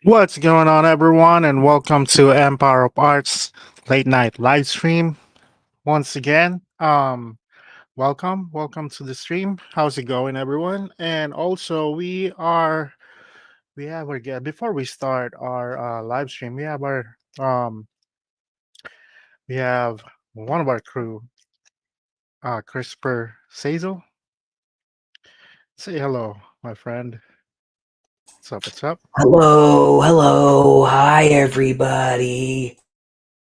What's going on, everyone, and welcome to Empire of Arts late night live stream. Once again, welcome to the stream. How's it going, everyone? And also, we have our guest before we start our live stream. We have one of our crew, Christopher Sazel. Say hello, my friend. What's up? What's up? Hello, hello, hi everybody.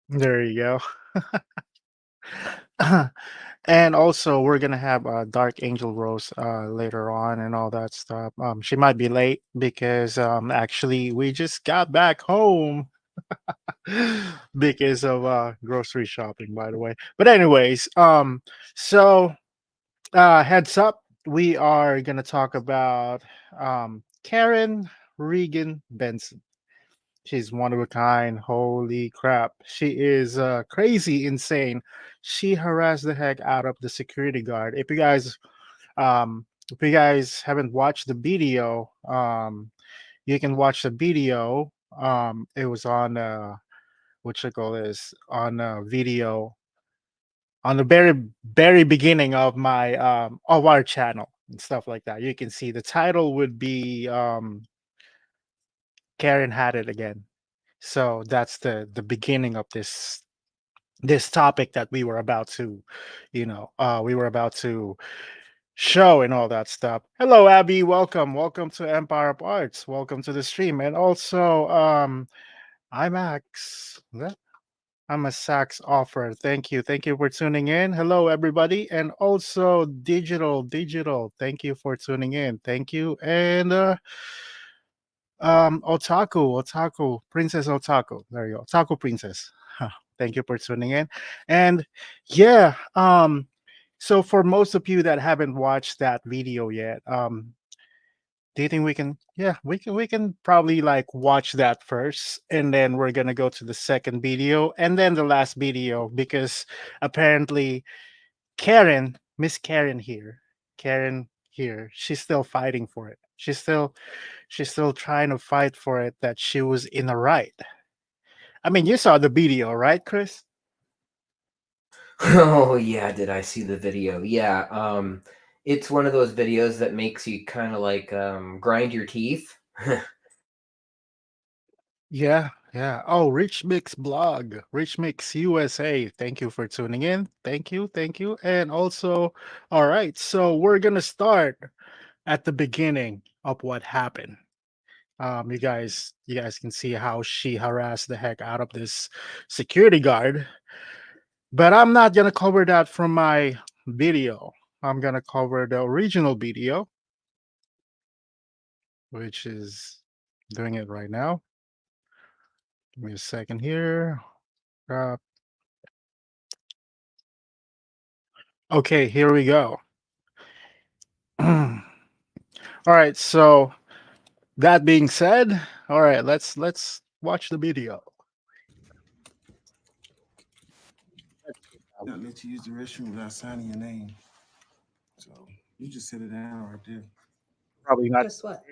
There you go. And also, we're gonna have Dark Angel Rose later on and all that stuff. She might be late because actually we just got back home because of grocery shopping, by the way. But anyways, so heads up, we are gonna talk about Karen Regan Benson. She's one of a kind. Holy crap. She is crazy insane. She harassed the heck out of the security guard. If you guys haven't watched the video, you can watch the video. It was on what you call this on video on the very beginning of my of our channel and stuff like that. You can see the title would be Karen had it again. So that's the beginning of this topic that we were about to, we were about to show and all that stuff. Hello, Abby. Welcome to Empire of Arts. Welcome to the stream. And also, I'm Max. I'm a sax offer. Thank you for tuning in. Hello, everybody, and also digital. Thank you for tuning in. Thank you, and otaku, princess otaku. There you go, otaku princess. Huh. Thank you for tuning in, and yeah, so for most of you that haven't watched that video yet, do you think we can? Yeah, we can probably like watch that first, and then we're gonna go to the second video, and then the last video because apparently Miss Karen here, she's still fighting for it. She's still trying to fight for it that she was in the right. I mean, you saw the video, right, Chris? Oh yeah, did I see the video? Yeah, it's one of those videos that makes you kind of like grind your teeth. Yeah. Oh, Rich Mix blog, Rich Mix USA. Thank you for tuning in. Thank you. And also, all right, so we're gonna start at the beginning of what happened. You guys can see how she harassed the heck out of this security guard. But I'm not gonna cover that from my video. I'm gonna cover the original video, which is doing it right now. Give me a second here. Uh, okay, here we go. All right, so that being said, all right, let's watch the video. Not let you use the restroom without signing your name. So you just sit it down right there. Probably not. Guess what?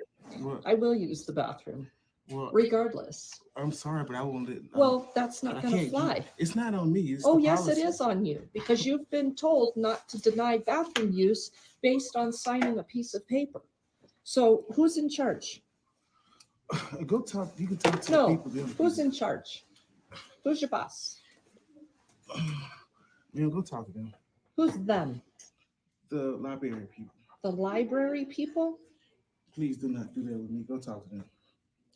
What? I will use the bathroom, Well, regardless. I'm sorry, but I won't let. Well, that's I not going to can't. fly. It's not on me. It's Oh, the yes, it policy. is on you because you've been told not to deny bathroom use based on signing a piece of paper. So who's in charge? Go talk. You can talk to the No, people. who's in charge? Who's your boss? Yeah, go talk to them. Who's them? The library people. The library people? Please do not do that with me. Go talk to them.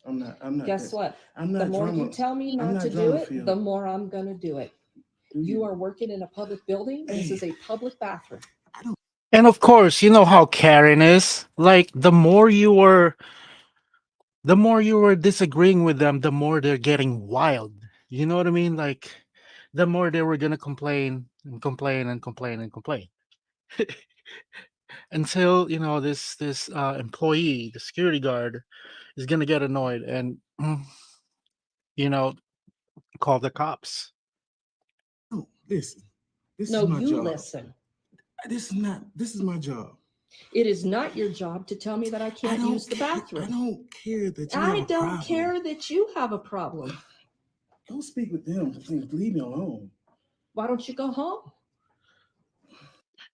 I'm not. I'm not. Guess that, what? I'm The not more drama. you tell me I'm not not to do drama it, filled. the more I'm going to do it. Do You are working in a public building. This Hey. is a public bathroom. And of course, you know how Karen is. Like the more you were disagreeing with them, the more they're getting wild. You know what I mean? Like the more they were gonna complain and complain and complain and complain until this employee, the security guard, is gonna get annoyed and you know call the cops. No, listen. This No, is my you job. listen. This is not. This is my job. It is not your job to tell me that I can't use the I bathroom. don't care that you have I a don't problem. care that you have a problem. Go speak with them. Please leave me alone. Why don't you go home?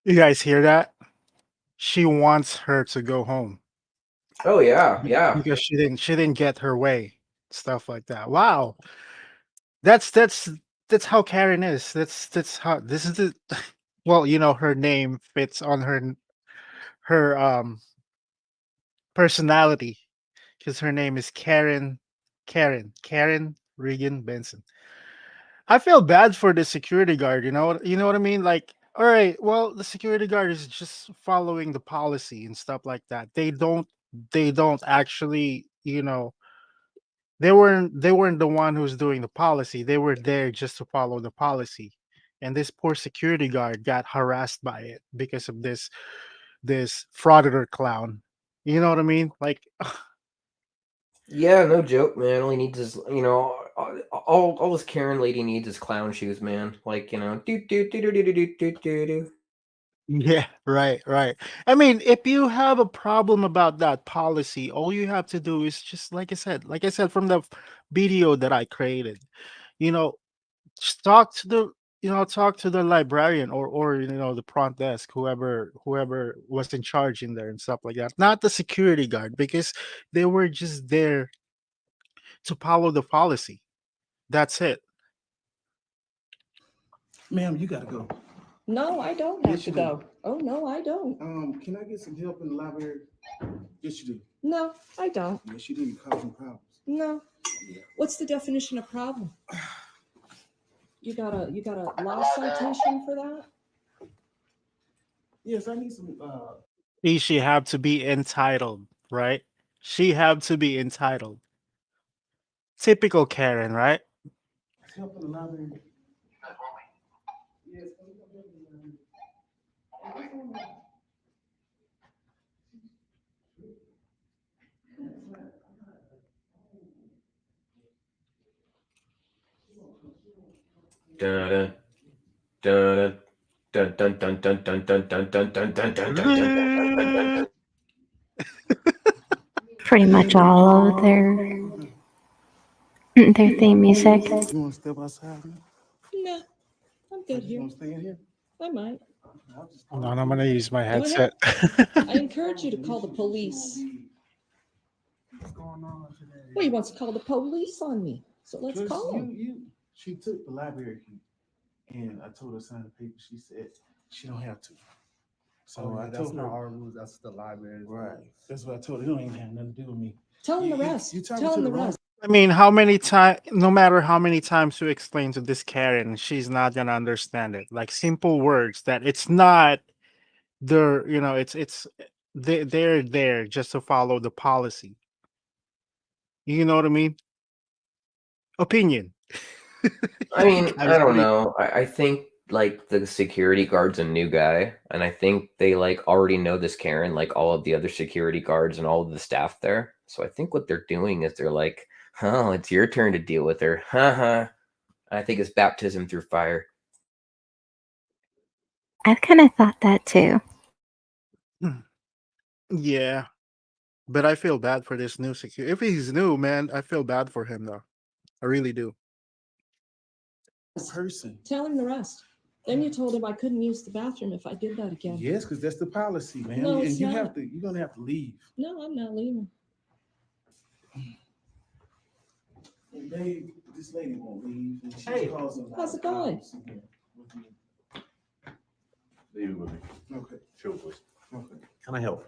You guys hear that? She wants her to go home Oh yeah, yeah. because she didn't get her way, stuff like that. Wow, that's how Karen is. That's how this is the well, her name fits on her personality because her name is Karen Regan Benson. I feel bad for the security guard. You know what I mean. Like, all right, well, the security guard is just following the policy and stuff like that. They don't actually, they weren't the one who's doing the policy. They were there just to follow the policy. And this poor security guard got harassed by it because of this frauditor clown. You know what I mean? Like, Yeah, no joke, man. All he needs is, all this Karen lady needs is clown shoes, man. Like, do do do do do do do do do do. yeah, right, right. I mean, if you have a problem about that policy, all you have to do is just like I said from the video that I created, you know, just talk to the librarian or the front desk, whoever was in charge in there and stuff like that. Not the security guard because they were just there to follow the policy. That's it. Ma'am, you gotta go. No, I don't have Yes, to you do. go. Oh, no, I don't. Can I get some help in the library? Yes, you do. No, I don't. Yes, you do. You're causing problems. No. Yeah. What's the definition of problem? You got a law citation for that? Yes, I need some She have to be entitled, right? She have to be entitled. Typical Karen, right? help in the library. Yes, can you come help me in the library? Dun dun dun dun dun dun dun dun dun dun dun dun dun dun dun dun. Pretty much all of their theme music. You want to step outside? Man? No, I'm good You here. want to stay in here? I might. I'll just Hold on, I'm gonna use my Go ahead. headset. I encourage you to call the police. What's going on today? Well, he wants to call the police on me. So let's Because call him. she took the library key, and I told her to sign the paper. She said she don't have to. So I that's told not her, our rules. That's the library's right. rules. That's what I told her. It don't even have nothing to do with me. Tell him the You- rest. you talking Tell to him the the wrong- rest. I mean, how many times? No matter how many times you explain to this Karen, she's not gonna understand it. Like simple words that it's not their. It's they're there just to follow the policy. You know what I mean? Opinion. I mean, I'm I don't sorry. know. I think like the security guard's a new guy, and I think they like already know this Karen, like all of the other security guards and all of the staff there. So I think what they're doing is they're like, "Oh, it's your turn to deal with her." Haha. I think it's baptism through fire. I've kind of thought that too. Yeah, but I feel bad for this new security. If he's new, man, I feel bad for him though. I really do. Person. Tell him the rest. Then you told him I couldn't use the bathroom if I did that again. Yes, because that's the policy, man. No, and it's you not. have to. You're gonna have to leave. No, I'm not leaving. And this lady won't leave. And she's Hey, causing. how's it going? problems again with me. Leave it with me. Okay. Sure, please. Okay. Can I help?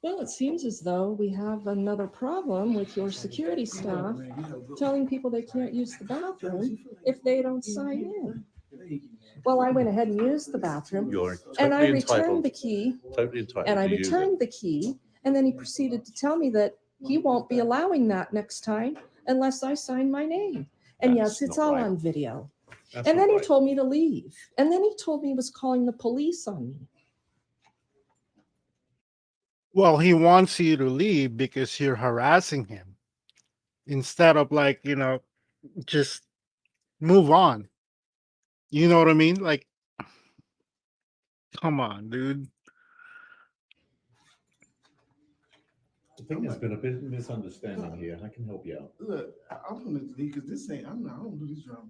Well, it seems as though we have another problem with your security staff Man, you have a good- telling people they can't use the bathroom You feel like- if they don't sign in. Thank you, man. Well, I went ahead and used the bathroom You're and I totally returned entitled. the key Totally entitled. and I to use it. returned the key. And then he proceeded to tell me that he won't be allowing that next time unless I sign my name. And yes, That's it's not all right. on video. That's And not then he right. told me to leave. And then he told me he was calling the police on me. Well, he wants you to leave because you're harassing him instead of like, just move on. You know what I mean? Like, come on, dude. I think there's been a bit of misunderstanding here. I can help you out. Look, I'm gonna leave because this ain't. I don't do this drama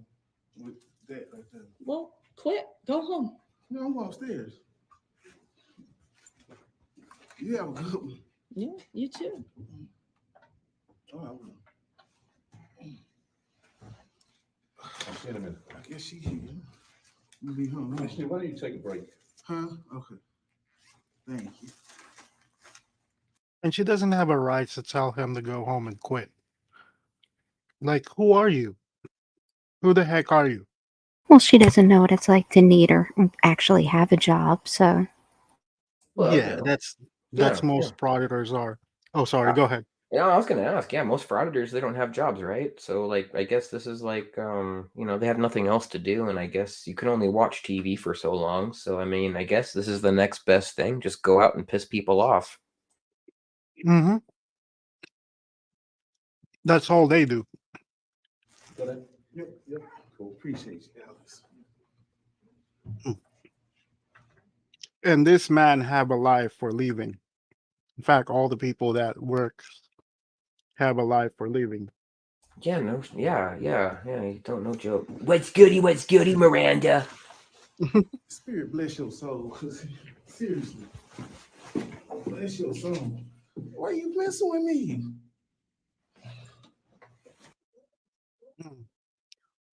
with that right there. Well, quit. Go home. No, I'm upstairs. You have a good one. Yeah, you too. Oh, I will. I'll see you in a minute. I guess she here. You be home. Huh? Actually, why don't you take a break? Huh? Okay. Thank you. And she doesn't have a right to tell him to go home and quit. Like, who are you? Who the heck are you? Well, she doesn't know what it's like to need or actually have a job, so. Well, Yeah, you know, that's yeah, most frauditors are. Oh, sorry. yeah. Go ahead. Yeah, I was gonna ask. Yeah, most frauditors, they don't have jobs, right? So, like, I guess this is like, they have nothing else to do, and I guess you can only watch TV for so long. So, I mean, I guess this is the next best thing. Just go out and piss people off. Mm-hmm. That's all they do. Got it? Yep. Cool. Appreciate you, Alex. And this man have a life for leaving. In fact, all the people that work have a life for leaving. Yeah, no, yeah. You don't know joke. What's goody, Miranda? Spirit bless your soul. Seriously. Bless your soul. Why are you messing with me?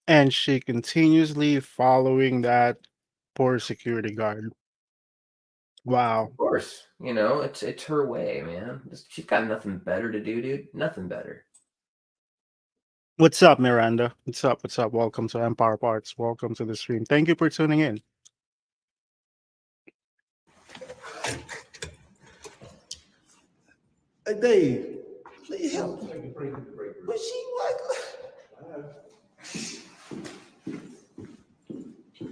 And she continuously following that poor security guard. Wow. Of course, it's her way, man. She's got nothing better to do, dude. Nothing better. What's up, Miranda? What's up? What's up? Welcome to Empire Parts. Welcome to the stream. Thank you for tuning in. Hey, Dave, please help. But she like.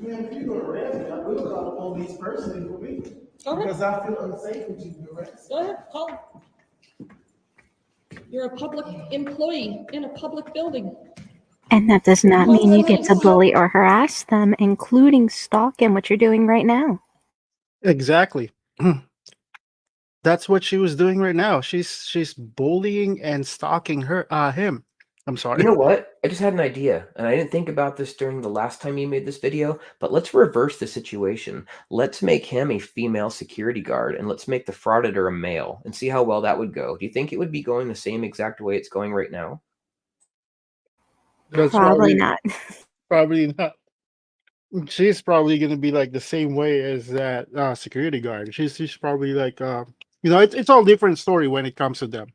Man, if you go arrest me, I will call the police personally for me. Go ahead. Because I feel unsafe with you arrested. Go ahead. Call him. You're a public employee in a public building. And that does not Call mean you get to police. bully or harass them, including stalking, what you're doing right now. Exactly. That's what she was doing right now. She's bullying and stalking him. I'm sorry. You know what? I just had an idea, and I didn't think about this during the last time you made this video, but let's reverse the situation. Let's make him a female security guard, and let's make the frauditor a male, and see how well that would go. Do you think it would be going the same exact way it's going right now? That's Probably not. Probably not. She's probably gonna be like the same way as that security guard. She's probably like it's all different story when it comes to them.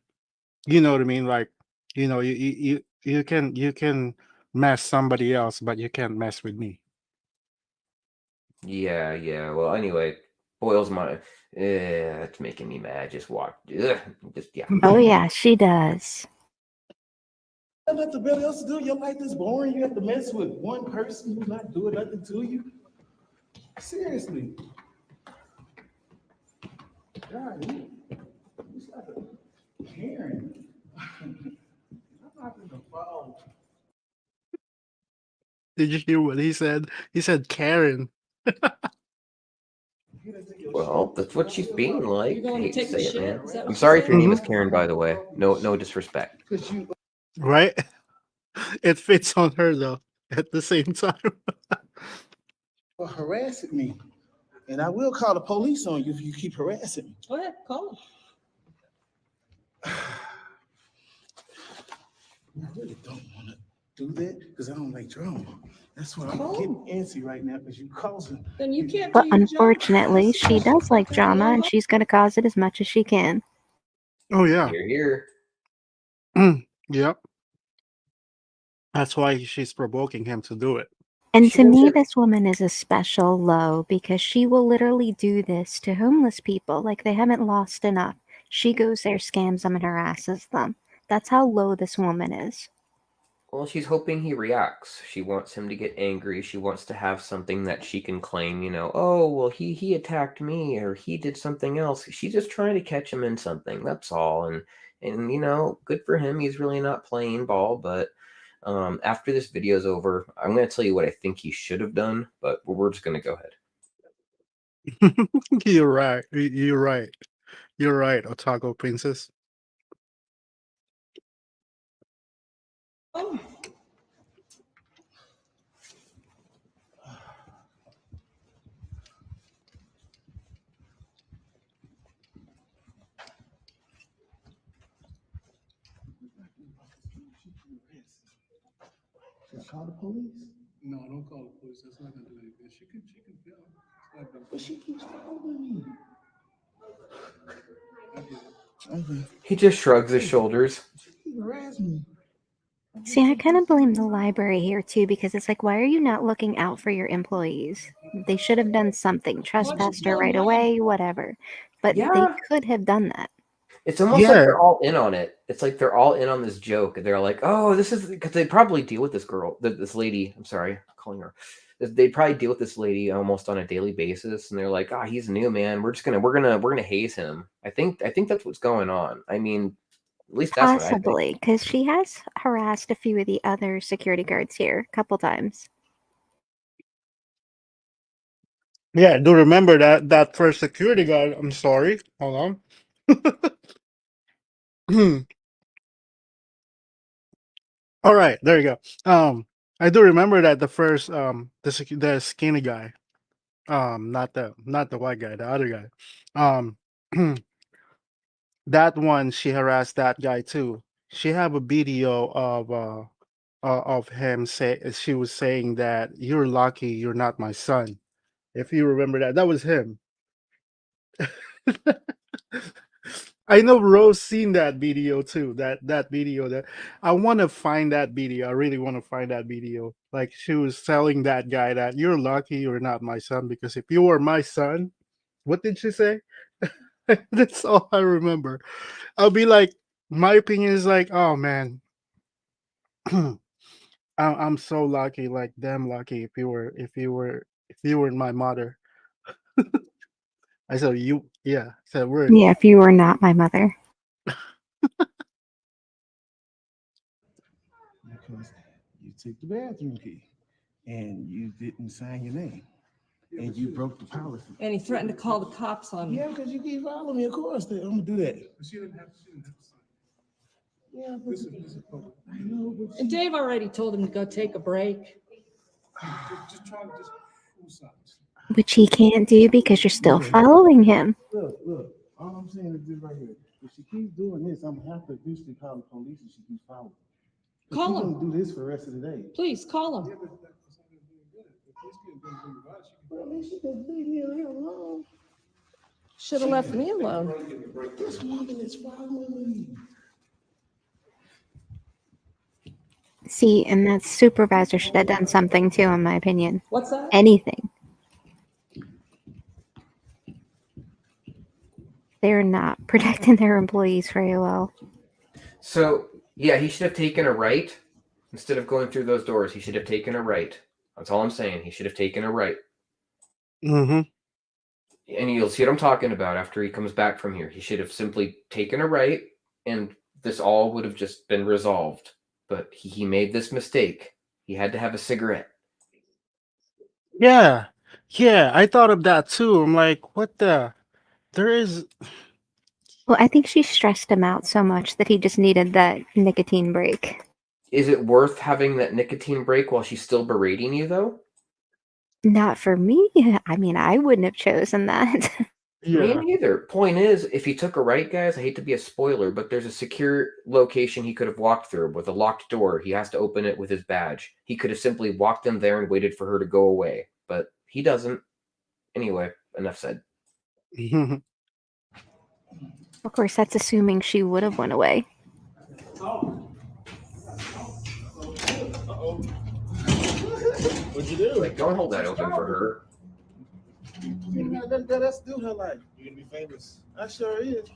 You know what I mean? Like, you can mess somebody else, but you can't mess with me. Yeah. Well, anyway, boils my... it's making me mad. Just watch. Yeah. Oh, yeah, she does. You have nothing else to do. Your life is boring. You have to mess with one person who's not doing nothing to you. Seriously. God, it's like a Karen. I'm not gonna fall. Did you hear what he said? He said Karen. Well, that's what she's being like. You're going I to hate to take a say it, shit? man. Is that I'm what sorry you if your name is said? Karen, by the way. No disrespect. Because you Right? It fits on her though at the same time. are harassing me. And I will call the police on you if you keep harassing me. Go ahead. Call him. I really don't want to do that because I don't like drama. That's why I'm getting antsy right now because you causing. Then you can't But do your job. unfortunately, she does like drama, and she's going to cause it as much as she can. Oh yeah. Here. Yep. That's why she's provoking him to do it. And She to me, doesn't- this woman is a special low because she will literally do this to homeless people like they haven't lost enough. She goes there, scams them, and harasses them. That's how low this woman is. Well, she's hoping he reacts. She wants him to get angry. She wants to have something that she can claim, oh, well, he attacked me or he did something else. She's just trying to catch him in something. That's all. And good for him. He's really not playing ball. But after this video's over, I'm going to tell you what I think he should have done, but we're just going to go ahead. You're right. You're right. You're right, Otago Princess. Just call the police. No, don't call the police. That's not gonna do anything. She can film. It's not gonna- But she keeps following me. I get it. Okay. He just shrugs his shoulders. She keep harassing me. See, I kind of blame the library here too because it's like, why are you not looking out for your employees? They should have done something, trespassed her right away, whatever. But they Yeah. could have done that. It's almost like Yeah. they're all in on it. It's like they're all in on this joke. They're like, oh, this is because they probably deal with this girl, this lady. I'm sorry, I'm calling her. They probably deal with this lady almost on a daily basis, and they're like, ah, he's new, man. We're gonna haze him. I think that's what's going on. I mean, at least that's what I think. Possibly, because she has harassed a few of the other security guards here a couple times. Yeah, I do remember that first security guard. I'm sorry. Hold on. All right, there you go. I do remember that the first the skinny guy, not the white guy, the other guy, um, that one she harassed that guy too. She have a video of him say she was saying that you're lucky you're not my son. If you remember that was him. I know Rose seen that video too. That video that I want to find that video. I really want to find that video. Like she was telling that guy that you're lucky you're not my son because if you were my son, what did she say? That's all I remember. I'll be like, my opinion is like, oh man, I'm so lucky, like damn lucky. If you were my mother, I said you, yeah, said word. Yeah, if you were not my mother. Because you took the bathroom key and you didn't sign your name. And you broke the policy. And he threatened to call the cops on me. Yeah, because you keep following me, of course. I'm gonna do that. But she didn't have to sign. Yeah, but This is public. I know, but And Dave already told him to go take a break. Just try to just cool sides. Which he can't do because you're still following him. look. All I'm saying is this right here. If she keeps doing this, I'm gonna have to eventually call the police if she keeps following. Call She's him. gonna do this for the rest of the day. Please call Yeah, him. but that's not gonna do good. If police can't do anything about it, she Well, I mean, she can leave me alone. Should have left me alone. can give a break. This woman is following me. See, and that supervisor should have done something too, in my opinion. What's that? Anything. They're not protecting their employees very well. So yeah, he should have taken a right instead of going through those doors. He should have taken a right. That's all I'm saying. He should have taken a right. Mm-hmm. And you'll see what I'm talking about after he comes back from here. He should have simply taken a right, and this all would have just been resolved. But he made this mistake. He had to have a cigarette. Yeah, yeah, I thought of that too. I'm like, what the? There is. Well, I think she stressed him out so much that he just needed that nicotine break. Is it worth having that nicotine break while she's still berating you, though? Not for me. I mean, I wouldn't have chosen that. Me Yeah. neither. Point is, if he took a right, guys, I hate to be a spoiler, but there's a secure location he could have walked through with a locked door. He has to open it with his badge. He could have simply walked them there and waited for her to go away, but he doesn't. Anyway, enough said. Of course, that's assuming she would have went away. What'd you do? Like, don't hold that open for her. You know, that's do her life. You're gonna be famous. I sure is.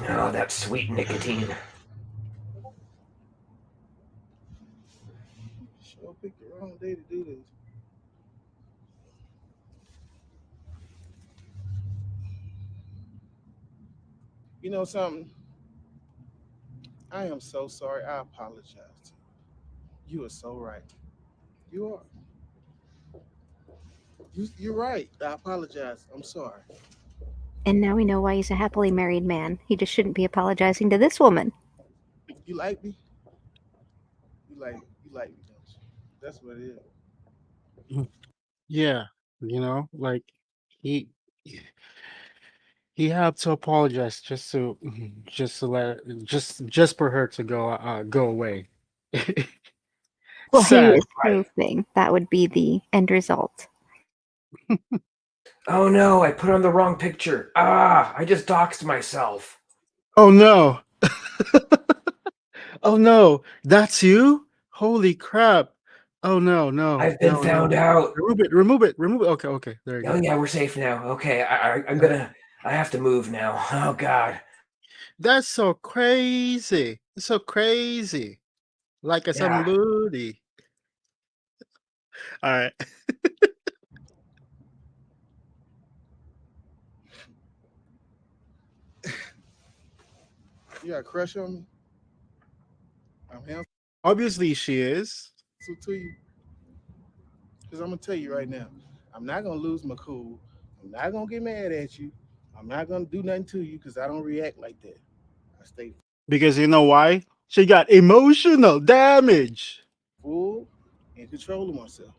Oh, that sweet nicotine. Sure picked the wrong day to do this. You know something? I am so sorry. I apologize to you. You are so right. You are. You're right. I apologize. I'm sorry. And now we know why he's a happily married man. He just shouldn't be apologizing to this woman. You like me? You like me, don't you? That's what it is. Yeah, like he he had to apologize just to just for her to go away. Well, he Sad. was hoping that would be the end result. Oh no, I put on the wrong picture. Ah, I just doxed myself. Oh no. Oh no, that's you? Holy crap. Oh no, no, I've been no, found no. out. Remove it. Okay, okay, there you Oh go. yeah, we're safe now. Okay, I'm Uh, gonna. I have to move now. Oh god. That's so crazy. It's so crazy. Like a Yeah. somebody. All right. You got a crush on me? I'm handsome Obviously, she is. to you. Because I'm gonna tell you right now, I'm not gonna lose my cool. I'm not gonna get mad at you. I'm not gonna do nothing to you because I don't react like that. I stay Because you know why? She got emotional damage. full in control of myself.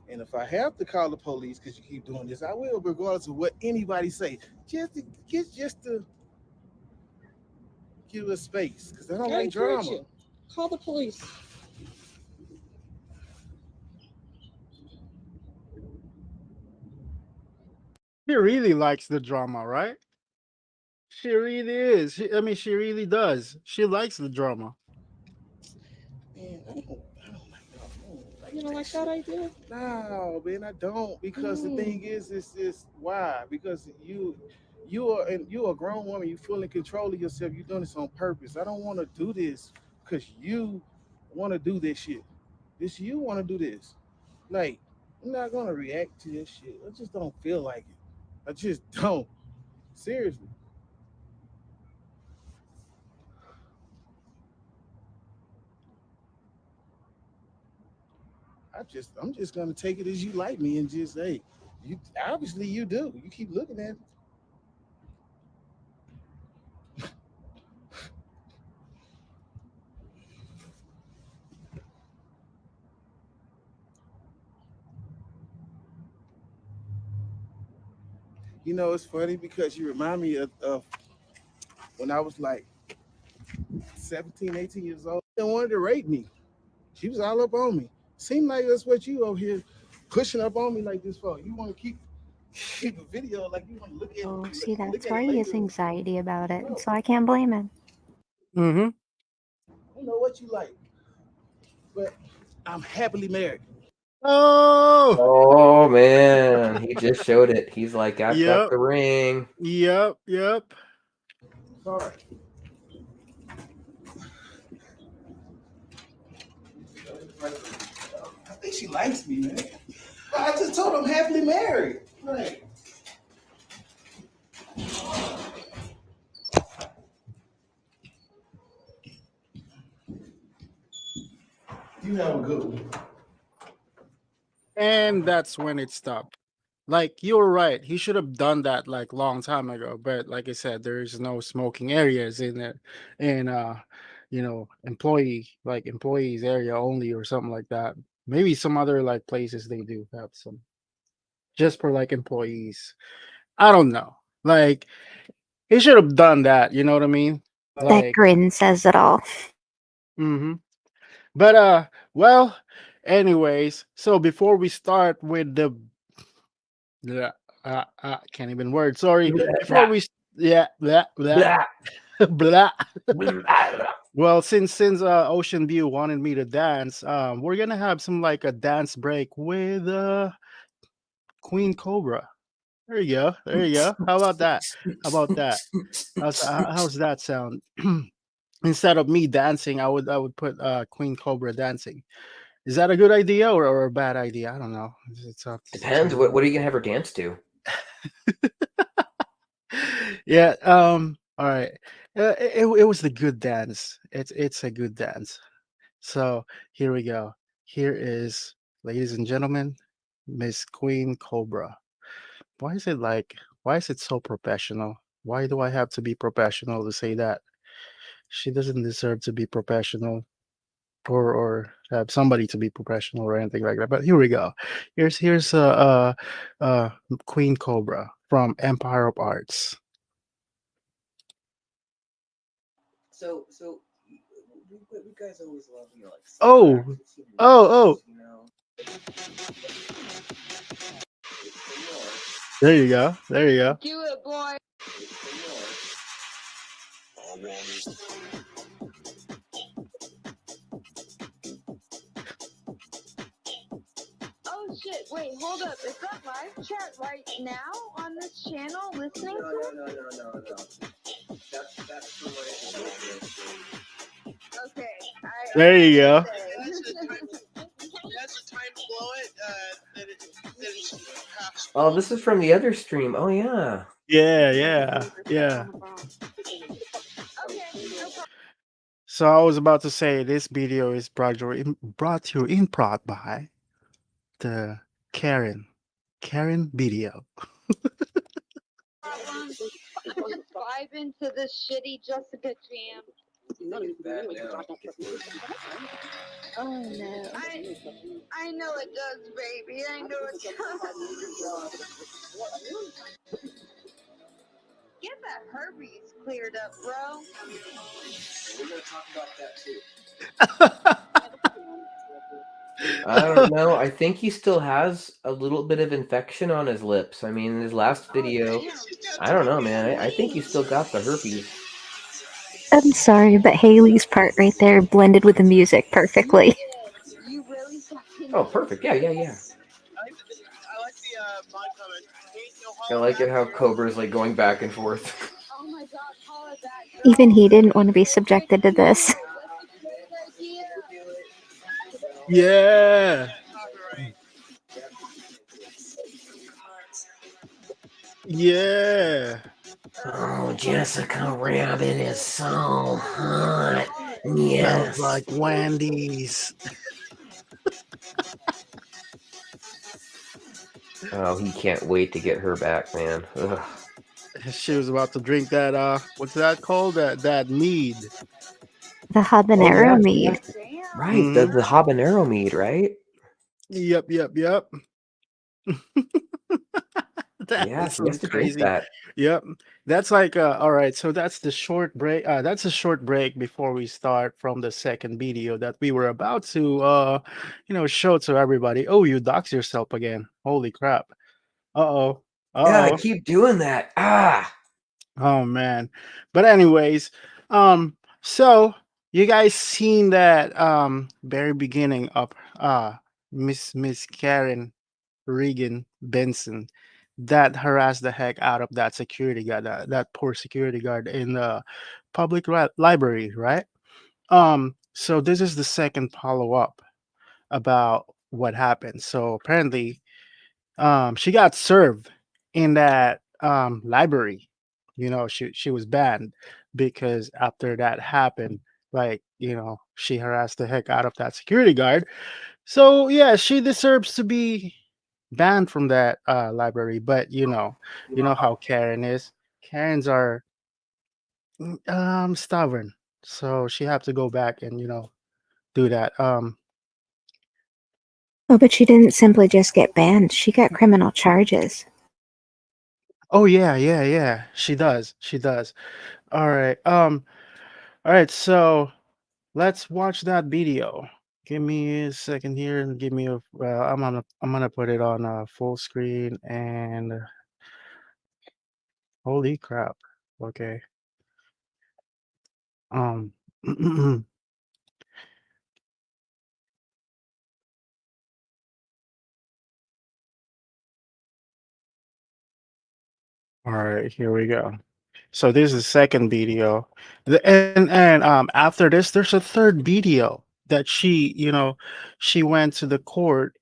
And if I have to call the police because you keep doing this, I will, regardless of what anybody say. Just to give us space, because I don't I like encourage drama. you. Call the police. She really likes the drama, right? She really is. She really does. She likes the drama. Man, I don't like drama. I don't like You don't that like shit. that idea? No, man, I don't. Because the Mm. thing is why? Because you're a grown woman. You fully in control of yourself. You're doing this on purpose. I don't want to do this because you want to do this shit. This you want to do this. Like, I'm not gonna react to this shit. I just don't feel like it. I just don't. Seriously. I'm just gonna take it as you like me and just hey, you obviously you do. You keep looking at me. You know, it's funny because you remind me of when I was like 17, 18 years old and wanted to rape me. She was all up on me. Seemed like that's what you over here pushing up on me like this for. You want to keep a video like you want to Oh, see, look that's at why it he has later. anxiety about it, No, so I can't blame him. Mm-hmm. I don't know what you like, but I'm happily married. Oh, Oh man, he just showed it. He's like, I've got yep, the ring. yep. Sorry. I think she likes me, man. I just told her I'm happily married. Right. You have a good one. And that's when it stopped. Like you were right. He should have done that like long time ago. But like I said, there's no smoking areas in it, in employees area only or something like that. Maybe some other like places they do have some just for like employees. I don't know. Like he should have done that. You know what I mean? That Like, grin says it all. hmm but well, anyways. So before we start with the yeah, can't even word. Sorry. Blah, Before blah, we, yeah, blah, blah, blah, blah. blah. Well, since Ocean View wanted me to dance, we're gonna have some like a dance break with Queen Cobra. There you go. There you go. How about that? How about that? How's that sound? Instead of me dancing, I would put Queen Cobra dancing. Is that a good idea or a bad idea? I don't know. It's Depends. What are you gonna have her dance to? yeah. All right. It was the good dance. It's a good dance. So here we go. Here is, ladies and gentlemen, Miss Queen Cobra. Why is it like? Why is it so professional? Why do I have to be professional to say that? She doesn't deserve to be professional or have somebody to be professional or anything like that. But here we go. Here's Queen Cobra from Empire of Arts. So we guys always love, like Oh, oh, there you go. There you go. Do it, boy. Oh shit! Wait, hold up. Is that live chat right now on this channel? Listening to? No. That's the Okay. There you go. That's the time to blow it. That it's half. Oh, this is from the other stream. Oh yeah. Yeah. Okay. No problem. So I was about to say this video is brought to you in part by the Karen video. Vibe into this shitty Jessica jam. Oh no. I know it does, baby. I know it does. Get that herpes cleared up, bro. We're gonna talk about that too. I don't know. I think he still has a little bit of infection on his lips. I mean, in his last video, I don't know, man. I think he's still got the herpes. I'm sorry, but Haley's part right there blended with the music perfectly. You really fucking. Oh, perfect. Yeah. I like the mod comment. I like it how Cobra's like going back and forth. Oh my god, call it that. Even he didn't want to be subjected to this. That's a great idea. Yeah. Yeah. Oh, Jessica Rabbit is so hot. Smells like Wendy's. Oh, he can't wait to get her back, man. Ugh. She was about to drink that what's that called? That mead. The habanero Oh, yeah. mead. Damn. Right, the habanero mead, right? Yep. Yeah, This he was has to drink crazy. that. Yep. That's like all right, so that's the short break. That's a short break before we start from the second video that we were about to show to everybody. Oh, you dox yourself again. Holy crap. Uh-oh. Yeah, I Uh-oh. keep doing that. Ah. Oh man. But anyways, so you guys seen that very beginning of Miss Karen Regan Benson that harassed the heck out of that security guard, that poor security guard in the public library, right? So this is the second follow up about what happened. So apparently, she got served in that library. She was banned because after that happened, like she harassed the heck out of that security guard. So yeah, she deserves to be banned from that library. But you know how Karen is. Karens are stubborn, so she have to go back and do that. Oh, but she didn't simply just get banned. She got criminal charges. Oh yeah. She does. She does. All right. All right. So let's watch that video. Give me a second here and give me a. I'm gonna put it on full screen and holy crap. Okay. Um. All right. Here we go. So this is the second video, and after this, there's a third video that she went to the court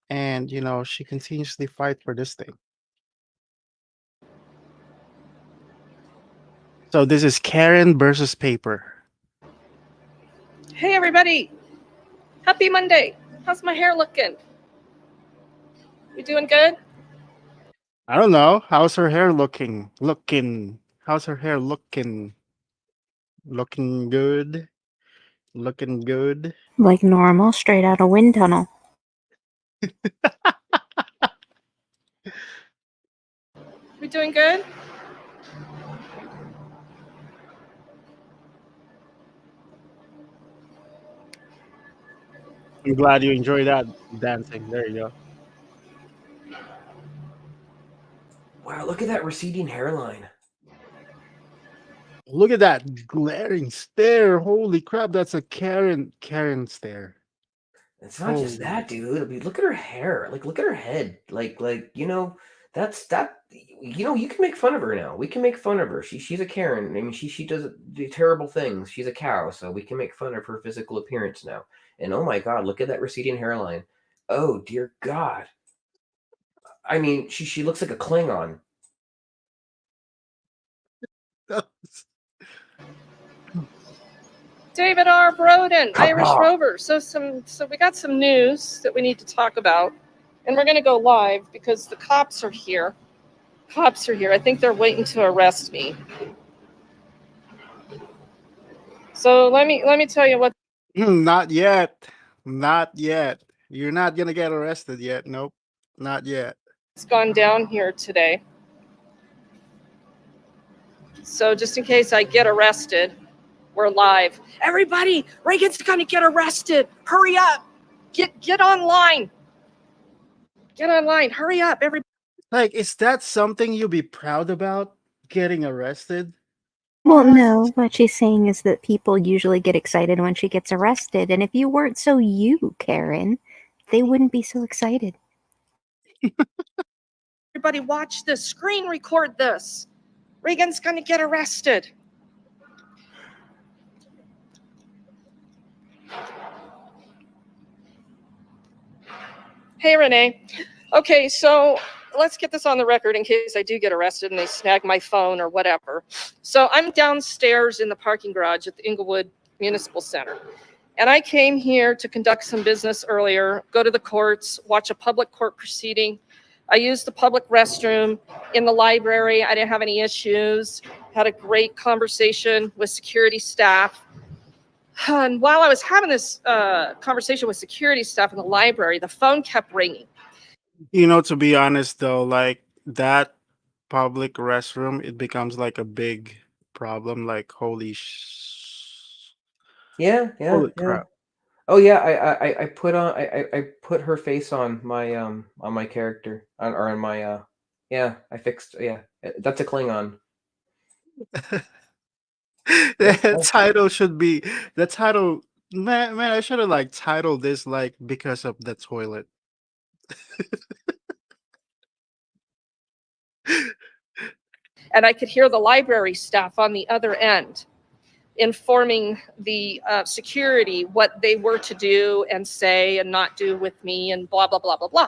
and she continuously fight for this thing. So this is Karen versus paper. Hey everybody! Happy Monday! How's my hair looking? You doing good? I don't know. How's her hair looking? How's her hair looking? Looking good. Looking good. Like normal, straight out of wind tunnel. We doing good? I'm glad you enjoyed that dancing. There you go. Wow, look at that receding hairline. Look at that glaring stare. Holy crap, that's a Karen stare. It's not just Holy. that, dude. I mean, look at her hair. Like, look at her head. Like, that's that. You can make fun of her now. We can make fun of her. She's a Karen. I mean, she does terrible things. She's a cow, so we can make fun of her physical appearance now. And oh my God, look at that receding hairline. Oh dear God. I mean, she looks like a Klingon. David R. Broden, Irish Papa. Rover. So we got some news that we need to talk about, and we're gonna go live because the cops are here. Cops are here. I think they're waiting to arrest me. So let me tell you what. Not yet. Not yet. You're not gonna get arrested yet. Nope. Not yet. It's gone down here today. So just in case I get arrested, we're live. Everybody, Reagan's gonna get arrested. Hurry up. Get online. Get online. Hurry up, everybody. Like, is that something you'd be proud about? Getting arrested? Well, no, what she's saying is that people usually get excited when she gets arrested, and if you weren't so you, Karen, they wouldn't be so excited. Everybody watch this. Screen record this. Reagan's gonna get arrested. Hey, Renee. Okay, so let's get this on the record in case I do get arrested and they snag my phone or whatever. So I'm downstairs in the parking garage at the Inglewood Municipal Center. And I came here to conduct some business earlier, go to the courts, watch a public court proceeding. I used the public restroom in the library. I didn't have any issues. Had a great conversation with security staff. And while I was having this conversation with security staff in the library, the phone kept ringing. You know, to be honest though, like that public restroom, it becomes like a big problem. Like, holy Yeah. holy crap. Oh yeah, I put on I put her face on my character or on my yeah, I fixed that's a Klingon. Yep. The title should be the title. Man, I should have like titled this like because of the toilet. And I could hear the library staff on the other end informing the security what they were to do and say and not do with me and blah, blah, blah, blah, blah.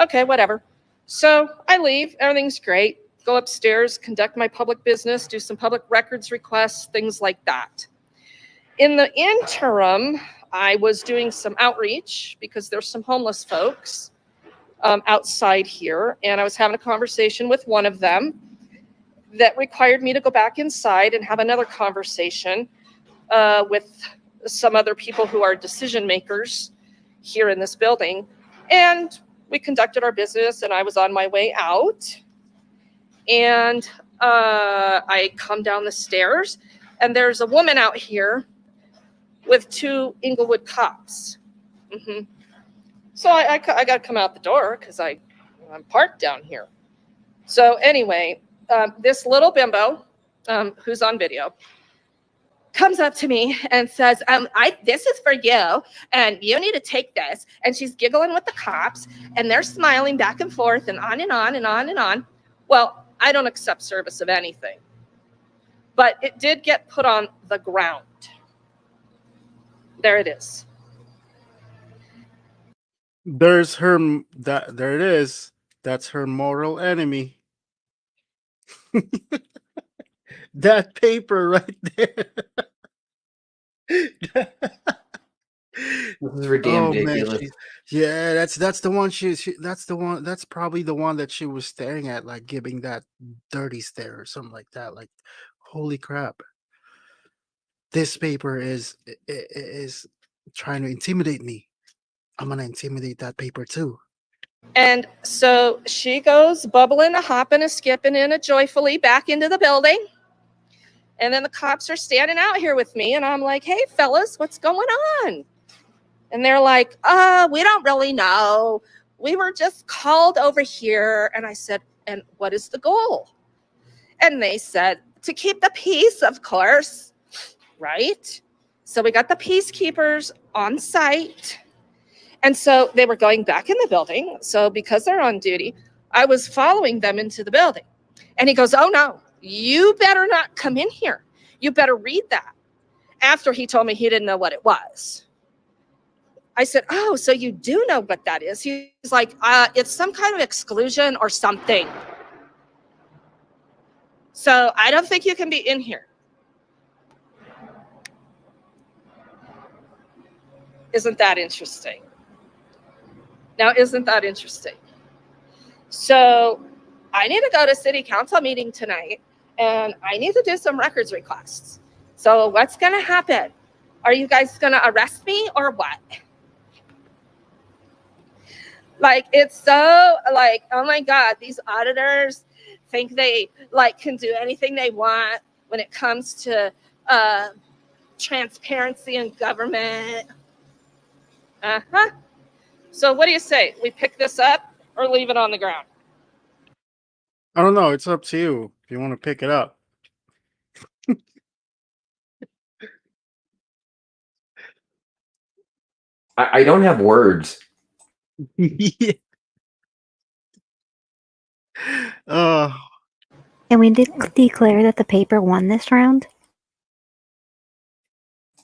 Okay, whatever. So I leave. Everything's great. Go upstairs, conduct my public business, do some public records requests, things like that. In the interim, I was doing some outreach because there's some homeless folks outside here. And I was having a conversation with one of them that required me to go back inside and have another conversation with some other people who are decision makers here in this building. And we conducted our business and I was on my way out. And I come down the stairs and there's a woman out here with two Inglewood cops. Mm-hmm. So I got to come out the door because I'm parked down here. So anyway, this little bimbo who's on video comes up to me and says, this is for you, and you need to take this. And she's giggling with the cops, and they're smiling back and forth and on and on and on and on. Well, I don't accept service of anything. But it did get put on the ground. There it is. There's her there it is. That's her mortal enemy. That paper right there. This is Oh man, ridiculous. yeah, that's the one that's the one that's probably the one that she was staring at, like giving that dirty stare or something like that. Like, holy crap, this paper is trying to intimidate me. I'm gonna intimidate that paper too. And so she goes bubbling, a hopping, a skipping, and a joyfully back into the building. And then the cops are standing out here with me, and I'm like, hey, fellas, what's going on? And they're like, we don't really know. We were just called over here. And I said, and what is the goal? And they said, to keep the peace, of course, right? So we got the peacekeepers on site. And so they were going back in the building. So because they're on duty, I was following them into the building. And he goes, oh no, you better not come in here. You better read that. After he told me he didn't know what it was. I said, oh, so you do know what that is? He's like, it's some kind of exclusion or something. So I don't think you can be in here. Isn't that interesting? Now, isn't that interesting? So I need to go to city council meeting tonight, and I need to do some records requests. So what's going to happen? Are you guys going to arrest me or what? Like, it's so like, oh my God, these auditors think they like can do anything they want when it comes to transparency in government. Uh-huh. So what do you say? We pick this up or leave it on the ground? I don't know. It's up to you if you want to pick it up. I don't have words. Yeah. Uh, Can we declare that the paper won this round?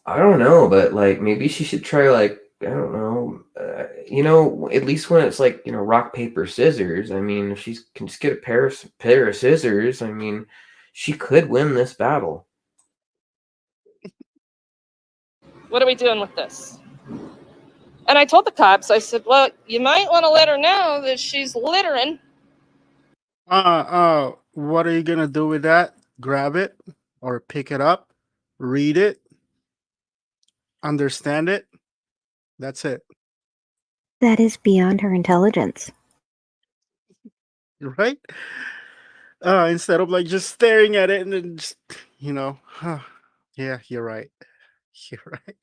I don't know, but like maybe she should try like I don't know, at least when it's like rock paper scissors. I mean, if she can just get a pair of scissors, I mean, she could win this battle. What are we doing with this? And I told the cops, I said, well, you might want to let her know that she's littering. what are you gonna do with that? Grab it or pick it up, read it, understand it. That's it, That is beyond her intelligence. right? Instead of like just staring at it and then just, yeah, you're right. You're right.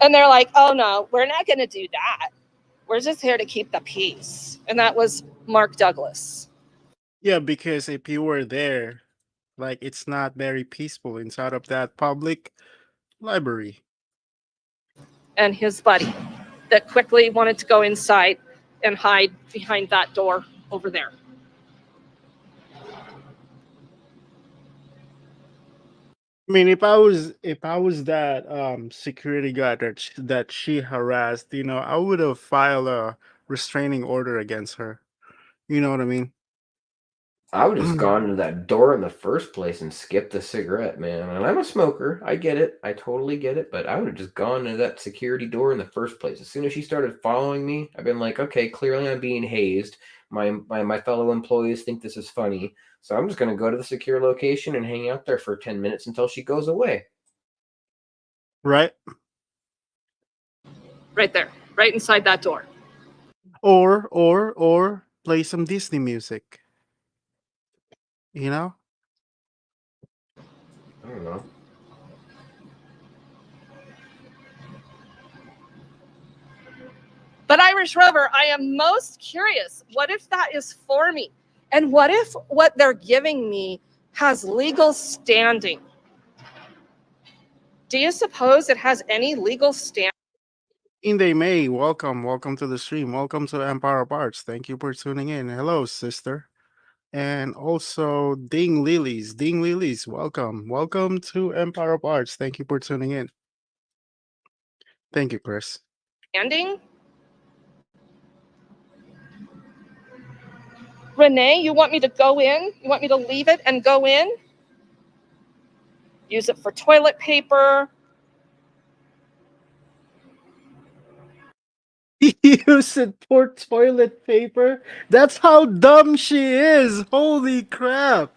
And they're like, oh no, we're not going to do that. We're just here to keep the peace. And that was Mark Douglas. Yeah, because if you were there, like it's not very peaceful inside of that public library. And his buddy that quickly wanted to go inside and hide behind that door over there. I mean, if I was that security guard that she harassed, I would have filed a restraining order against her. You know what I mean? I would have just gone to that door in the first place and skipped the cigarette, man. And I'm a smoker. I get it. I totally get it. But I would have just gone to that security door in the first place. As soon as she started following me, I've been like, okay, clearly I'm being hazed. My fellow employees think this is funny. So I'm just going to go to the secure location and hang out there for 10 minutes until she goes away. Right? Right there, right inside that door. Or play some Disney music. You know? I don't know. But Irish Rover, I am most curious. What if that is for me? And what if what they're giving me has legal standing? Do you suppose it has any legal standing? Inday May, welcome to the stream. Welcome to Empire of Arts. Thank you for tuning in. Hello, sister. And also Ding Lilies, welcome to Empire of Arts. Thank you for tuning in. Thank you, Chris. Standing? Renee, you want me to go in? You want me to leave it and go in? use it for toilet paper. Use it for toilet paper. That's how dumb she is. Holy crap.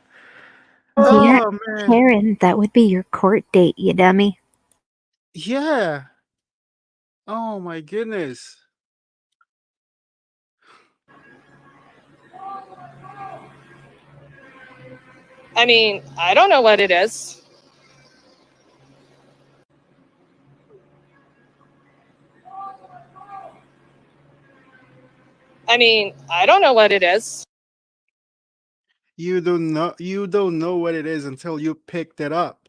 Yeah, Oh man. Karen, that would be your court date, you dummy. Yeah. Oh my goodness. I mean, I don't know what it is. I mean, I don't know what it is. You don't know what it is until you picked it up.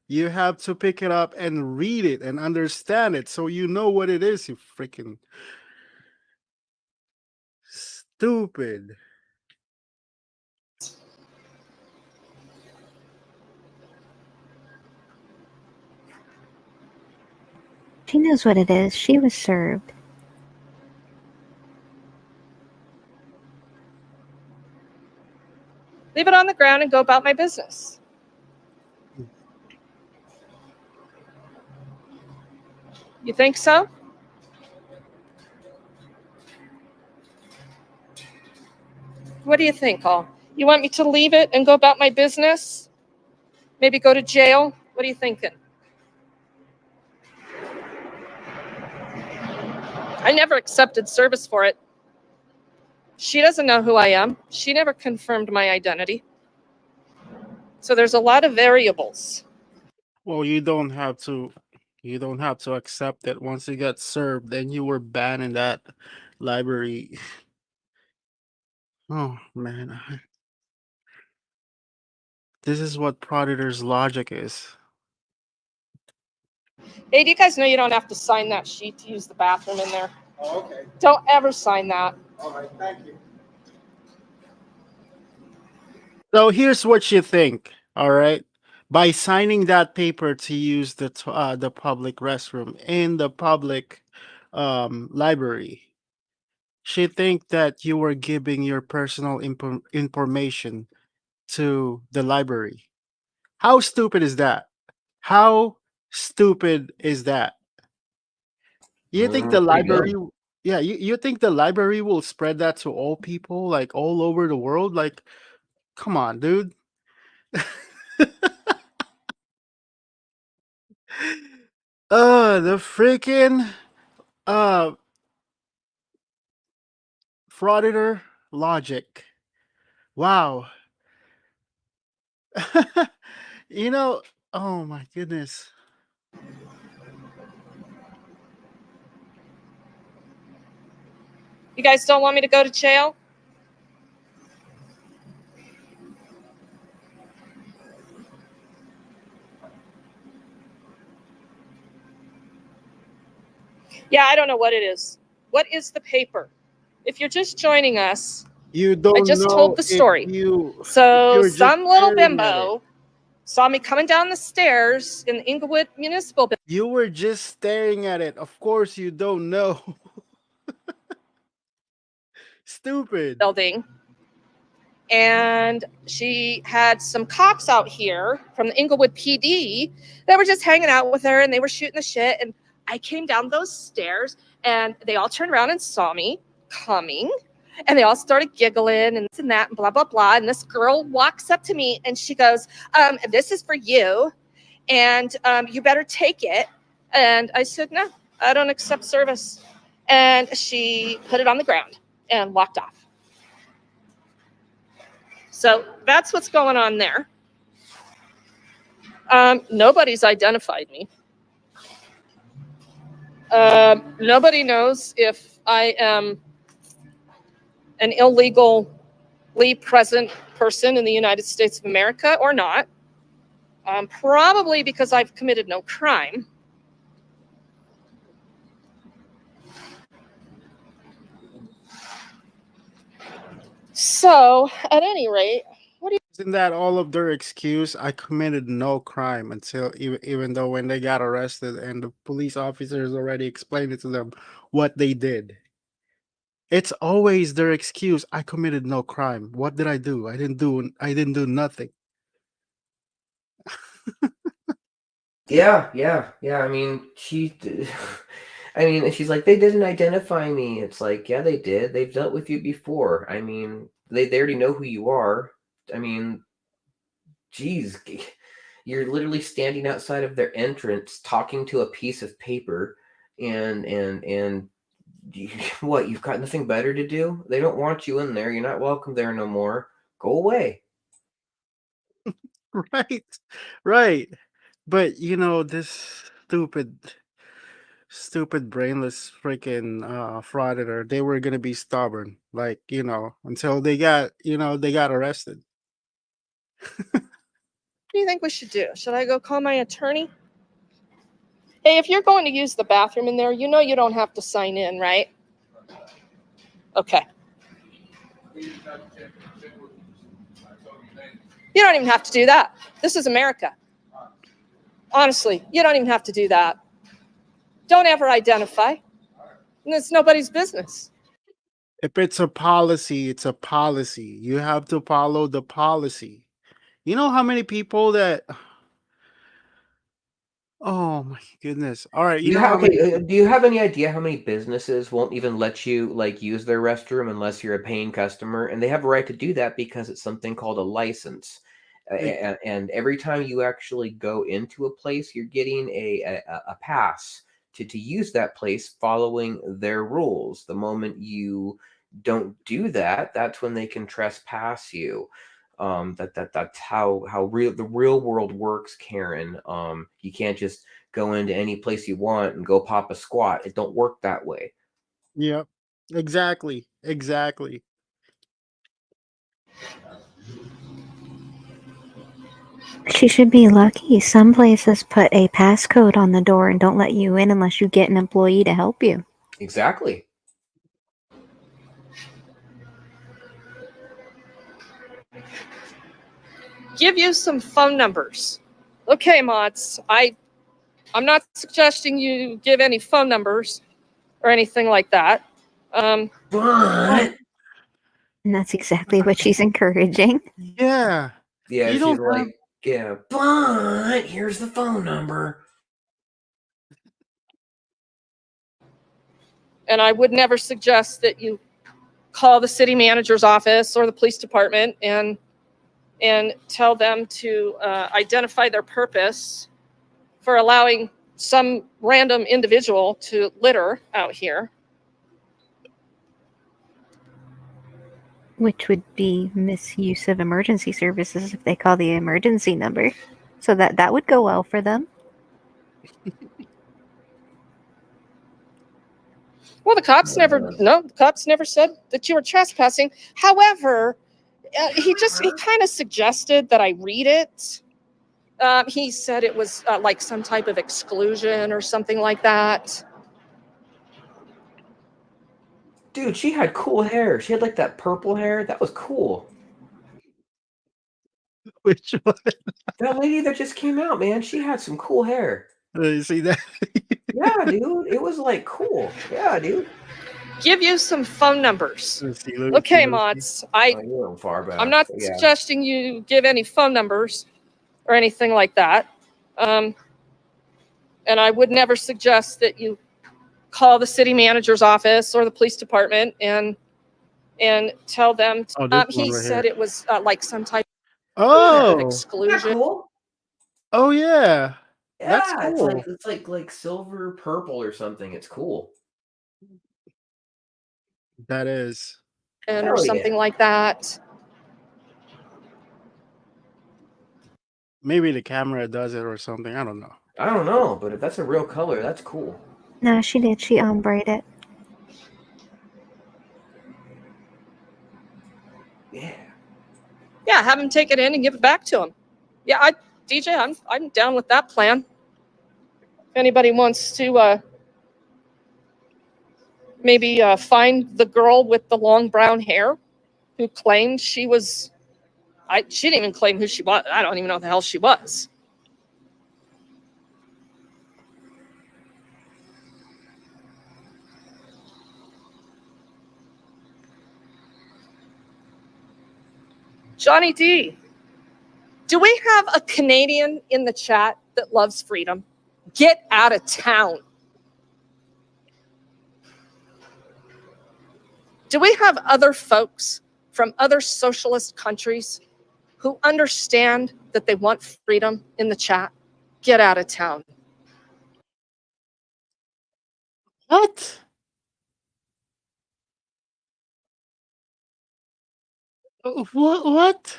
You have to pick it up and read it and understand it so you know what it is, you freaking stupid. She knows what it is. She was served. Leave it on the ground and go about my business. You think so? What do you think, Hall? You want me to leave it and go about my business? Maybe go to jail? What are you thinking? I never accepted service for it. She doesn't know who I am. She never confirmed my identity. So there's a lot of variables. Well, you don't have to accept it. Once you get served, then you were banned in that library. Oh man. This is what Predator's logic is. Hey, do you guys know you don't have to sign that sheet to use the bathroom in there? Oh, okay. Don't ever sign that. All right. Thank you. So here's what you think, all right? By signing that paper to use the public restroom in the public library, she think that you were giving your personal information to the library. How stupid is that? How stupid is that? You think the Pretty library good. yeah, you think the library will spread that to all people like all over the world? Like, come on, dude. The freaking uh frauditor logic. Wow. you know, oh my goodness. You guys don't want me to go to jail? Yeah, I don't know what it is. What is the paper? If you're just joining us, You I don't just know told the if story. if So you're just some little staring at it. bimbo saw me coming down the stairs in the Inglewood Municipal You were just staring at it. Of course you don't know. Stupid. Building. And she had some cops out here from the Inglewood PD that were just hanging out with her and they were shooting the shit. And I came down those stairs and they all turned around and saw me coming. And they all started giggling and this and that and blah, blah, blah. And this girl walks up to me and she goes, this is for you. And you better take it. And I said, no, I don't accept service. And she put it on the ground and walked off. So that's what's going on there. Nobody's identified me. Nobody knows if I am an illegally present person in the United States of America or not. Probably because I've committed no crime. So, at any rate, Isn't that all of their excuse? I committed no crime until even though when they got arrested and the police officers already explained it to them what they did. It's always their excuse. I committed no crime. What did I do? I didn't do nothing. Yeah. I mean, I mean, she's like, they didn't identify me. It's like, yeah, they did. They've dealt with you before. I mean, they already know who you are. I mean, geez, you're literally standing outside of their entrance talking to a piece of paper, and what? You've got nothing better to do? They don't want you in there. You're not welcome there no more. Go away. Right, right. But this stupid brainless freaking frauditor, they were gonna be stubborn, like, until they got arrested. What do you think we should do? Should I go call my attorney? Hey, if you're going to use the bathroom in there, you know you don't have to sign in, right? Okay. You don't even have to do that. This is America. Honestly, you don't even have to do that. Don't ever identify. It's nobody's business. If it's a policy, it's a policy. You have to follow the policy. You know how many people that oh my goodness. All right, you know how many Do you have any idea how many businesses won't even let you like use their restroom unless you're a paying customer? And they have a right to do that because it's something called a license. eh, And every time you actually go into a place, you're getting a pass to use that place following their rules. The moment you don't do that, that's when they can trespass you. That's how the real world works, Karen. You can't just go into any place you want and go pop a squat. It don't work that way. Yep. Exactly. Exactly. She should be lucky. Some places put a passcode on the door and don't let you in unless you get an employee to help you. Exactly. Give you some phone numbers. Okay, mods. I'm not suggesting you give any phone numbers or anything like that. But And that's exactly what she's encouraging. Yeah. yeah, You she's don't have like, yeah, but here's the phone number. And I would never suggest that you call the city manager's office or the police department and tell them to identify their purpose for allowing some random individual to litter out here. Which would be misuse of emergency services if they call the emergency number. So that would go well for them. Well, the cops never said that you were trespassing. However, he kind of suggested that I read it. He said it was like some type of exclusion or something like that. Dude, she had cool hair. She had like that purple hair. That was cool. which one. That lady that just came out, man, she had some cool hair. You see that? Yeah, dude. It was like cool. Yeah, dude. Give you some phone numbers. Let's see, let me see, Okay, let me see. mods. Oh, you went far back. I'm not but yeah. suggesting you give any phone numbers or anything like that. And I would never suggest that you call the city manager's office or the police department and tell them Oh, this one he right said here. it was like some type of Oh, exclusion. Cool. oh yeah. That's Yeah, cool. it's like silver purple or something. It's cool. That is. Or Hell something yeah. like that. Maybe the camera does it or something. I don't know. I don't know, but if that's a real color, that's cool. No, she did. She ombra'd it. Yeah. Yeah, have him take it in and give it back to him. Yeah, DJ, I'm down with that plan. If anybody wants to maybe find the girl with the long brown hair who claimed she was, she didn't even claim who she was. I don't even know who the hell she was. Johnny D, do we have a Canadian in the chat? that loves freedom, get out of town. Do we have other folks from other socialist countries who understand that they want freedom in the chat? Get out of town. What? What? What?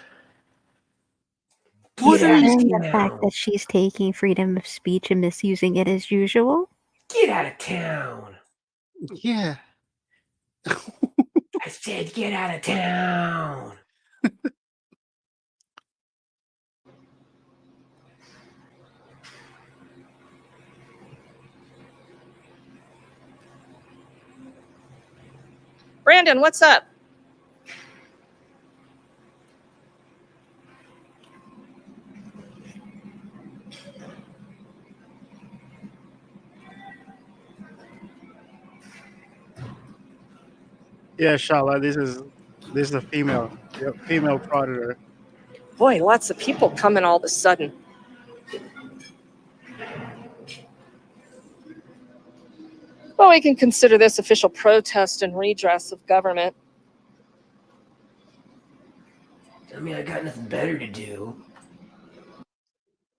What Get are out you? of And the fact town. that she's taking freedom of speech and misusing it as usual. Get out of town. Yeah. I said get out of town. Brandon, what's up? Yeah, Shala, this is a female. Yep, female predator. Boy, lots of people coming all of a sudden. Well, we can consider this official protest and redress of government. I mean, I got nothing better to do.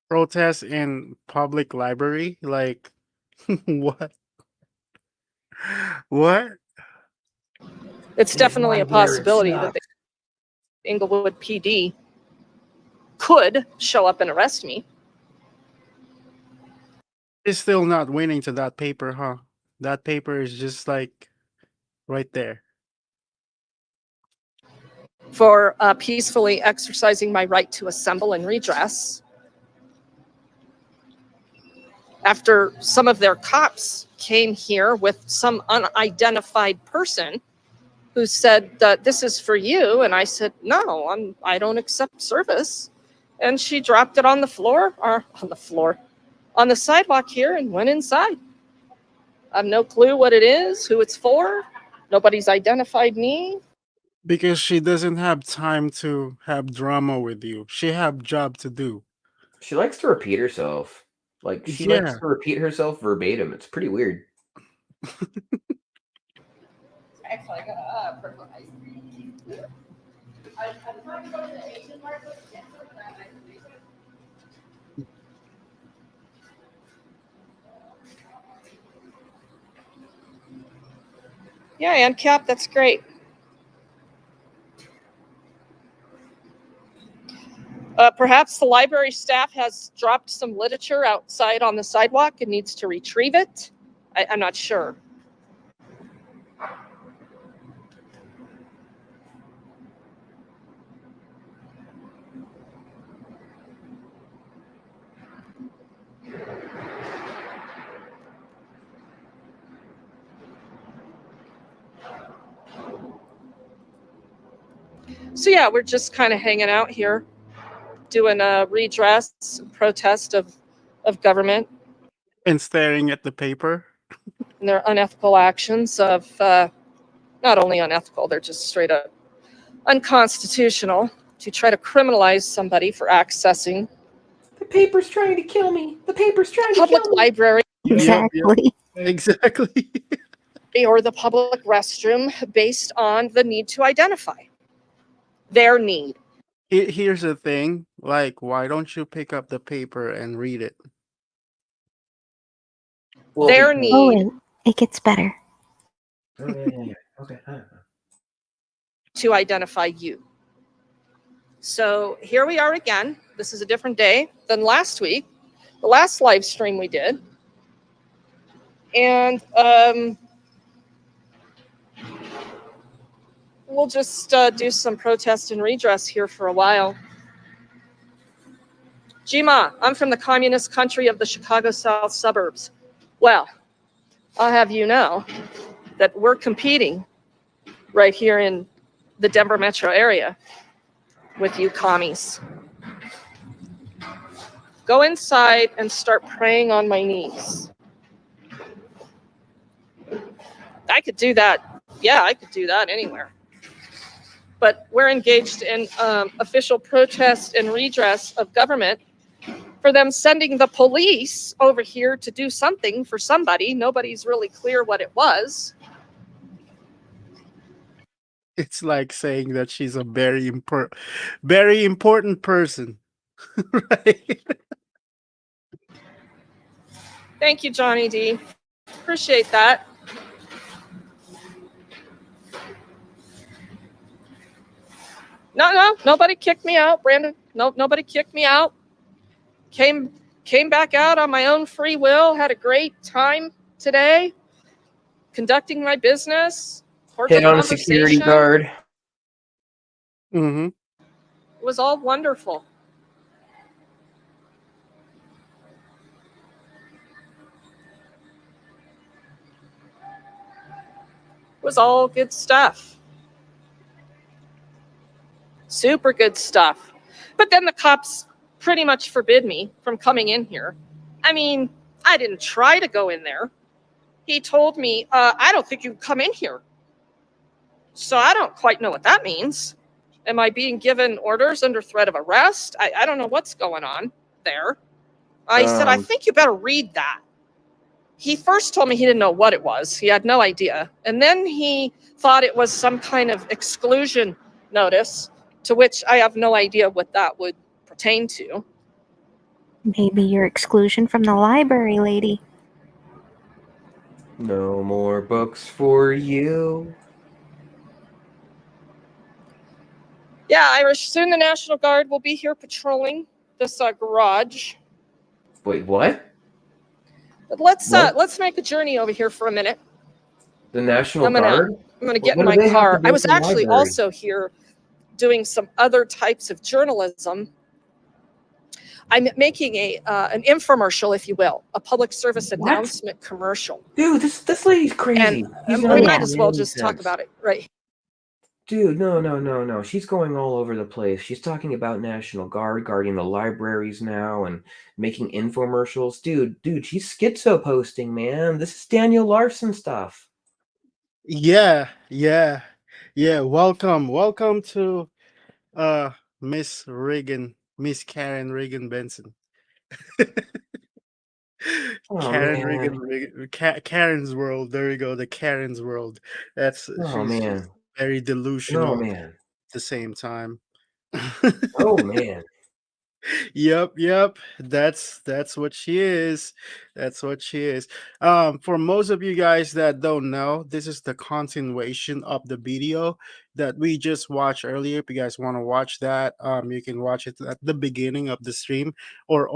Protest in public library? Like what? What? It's This definitely a library possibility that sucks. the Inglewood PD could show up and arrest me. It's still not winning to that paper, huh? That paper is just like right there. For peacefully exercising my right to assemble and redress. After some of their cops came here with some unidentified person who said that this is for you, and I said, no, I don't accept service. And she dropped it on the floor, on the sidewalk here, and went inside. I have no clue what it is, who it's for. Nobody's identified me. Because she doesn't have time to have drama with you. She have job to do. She likes to repeat herself. Like she likes Yeah. to repeat herself verbatim. It's pretty weird. Actually, I got purple ice cream. I'm trying to go to the Asian market. Yeah, ANCAP, that's great. Perhaps the library staff has dropped some literature outside on the sidewalk and needs to retrieve it. I'm not sure. So yeah, we're just kind of hanging out here, doing a redress, protest of government And staring at the paper. and their unethical actions of, not only unethical, they're just straight up unconstitutional to try to criminalize somebody for accessing The paper's trying to kill me. The paper's trying to public kill me. library Exactly. Exactly. or the public restroom based on the need to identify their need. Here's the thing. Like, why don't you pick up the paper and read it? Well, Their because- Oh, need wait. It gets better. Oh, yeah. Okay. to identify you. So here we are again. This is a different day than last week, the last live stream we did. And we'll just do some protest and redress here for a while. Jima, I'm from the communist country of the Chicago South suburbs. Well, I'll have you know that we're competing right here in the Denver metro area with you commies. Go inside and start praying on my knees. I could do that. Yeah, I could do that anywhere. But we're engaged in official protest and redress of government for them sending the police over here to do something for somebody. Nobody's really clear what it was. It's like saying that she's a very important person, right? Thank you, Johnny D. Appreciate that. No, nobody kicked me out, Brandon. No, nobody kicked me out. Came back out on my own free will. Had a great time today, conducting my business. Cordial Hit on a security conversation. guard. Mm-hmm. It was all wonderful. It was all good stuff. Super good stuff. But then the cops pretty much forbid me from coming in here. I mean, I didn't try to go in there. He told me, I don't think you can come in here. So I don't quite know what that means. Am I being given orders under threat of arrest? I don't know what's going on there. I said, I think you better read that. He first told me he didn't know what it was. He had no idea. And then he thought it was some kind of exclusion notice, to which I have no idea what that would pertain to. Maybe your exclusion from the library, lady. No more books for you. Yeah, Irish, soon the National Guard will be here patrolling this garage. Wait, what? But let's What? make a journey over here for a minute. The National I'm gonna Guard? get in What do my they have to car. do I with was the actually library? also here doing some other types of journalism. I'm making an infomercial, if you will, a public service What? announcement commercial. Dude, this lady's crazy. And He's not we making might as well any just talk sense. about it, right? Dude, no. She's going all over the place. She's talking about National Guard guarding the libraries now and making infomercials. Dude, she's schizo posting, man. This is Daniel Larson stuff. Yeah. Welcome to Miss Karen Reagan Benson. Oh, man. Karen's world. There you go. The Karen's world. Oh, She's man. very Oh, delusional man. at the same time. Oh, man. Yep. That's what she is. That's what she is. For most of you guys that don't know, this is the continuation of the video that we just watched earlier. If you guys want to watch that, you can watch it at the beginning of the stream, or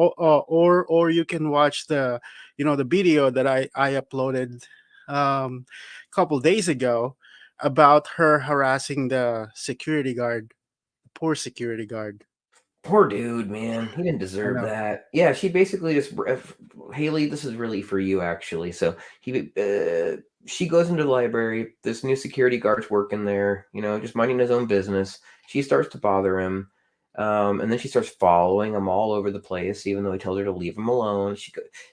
you can watch the video that I uploaded a couple days ago about her harassing the security guard, poor security guard. Poor dude, man. He didn't I deserve know. that. Yeah, she basically just Haley, this is really for you actually. So she goes into the library. This new security guard's working there, just minding his own business. She starts to bother him. And then she starts following him all over the place, even though he tells her to leave him alone.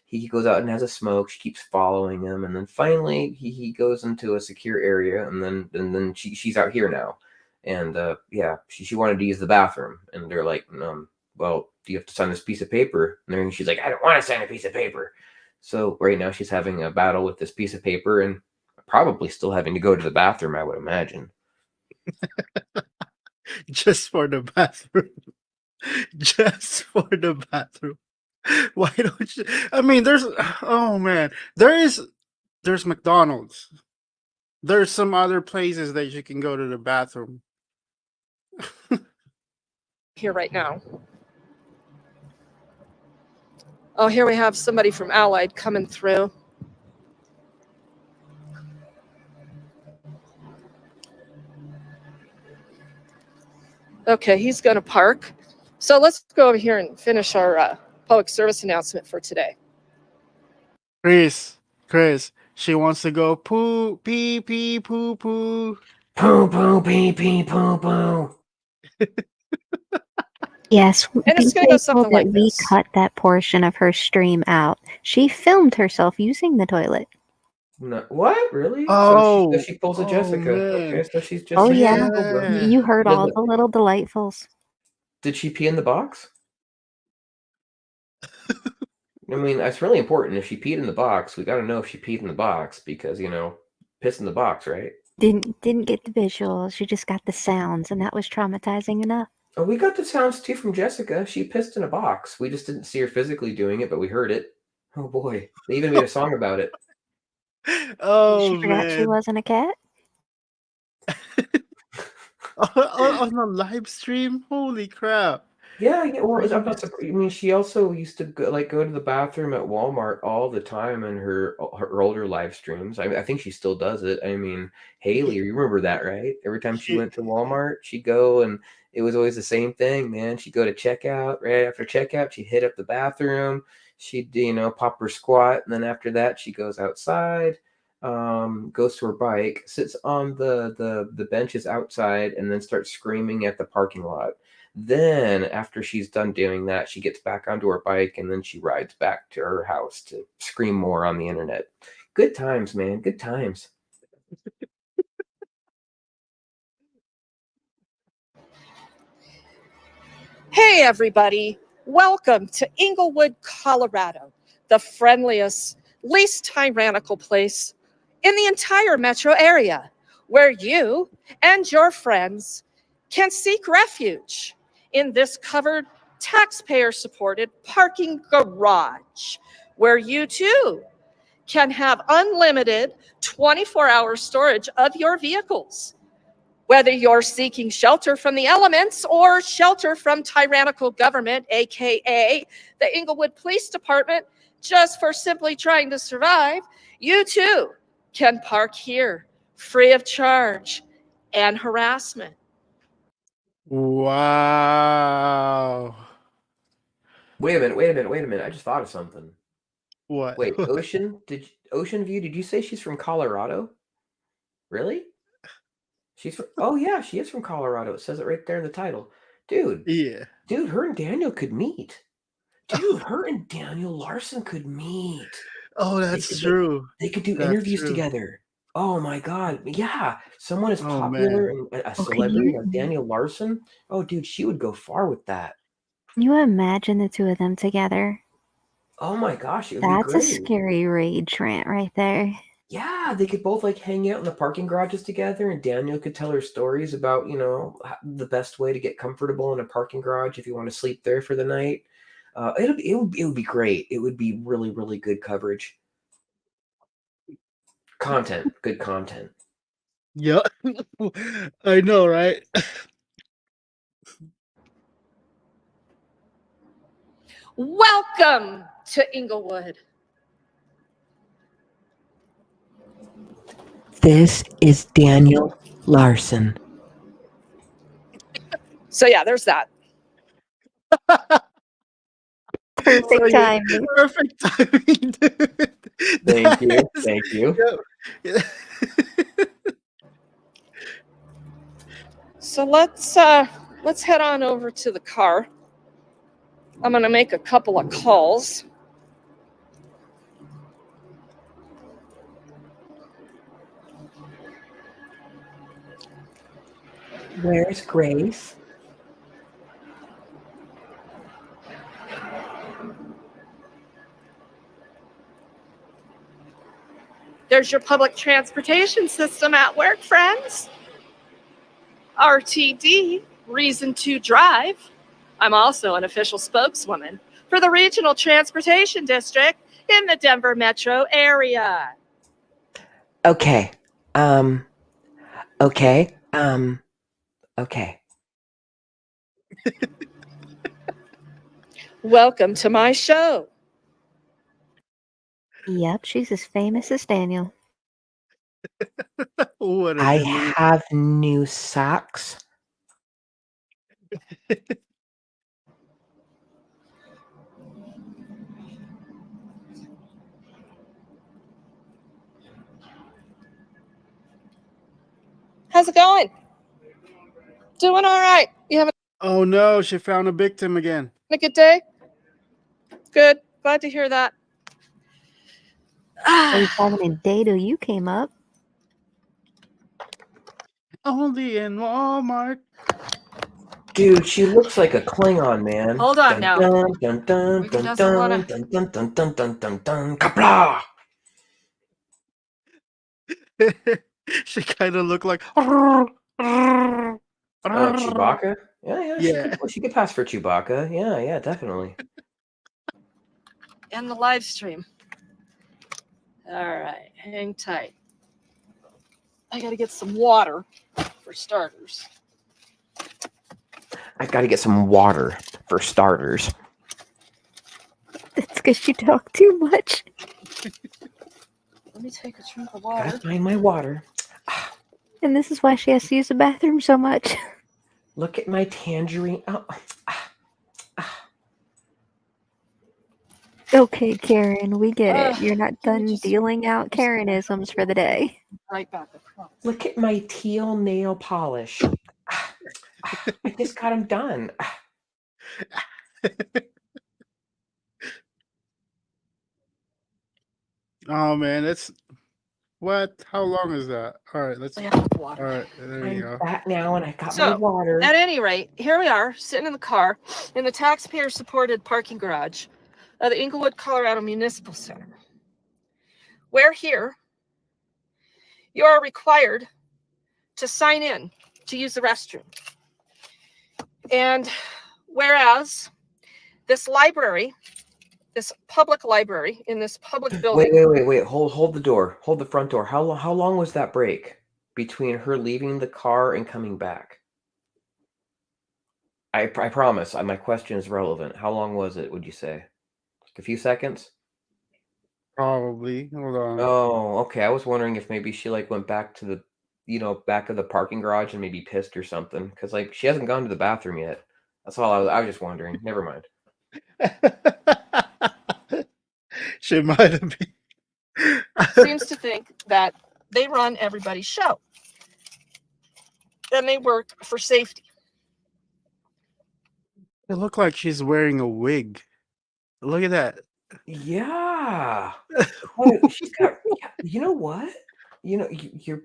He goes out and has a smoke. She keeps following him, and then finally he goes into a secure area, and then she's out here now. And she wanted to use the bathroom, and they're like, well, do you have to sign this piece of paper? And then she's like, I don't want to sign a piece of paper. So right now she's having a battle with this piece of paper, and probably still having to go to the bathroom, I would imagine. Just for the bathroom. Just for the bathroom. Why don't you? I mean, there's McDonald's. There's some other places that you can go to the bathroom. Here right now. Oh, here we have somebody from Allied coming through. Okay, he's going to park. So let's go over here and finish our public service announcement for today. Chris, she wants to go poo, pee, pee, poo, poo. Poo, poo, pee, pee, poo, poo. Yes, And it's be going to go grateful something that like we this. cut that portion of her stream out. She filmed herself using the toilet. No, what? Really? Oh, so she pulls a Jessica. man. Okay, so she's just Oh, like yeah. Cobra. You heard She all doesn't- the little delightfuls. Did she pee in the box? I mean, that's really important. If she peed in the box, we got to know if she peed in the box because, piss in the box, right? Didn't get the visuals. She just got the sounds, and that was traumatizing enough. Oh, we got the sounds too from Jessica. She pissed in a box. We just didn't see her physically doing it, but we heard it. Oh boy, they even made a song about it. Oh She forgot she man. wasn't a cat. On a live stream? Holy crap. Yeah, well, Are I'm you not surprised. I mean, she also used to go to the bathroom at Walmart all the time in her older live streams. I think she still does it. I mean, Haley, you remember that, right? Every time she went to Walmart, she'd go and it was always the same thing, man. She'd go to checkout. Right after checkout, she'd hit up the bathroom. She'd, pop her squat, and then after that, she goes outside, goes to her bike, sits on the benches outside, and then starts screaming at the parking lot. Then, after she's done doing that, she gets back onto her bike and then she rides back to her house to scream more on the internet. Good times, man. Good times. Hey, everybody. Welcome to Inglewood, Colorado, the friendliest, least tyrannical place in the entire metro area, where you and your friends can seek refuge in this covered, taxpayer-supported parking garage, where you too can have unlimited 24-hour storage of your vehicles. Whether you're seeking shelter from the elements or shelter from tyrannical government, aka the Inglewood Police Department, just for simply trying to survive, you too can park here free of charge and harassment. Wow. Wait a minute. I just thought of something. What? Wait, Ocean View, did you say she's from Colorado? Really? Oh yeah, she is from Colorado. It says it right there in the title. Dude, Yeah. her and Daniel could meet. Dude, her and Daniel Larson could meet. Oh, They that's could true. they could do That's interviews true. together. Oh my god. Yeah. Someone as Oh popular man. and a Oh, can celebrity like you Daniel Larson. Oh dude, she would go far with that. imagine the two of them together? Oh my gosh, it would be That's a great. scary rage rant right there. Yeah, they could both like hang out in the parking garages together, and Daniel could tell her stories about, the best way to get comfortable in a parking garage if you want to sleep there for the night. It would be great. It would be really, really good coverage. Content, good content. Yeah. I know, right? Welcome to Inglewood. This is Daniel Larson. So, yeah, there's that. Perfect timing. Perfect timing, dude. Thank you. That is- Thank you. Yep. So let's head on over to the car. I'm going to make a couple of calls. Where's Grace? There's your public transportation system at work, friends. RTD, Reason to Drive. I'm also an official spokeswoman for the Regional Transportation District in the Denver metro area. Okay. Okay. Okay. Welcome to my show. Yep, she's as famous as Daniel. What a I delete. have new socks. How's it going? Doing all right. You having Oh no, she found a victim again. a good day? Good. Glad to hear that. I was having a day till you came up. Only in Walmart. Dude, she looks like a Klingon, man. Hold on Dun, now. Dun, dun, dun, Regan dun, doesn't dun, wanna- dun, dun, dun, dun, dun, dun, dun, kapla! She kind of looked like. Chewbacca? Yeah. Yeah. She could pass for Chewbacca. Yeah, definitely. And the live stream. All right, hang tight. I gotta get some water for starters. I gotta get some water for starters. That's because you talk too much. Let me take a drink of Gotta water. find my water. And this is why she has to use the bathroom so much. Look at my tangerine. Oh. Okay, Karen, we get it. You're not can you done just- dealing out Karenisms for the day. Right back, I promise. Look at my teal nail polish. I just got them done. Oh man, that's what? How long is that? All right, let's. Yeah, All water. right, there you I'm go. back now, and I got my So, water. at any rate, here we are, sitting in the car in the taxpayer-supported parking garage of the Inglewood, Colorado Municipal Center. Where here, you are required to sign in to use the restroom. And whereas this library, this public library in this public building. Wait. Hold the door. Hold the front door. How long was that break between her leaving the car and coming back? I promise. My question is relevant. How long was it? Would you say? Like a few seconds? Probably. Hold on. Oh, okay. I was wondering if maybe she like went back to the back of the parking garage and maybe pissed or something, because like she hasn't gone to the bathroom yet. That's all I was just wondering. Never mind. She might have been. Seems to think that they run everybody's show. And they work for safety. It looked like she's wearing a wig. Look at that. Yeah. Oh, she's got. Yeah, you know what? You're.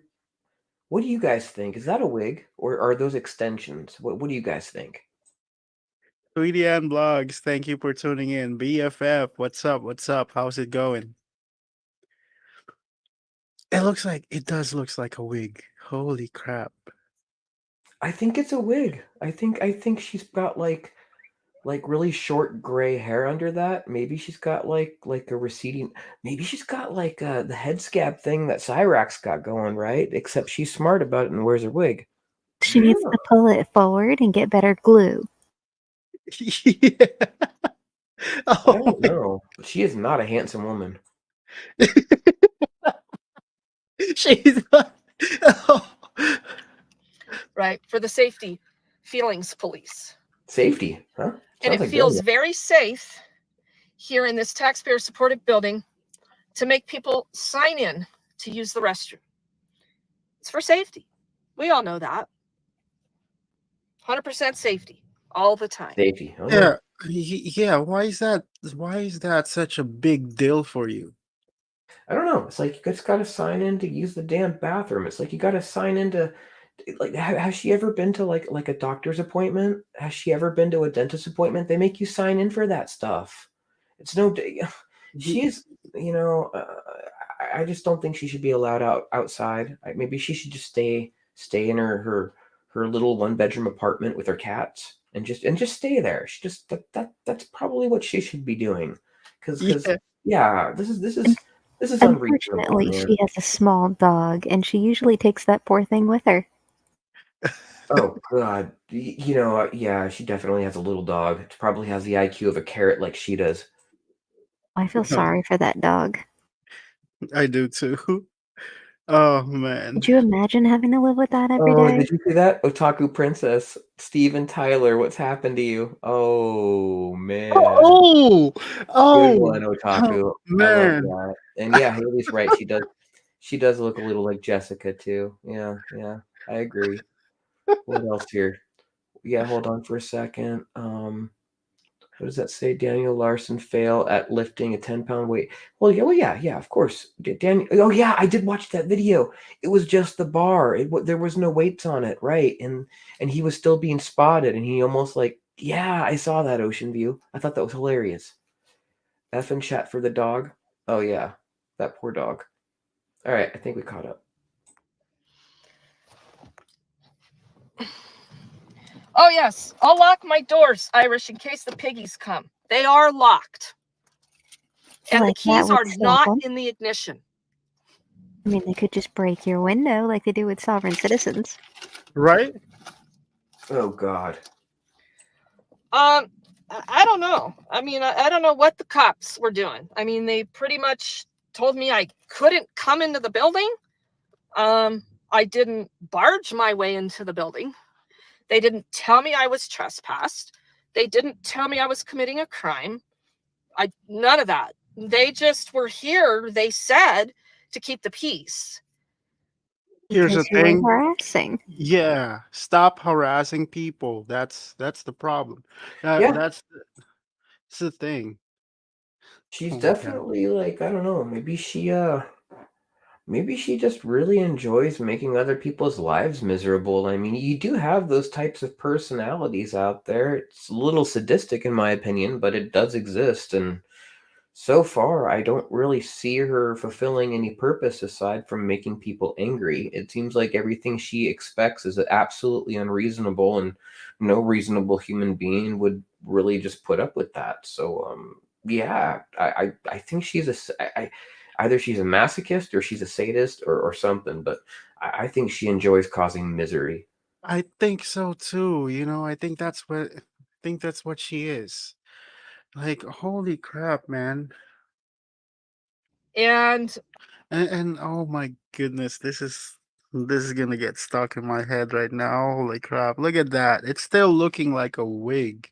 What do you guys think? Is that a wig or are those extensions? What do you guys think? Tweety and Blogs, thank you for tuning in. BFF, what's up? What's up? How's it going? It does looks like a wig. Holy crap. I think it's a wig. I think she's got like really short gray hair under that. Maybe she's got like a receding. Maybe she's got like the head scab thing that Cyrax got going, right? Except she's smart about it and wears her wig. She needs to pull it forward and get better glue. Yeah. I Oh, don't know. She is not a handsome woman. she's not. Oh. Right? For the safety feelings police. Safety, huh? And it like feels brilliant. very safe here in this taxpayer-supported building to make people sign in to use the restroom. It's for safety. We all know that. 100% safety all the time. Safety. Oh, Yeah. Yeah. Why is that? Why is that such a big deal for you? I don't know. It's like you just got to sign in to use the damn bathroom. It's like you got to sign in to, like, has she ever been to like a doctor's appointment? Has she ever been to a dentist appointment? They make you sign in for that stuff. It's no. She's, I just don't think she should be allowed outside. Maybe she should just stay in her little 1-bedroom apartment with her cats and just stay there. She just that's probably what she should be doing. Because Yeah. this is unreasonable, Unfortunately, man. she has a small dog, and she usually takes that poor thing with her. Oh God, yeah, she definitely has a little dog. It probably has the IQ of a carrot like she does. I feel sorry for that dog. I do too. Oh man. Could you imagine having to live with that every Oh, day? did you see that? Otaku Princess, Steven Tyler, what's happened to you? Oh man. Oh, Good one, oh, Otaku. I love man. that. And yeah, Haley's right. She does look a little like Jessica too. Yeah, I agree. What else here? Yeah, hold on for a second. What does that say? Daniel Larson fail at lifting a 10-pound weight. Well, yeah, of course. Daniel. Oh, yeah, I did watch that video. It was just the bar. There was no weights on it, right? And he was still being spotted, and he almost like, yeah, I saw that Ocean View. I thought that was hilarious. F and chat for the dog. Oh yeah, that poor dog. All right, I think we caught up. Oh, yes. I'll lock my doors, Irish, in case the piggies come. They are locked. And Like the that keys would are stop not them. in the ignition. I mean, they could just break your window like they do with sovereign citizens. Right? Oh God. I don't know. I mean, I don't know what the cops were doing. I mean, they pretty much told me I couldn't come into the building. I didn't barge my way into the building. They didn't tell me I was trespassed. They didn't tell me I was committing a crime. None of that. They just were here, they said, to keep the peace. Here's the Because you were thing. harassing. Yeah, stop harassing people. That's the problem. Yeah. That's the thing. She's Oh my God. definitely like, I don't know, maybe she just really enjoys making other people's lives miserable. I mean, you do have those types of personalities out there. It's a little sadistic in my opinion, but it does exist, and so far I don't really see her fulfilling any purpose aside from making people angry. It seems like everything she expects is absolutely unreasonable, and no reasonable human being would really just put up with that. So yeah, I think either she's a masochist or she's a sadist or something, but I think she enjoys causing misery. I think so too. I think that's what she is. Like, holy crap, man. And And oh my goodness, this is gonna get stuck in my head right now. Holy crap. Look at that. It's still looking like a wig.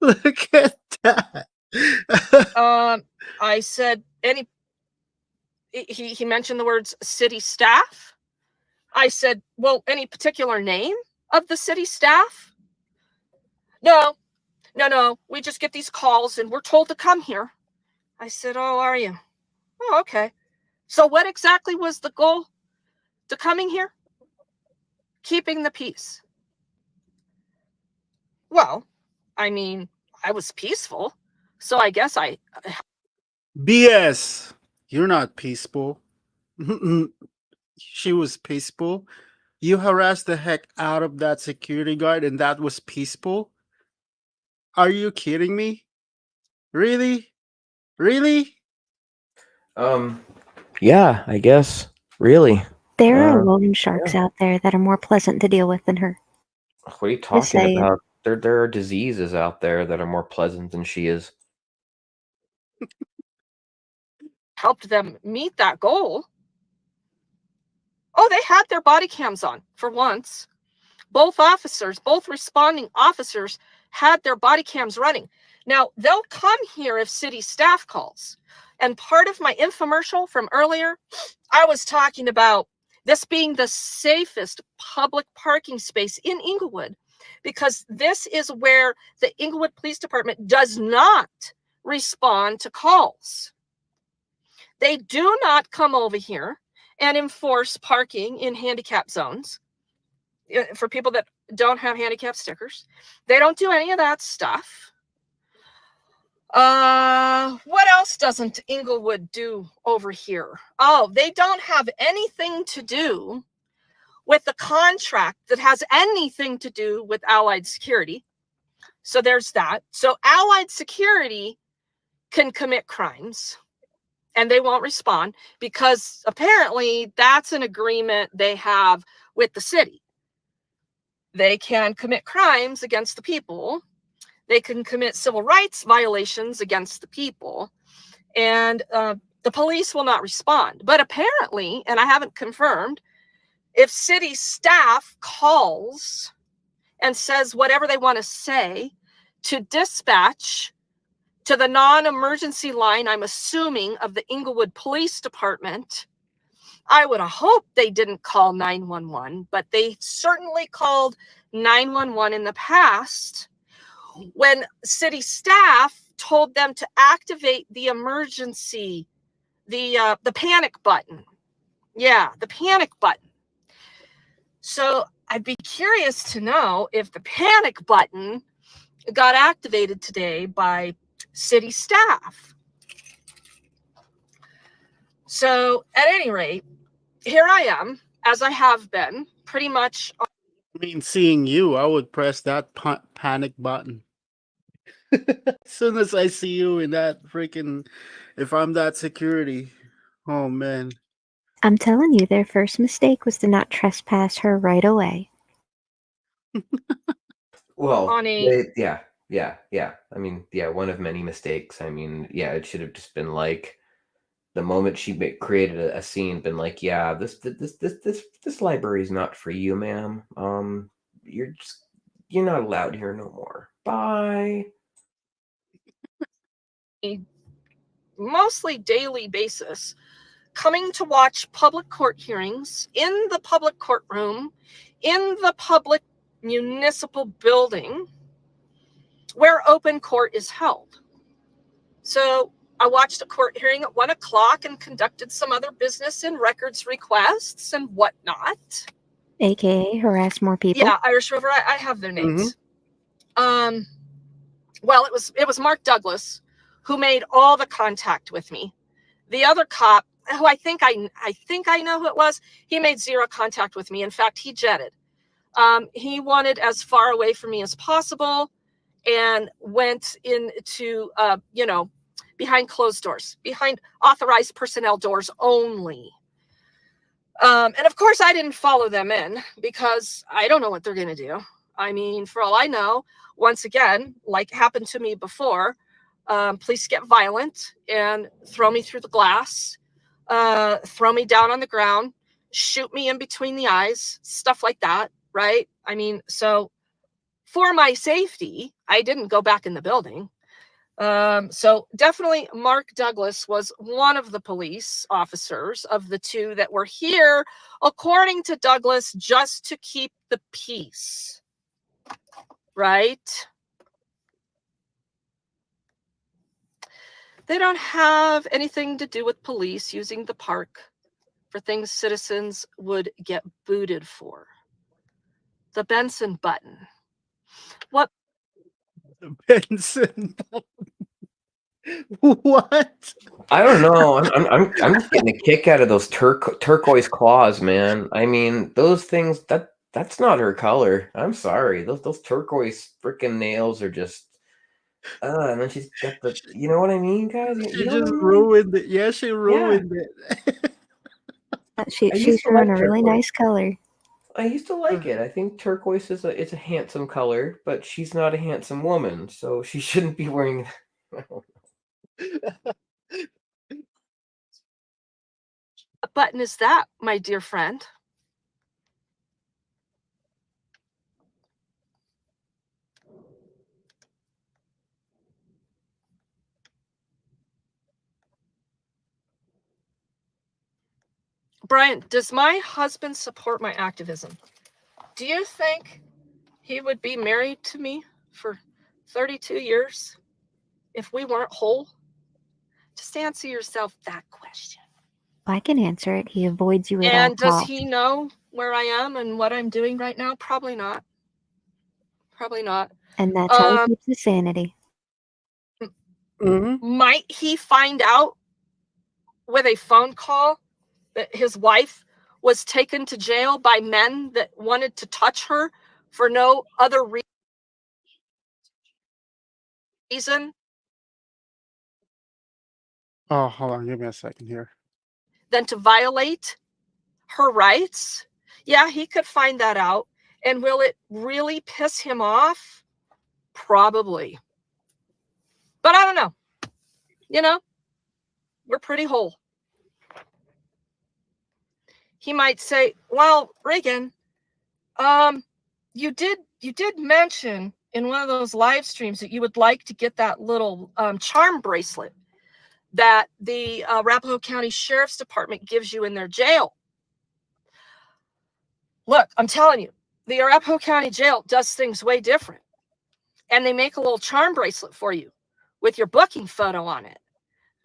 Look at that. I said he mentioned the words city staff. I said, well, any particular name of the city staff? No. We just get these calls and we're told to come here. I said, oh, are you? Oh, okay. So what exactly was the goal to coming here? Keeping the peace. Well, I mean, I was peaceful, so I guess BS. You're not peaceful. She was peaceful. You harassed the heck out of that security guard and that was peaceful? Are you kidding me? Really? Really? Yeah, I guess. Really. There are loan sharks out there that are more pleasant to deal with than her. What are you Just talking saying. about? There are diseases out there that are more pleasant than she is. helped them meet that goal. Oh, they had their body cams on for once. Both responding officers had their body cams running. Now, they'll come here if city staff calls. And part of my infomercial from earlier, I was talking about this being the safest public parking space in Inglewood, because this is where the Inglewood Police Department does not respond to calls. They do not come over here and enforce parking in handicap zones for people that don't have handicap stickers. They don't do any of that stuff. What else doesn't Inglewood do over here? Oh, they don't have anything to do with the contract that has anything to do with Allied Security. So there's that. So Allied Security can commit crimes and they won't respond because apparently that's an agreement they have with the city. They can commit crimes against the people. They can commit civil rights violations against the people. And the police will not respond. But apparently, and I haven't confirmed, if city staff calls and says whatever they want to say to dispatch to the non-emergency line, I'm assuming, of the Inglewood Police Department, I would have hoped they didn't call 911, but they certainly called 911 in the past when city staff told them to activate the emergency, the panic button. Yeah, the panic button. So I'd be curious to know if the panic button got activated today by city staff. So at any rate, here I am, as I have been, pretty much. I mean, seeing you, I would press that panic button. As soon as I see you in that freaking, if I'm that security, oh man. I'm telling you, their first mistake was to not trespass her right away. Well, On a- yeah. I mean, yeah, one of many mistakes. I mean, yeah, it should have just been like the moment she created a scene, been like, yeah, this library is not for you, ma'am. You're not allowed here no more. Bye. Mostly daily basis, coming to watch public court hearings in the public courtroom, in the public municipal building where open court is held. So I watched a court hearing at 1 o'clock and conducted some other business and records requests and whatnot. AKA harass more people. Yeah, Irish River, I have their names. Well, it was Mark Douglas who made all the contact with me. The other cop, who I think I know who it was, he made zero contact with me. In fact, he jetted. He wanted as far away from me as possible and went into, behind closed doors, behind authorized personnel doors only. And of course, I didn't follow them in because I don't know what they're going to do. I mean, for all I know, once again, like happened to me before, police get violent and throw me through the glass, throw me down on the ground, shoot me in between the eyes, stuff like that, right? I mean, so for my safety, I didn't go back in the building. So definitely Mark Douglas was one of the police officers of the two that were here, according to Douglas, just to keep the peace, right? They don't have anything to do with police using the park for things citizens would get booted for. The Benson button. What? The Benson. What? I don't know. I'm just getting a kick out of those turquoise claws, man. I mean, those things that's not her color. I'm sorry. Those turquoise freaking nails are just. And then she's got the. You know what I mean, guys? She You know just what I mean? ruined it. Yeah, she ruined it. She's showing a really nice color. I used to like it. I think turquoise is a handsome color, but she's not a handsome woman, so she shouldn't be wearing. What button is that, my dear friend? Brian, does my husband support my activism? Do you think he would be married to me for 32 years if we weren't whole? Just answer yourself that question. I can answer it. He avoids you at all And does costs. he know where I am and what I'm doing right now? Probably not. Probably not. And that's how he keeps his sanity. Might he find out with a phone call that his wife was taken to jail by men that wanted to touch her for no other reason? Oh, hold on. Give me a second here. Than to violate her rights? Yeah, he could find that out. And will it really piss him off? Probably. But I don't know. You know, we're pretty whole. He might say, well, Reagan, you did mention in one of those live streams that you would like to get that little charm bracelet that the Arapahoe County Sheriff's Department gives you in their jail. Look, I'm telling you, the Arapahoe County Jail does things way different. And they make a little charm bracelet for you with your booking photo on it.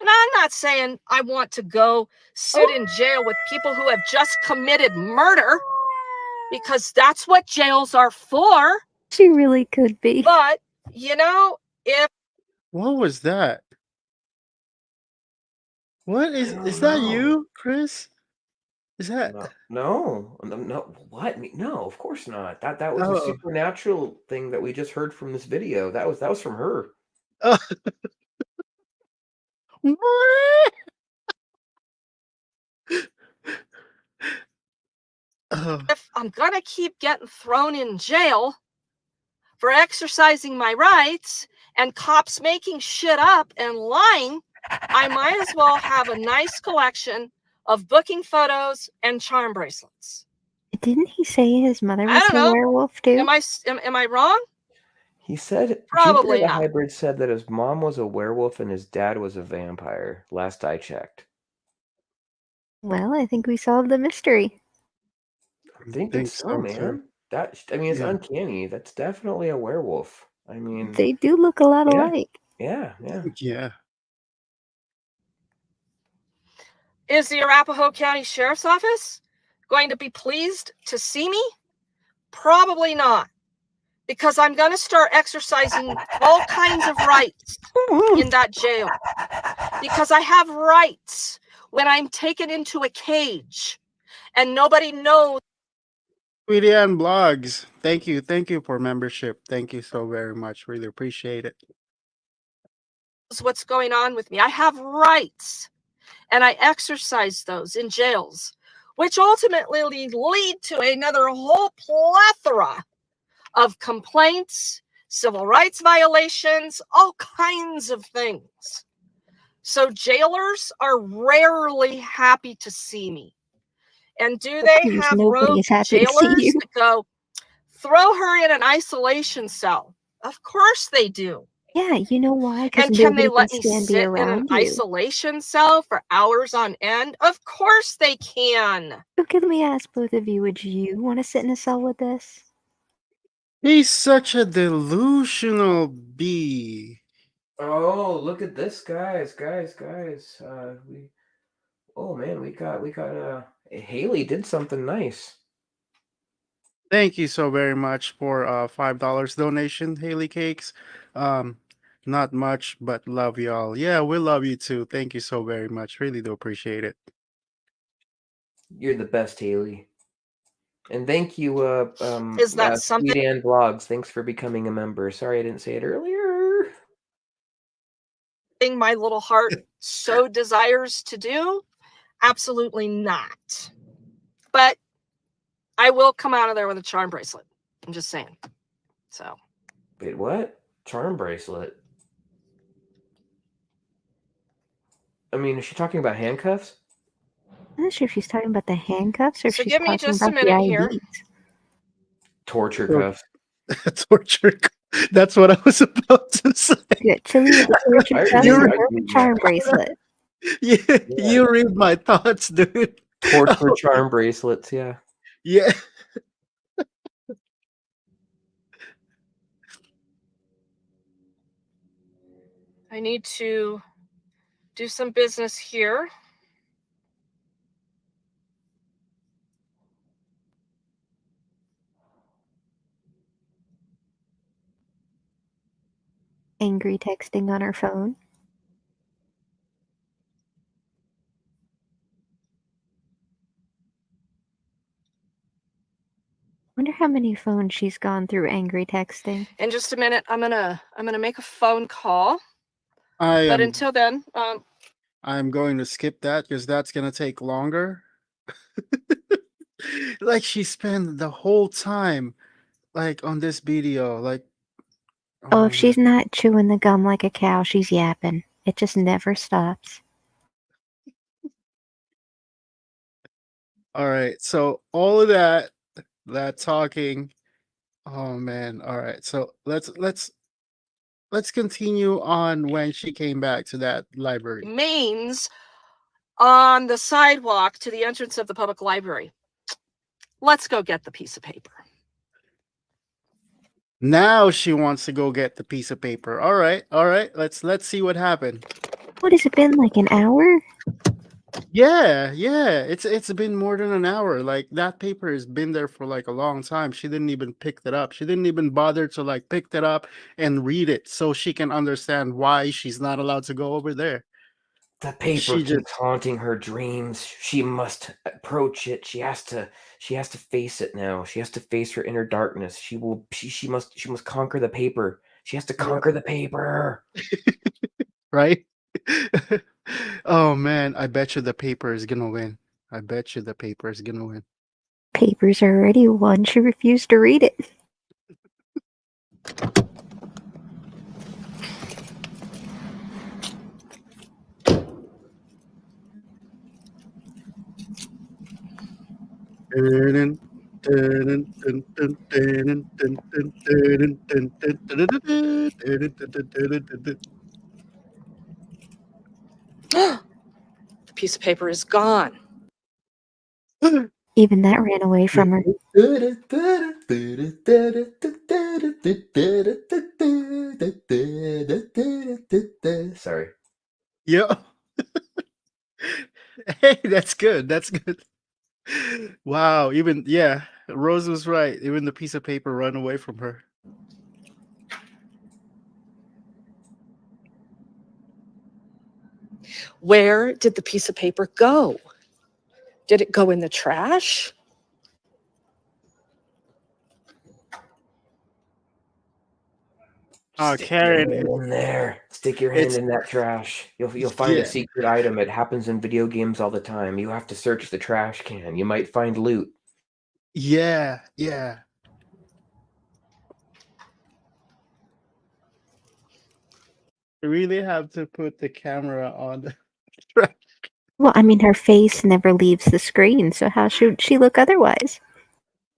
And I'm not saying I want to go sit in jail with people who have just committed murder, because that's what jails are for. She really could be. But, you know, if What was that? What is that you, Chris? Is that No, what? No, of course not. That was a oh, supernatural thing that we just heard from this video. That was from her. oh. What? Oh, if I'm gonna keep getting thrown in jail for exercising my rights and cops making shit up and lying, I might as well have a nice collection of booking photos and charm bracelets. Didn't he say his mother I was don't a know. werewolf too? Am I wrong? He said Probably Jupiter the not. Hybrid said that his mom was a werewolf and his dad was a vampire. Last I checked. Well, I think we solved the mystery. I'm thinking so, man. It's Yeah. uncanny. That's definitely a werewolf. I mean, They do look a lot yeah. alike. Yeah. Yeah. Is the Arapahoe County Sheriff's Office going to be pleased to see me? Probably not, because I'm going to start exercising all kinds of rights in that jail, because I have rights when I'm taken into a cage and nobody knows. Sweetie Ann Blogs, thank you for membership. Thank you so very much. Really appreciate it. What's going on with me. I have rights, and I exercise those in jails, which ultimately lead to another whole plethora of complaints, civil rights violations, all kinds of things. So jailers are rarely happy to see me. And do they Please, have rogue nobody's happy to see jailers you. that go, throw her in an isolation cell? Of course they do. Yeah, you know why? Because And can they nobody let can me stand be sit in an around you. isolation cell for hours on end? Of course they can. Okay, let me ask both of you, would you want to sit in a cell with this? He's such a delusional bee. Oh, look at this, guys. We got Haley did something nice. Thank you so very much for $5 donation, Haley Cakes. Not much, but love y'all. Yeah, we love you too. Thank you so very much. Really do appreciate it. You're the best, Haley. And thank you, Is that something Sweet Ann Blogs. Thanks for becoming a member. Sorry I didn't say it earlier. my little heart so desires to do? Absolutely not. But I will come out of there with a charm bracelet. I'm just saying. So. Wait, what? Charm bracelet? I mean, is she talking about handcuffs? I'm not sure if she's talking about the handcuffs or if So she's give me talking just a about the minute here. IDs. Torture Tor- cuffs. Torture. That's what I was about to say. Good. Chili with the torture I cuffs agree, and I the agree, charm yeah. bracelet. You read my thoughts, dude. Torture charm bracelets, yeah. Yeah. I need to do some business here. Angry texting on her phone. Wonder how many phones she's gone through angry texting. In just a minute, I'm gonna make a phone call. I But am until then, I'm going to skip that because that's gonna take longer. Like she spent the whole time like on this video, like Oh, if she's man. not chewing the gum like a cow, she's yapping. It just never stops. All right, so all of that talking. Oh man, all right. So let's continue on when she came back to that library. means on the sidewalk to the entrance of the public library. Let's go get the piece of paper. Now she wants to go get the piece of paper. All right. Let's see what happened. What has it been, like an hour? Yeah. It's been more than an hour. Like that paper has been there for like a long time. She didn't even pick it up. She didn't even bother to like pick it up and read it so she can understand why she's not allowed to go over there. The paper She just keeps haunting her dreams. She must approach it. She has to face it now. She has to face her inner darkness. She must conquer the paper. She has to conquer the paper. right? Oh man, I bet you the paper is gonna win. I bet you the paper is gonna win. Papers are already won. She refused to read it. The piece of paper is gone. Even that ran away from her. Sorry. Yeah. Hey, that's good. That's good. Wow. Even Rose was right. Even the piece of paper ran away from her. Where did the piece of paper go? Did it go in the trash? Stick Karen, your hand in there. Stick your hand it's in that trash. You'll find a yeah. secret item. It happens in video games all the time. You have to search the trash can. You might find loot. Yeah. You really have to put the camera on the trash. Well, I mean, her face never leaves the screen, so how should she look otherwise?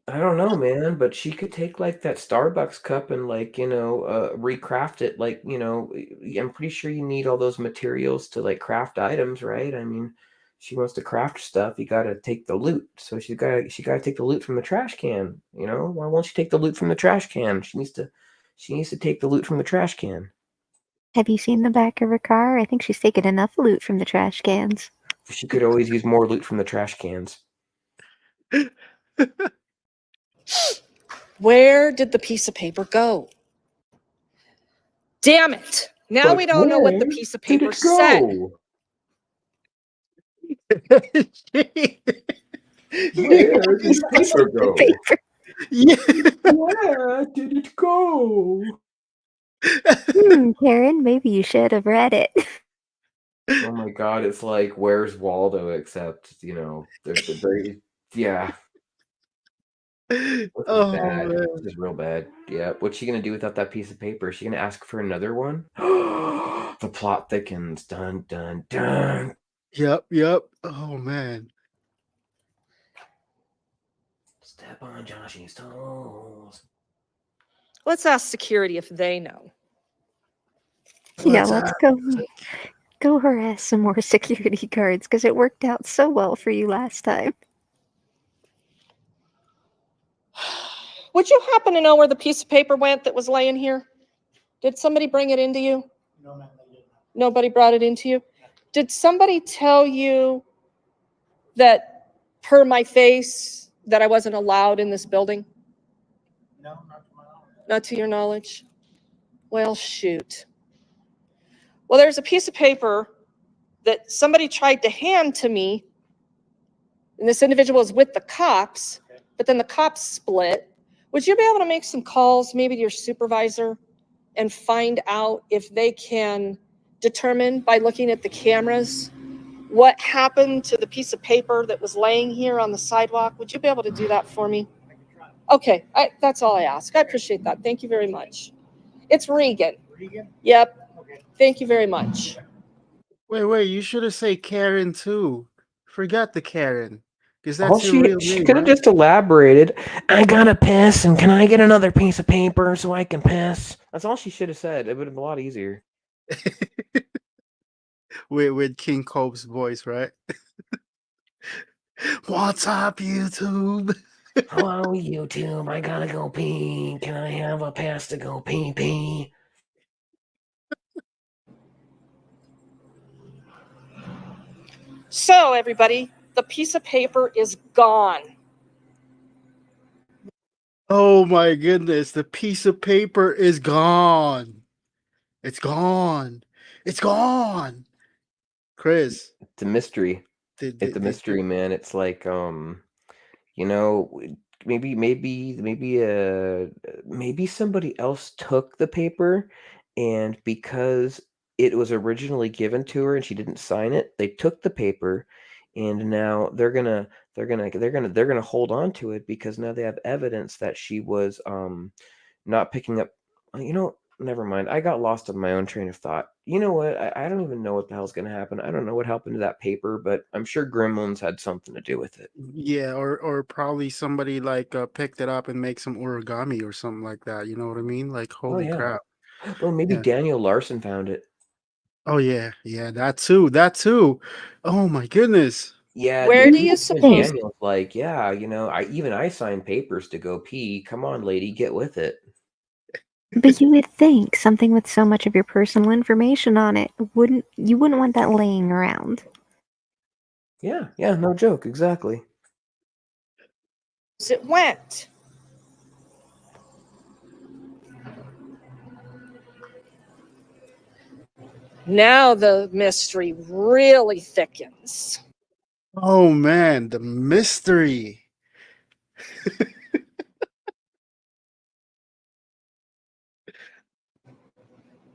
I don't know, man, but she could take like that Starbucks cup and recraft it. I'm pretty sure you need all those materials to like craft items, right? I mean, she wants to craft stuff. You got to take the loot. So she got to take the loot from the trash can. Why won't she take the loot from the trash can? She needs to take the loot from the trash can. Have you seen the back of her car? I think she's taken enough loot from the trash cans. She could always use more loot from the trash cans. Where did the piece of paper go? Damn it. Now But we don't know what the where piece of did paper it said. go? Where did the paper go? Paper. Yeah. Where did it go? Karen, maybe you should have read it. Oh my god, it's like Where's Waldo, except they're very yeah. This is Oh bad. man. This is real bad. Yeah. What's she gonna do without that piece of paper? Is she gonna ask for another one? The plot thickens. Dun dun dun. Yep. Oh man. Step on Joshy's toes. Let's ask security if they know. Yeah, let's go harass some more security guards because it worked out so well for you last time. Would you happen to know where the piece of paper went that was laying here? Did somebody bring it into you? No, ma'am. Nobody brought it into you? Did somebody tell you that, per my face, that I wasn't allowed in this building? No, not to my knowledge. Not to your knowledge? Well, shoot. Well, there's a piece of paper that somebody tried to hand to me, and this individual was with the cops, but then the cops split. Would you be able to make some calls, maybe to your supervisor, and find out if they can determine by looking at the cameras what happened to the piece of paper that was laying here on the sidewalk? Would you be able to do that for me? Okay, that's all I ask. I appreciate that. Thank you very much. It's Regan. Regan? Yep. Okay. Thank you very much. Wait. You should have said Karen too. Forgot the Karen, because All that's your real she name, could have right? just elaborated. I gotta piss, and can I get another piece of paper so I can piss? That's all she should have said. It would have been a lot easier. with King Cope's voice, right? What's up, YouTube? Hello, YouTube. I gotta go pee. Can I have a pass to go pee? So, everybody, the piece of paper is gone. Oh my goodness, the piece of paper is gone. It's gone. It's gone. Chris, It's a mystery. did It's a did, did mystery, man. It's like you know, maybe somebody else took the paper, and because it was originally given to her and she didn't sign it, they took the paper, and now they're gonna hold on to it because now they have evidence that she was not picking up. Never mind. I got lost in my own train of thought. You know what? I don't even know what the hell's gonna happen. I don't know what happened to that paper, but I'm sure Gremlins had something to do with it. yeah, or probably somebody like picked it up and make some origami or something like that. You know what I mean? Like Oh holy yeah. crap. Well, maybe Yeah. Daniel Larson found it. Oh yeah, yeah, that too. That too. Oh my goodness. Yeah, Where do even, you even suppose? Daniel's like, yeah, I signed papers to go pee. Come on, lady, get with it. But you would think something with so much of your personal information on it wouldn't want that laying around. Yeah, no joke, exactly. It went. Now the mystery really thickens. Oh man, the mystery.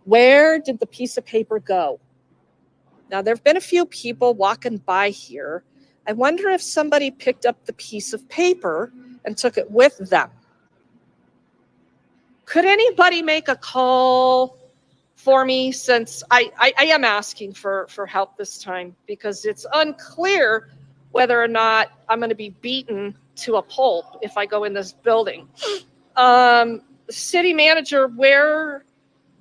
Where did the piece of paper go? Now, there have been a few people walking by here. I wonder if somebody picked up the piece of paper and took it with them. Could anybody make a call for me, since I am asking for help this time, because it's unclear whether or not I'm going to be beaten to a pulp if I go in this building. City manager,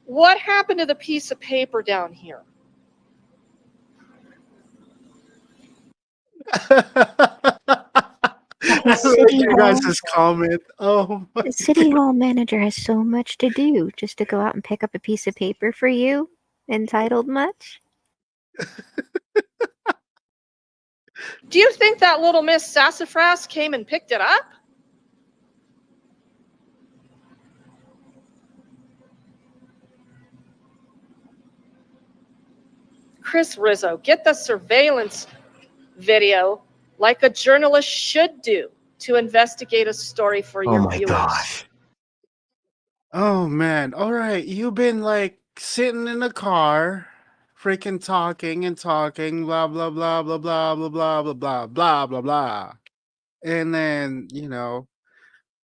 what happened to the piece of paper down here? The I like city your hall, guys' comment. Oh my. the city hall manager has so much to do just to go out and pick up a piece of paper for you. Entitled much? Do you think that little Miss Sassafras came and picked it up? Chris Rizzo, get the surveillance video like a journalist should do to investigate a story for Oh your my viewers. gosh. Oh man. All right. You've been like sitting in the car, freaking talking and talking, blah blah blah blah blah blah blah blah blah blah blah blah. And then,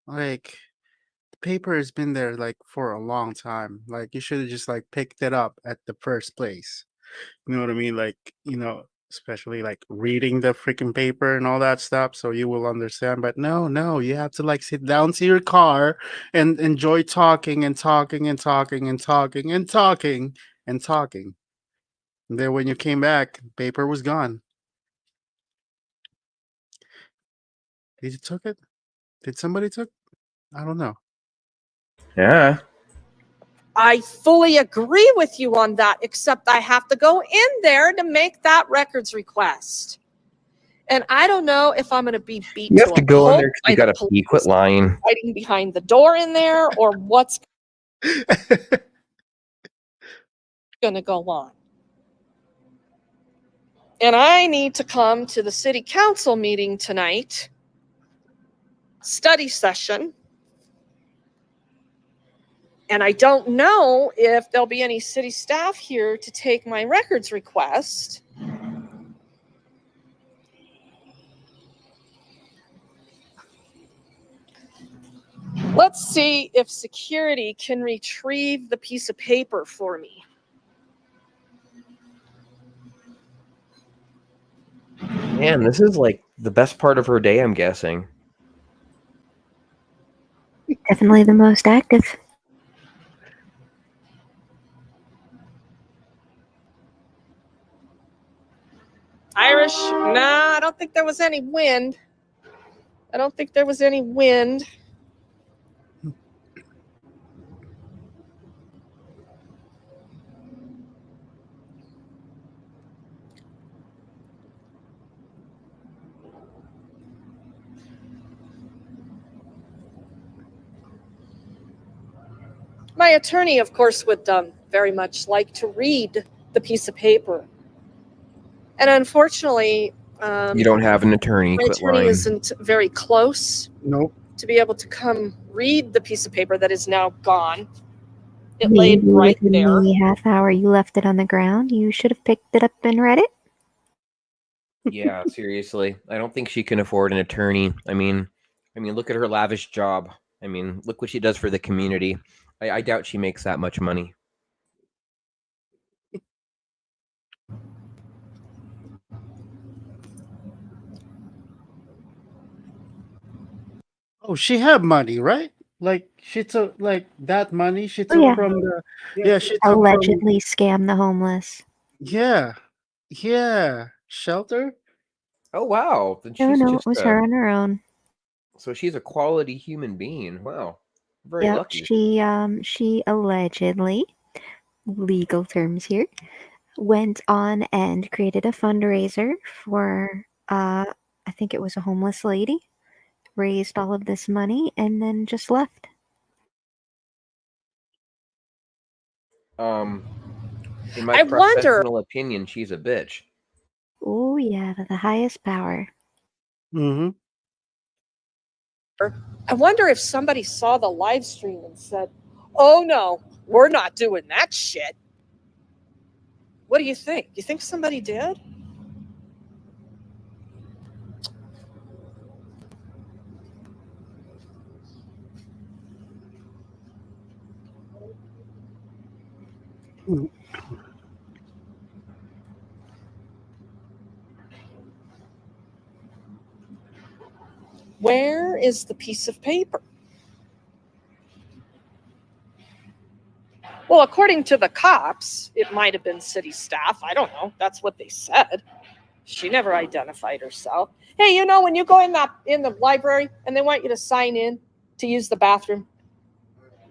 like paper has been there like for a long time. Like you should have just like picked it up at the first place. You know what I mean? Like, especially like reading the freaking paper and all that stuff so you will understand. But no, you have to like sit down to your car and enjoy talking and talking and talking and talking and talking and talking. And then when you came back, paper was gone. Did you took it? Did somebody took? I don't know. Yeah. I fully agree with you on that, except I have to go in there to make that records request. And I don't know if I'm going to be beat You to have to a go in pulp there because by you the gotta pee. Quit police lying. hiding behind the door in there, or what's going to go on. And I need to come to the city council meeting tonight, study session. And I don't know if there'll be any city staff here to take my records request. Let's see if security can retrieve the piece of paper for me. Man, this is like the best part of her day, I'm guessing. Definitely the most active. Irish, nah, I don't think there was any wind. I don't think there was any wind. My attorney, of course, would very much like to read the piece of paper. And unfortunately, You don't have an attorney. my Quit attorney lying. isn't very close Nope. to be able to come read the piece of paper that is now gone. It laid Maybe right within there. the half hour you left it on the ground, you should have picked it up and read it. Yeah, seriously. I don't think she can afford an attorney. I mean, look at her lavish job. I mean, look what she does for the community. I doubt she makes that much money. Oh, she had money, right? Like she took like that money she Oh, took yeah. from the yeah she took from Allegedly scam the homeless. yeah shelter. Oh wow, then No, she's no, it just was her on her own. so she's a quality human being. Wow, very Yep, lucky. she allegedly, legal terms here, went on and created a fundraiser for I think it was a homeless lady, raised all of this money, and then just left. In my I wonder. professional opinion, she's a bitch. Oh yeah, to the highest power. Mm-hmm. I wonder if somebody saw the live stream and said, "Oh no, we're not doing that shit." What do you think? You think somebody did? Where is the piece of paper? Well, according to the cops, it might have been city staff. I don't know. That's what they said. She never identified herself. Hey, you know, when you go in the library and they want you to sign in to use the bathroom,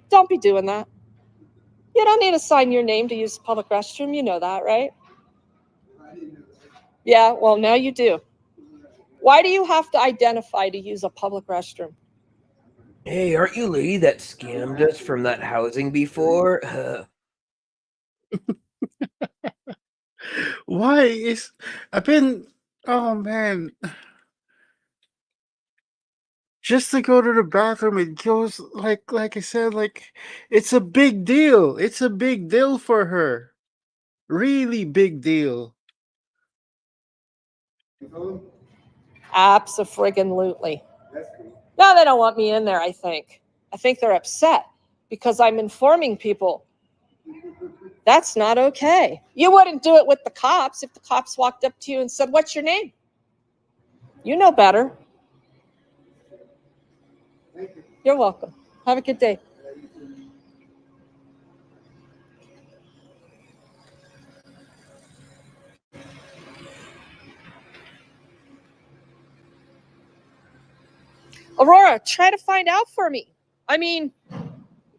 don't be doing that. You don't need to sign your name to use the public restroom. You know that, right? Yeah, well, now you do. Why do you have to identify to use a public restroom? Hey, aren't you lady that scammed us from that housing before? Why is I've been oh man just to go to the bathroom it goes like I said like it's a big deal. It's a big deal for her. Really big deal. Abso-friggin-lutely. No, they don't want me in there, I think. I think they're upset because I'm informing people. That's not okay. You wouldn't do it with the cops if the cops walked up to you and said, "What's your name?" You know better. You're welcome. Have a good day. Aurora, try to find out for me. I mean,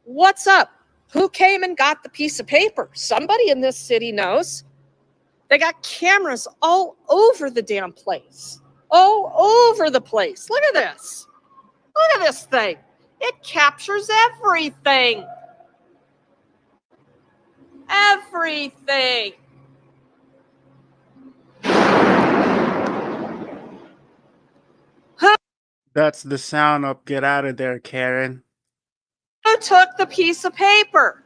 what's up? Who came and got the piece of paper? Somebody in this city knows. They got cameras all over the damn place. All over the place. Look at this. Look at this thing. It captures everything. Everything. That's the sound of get out of there, Karen. Who took the piece of paper?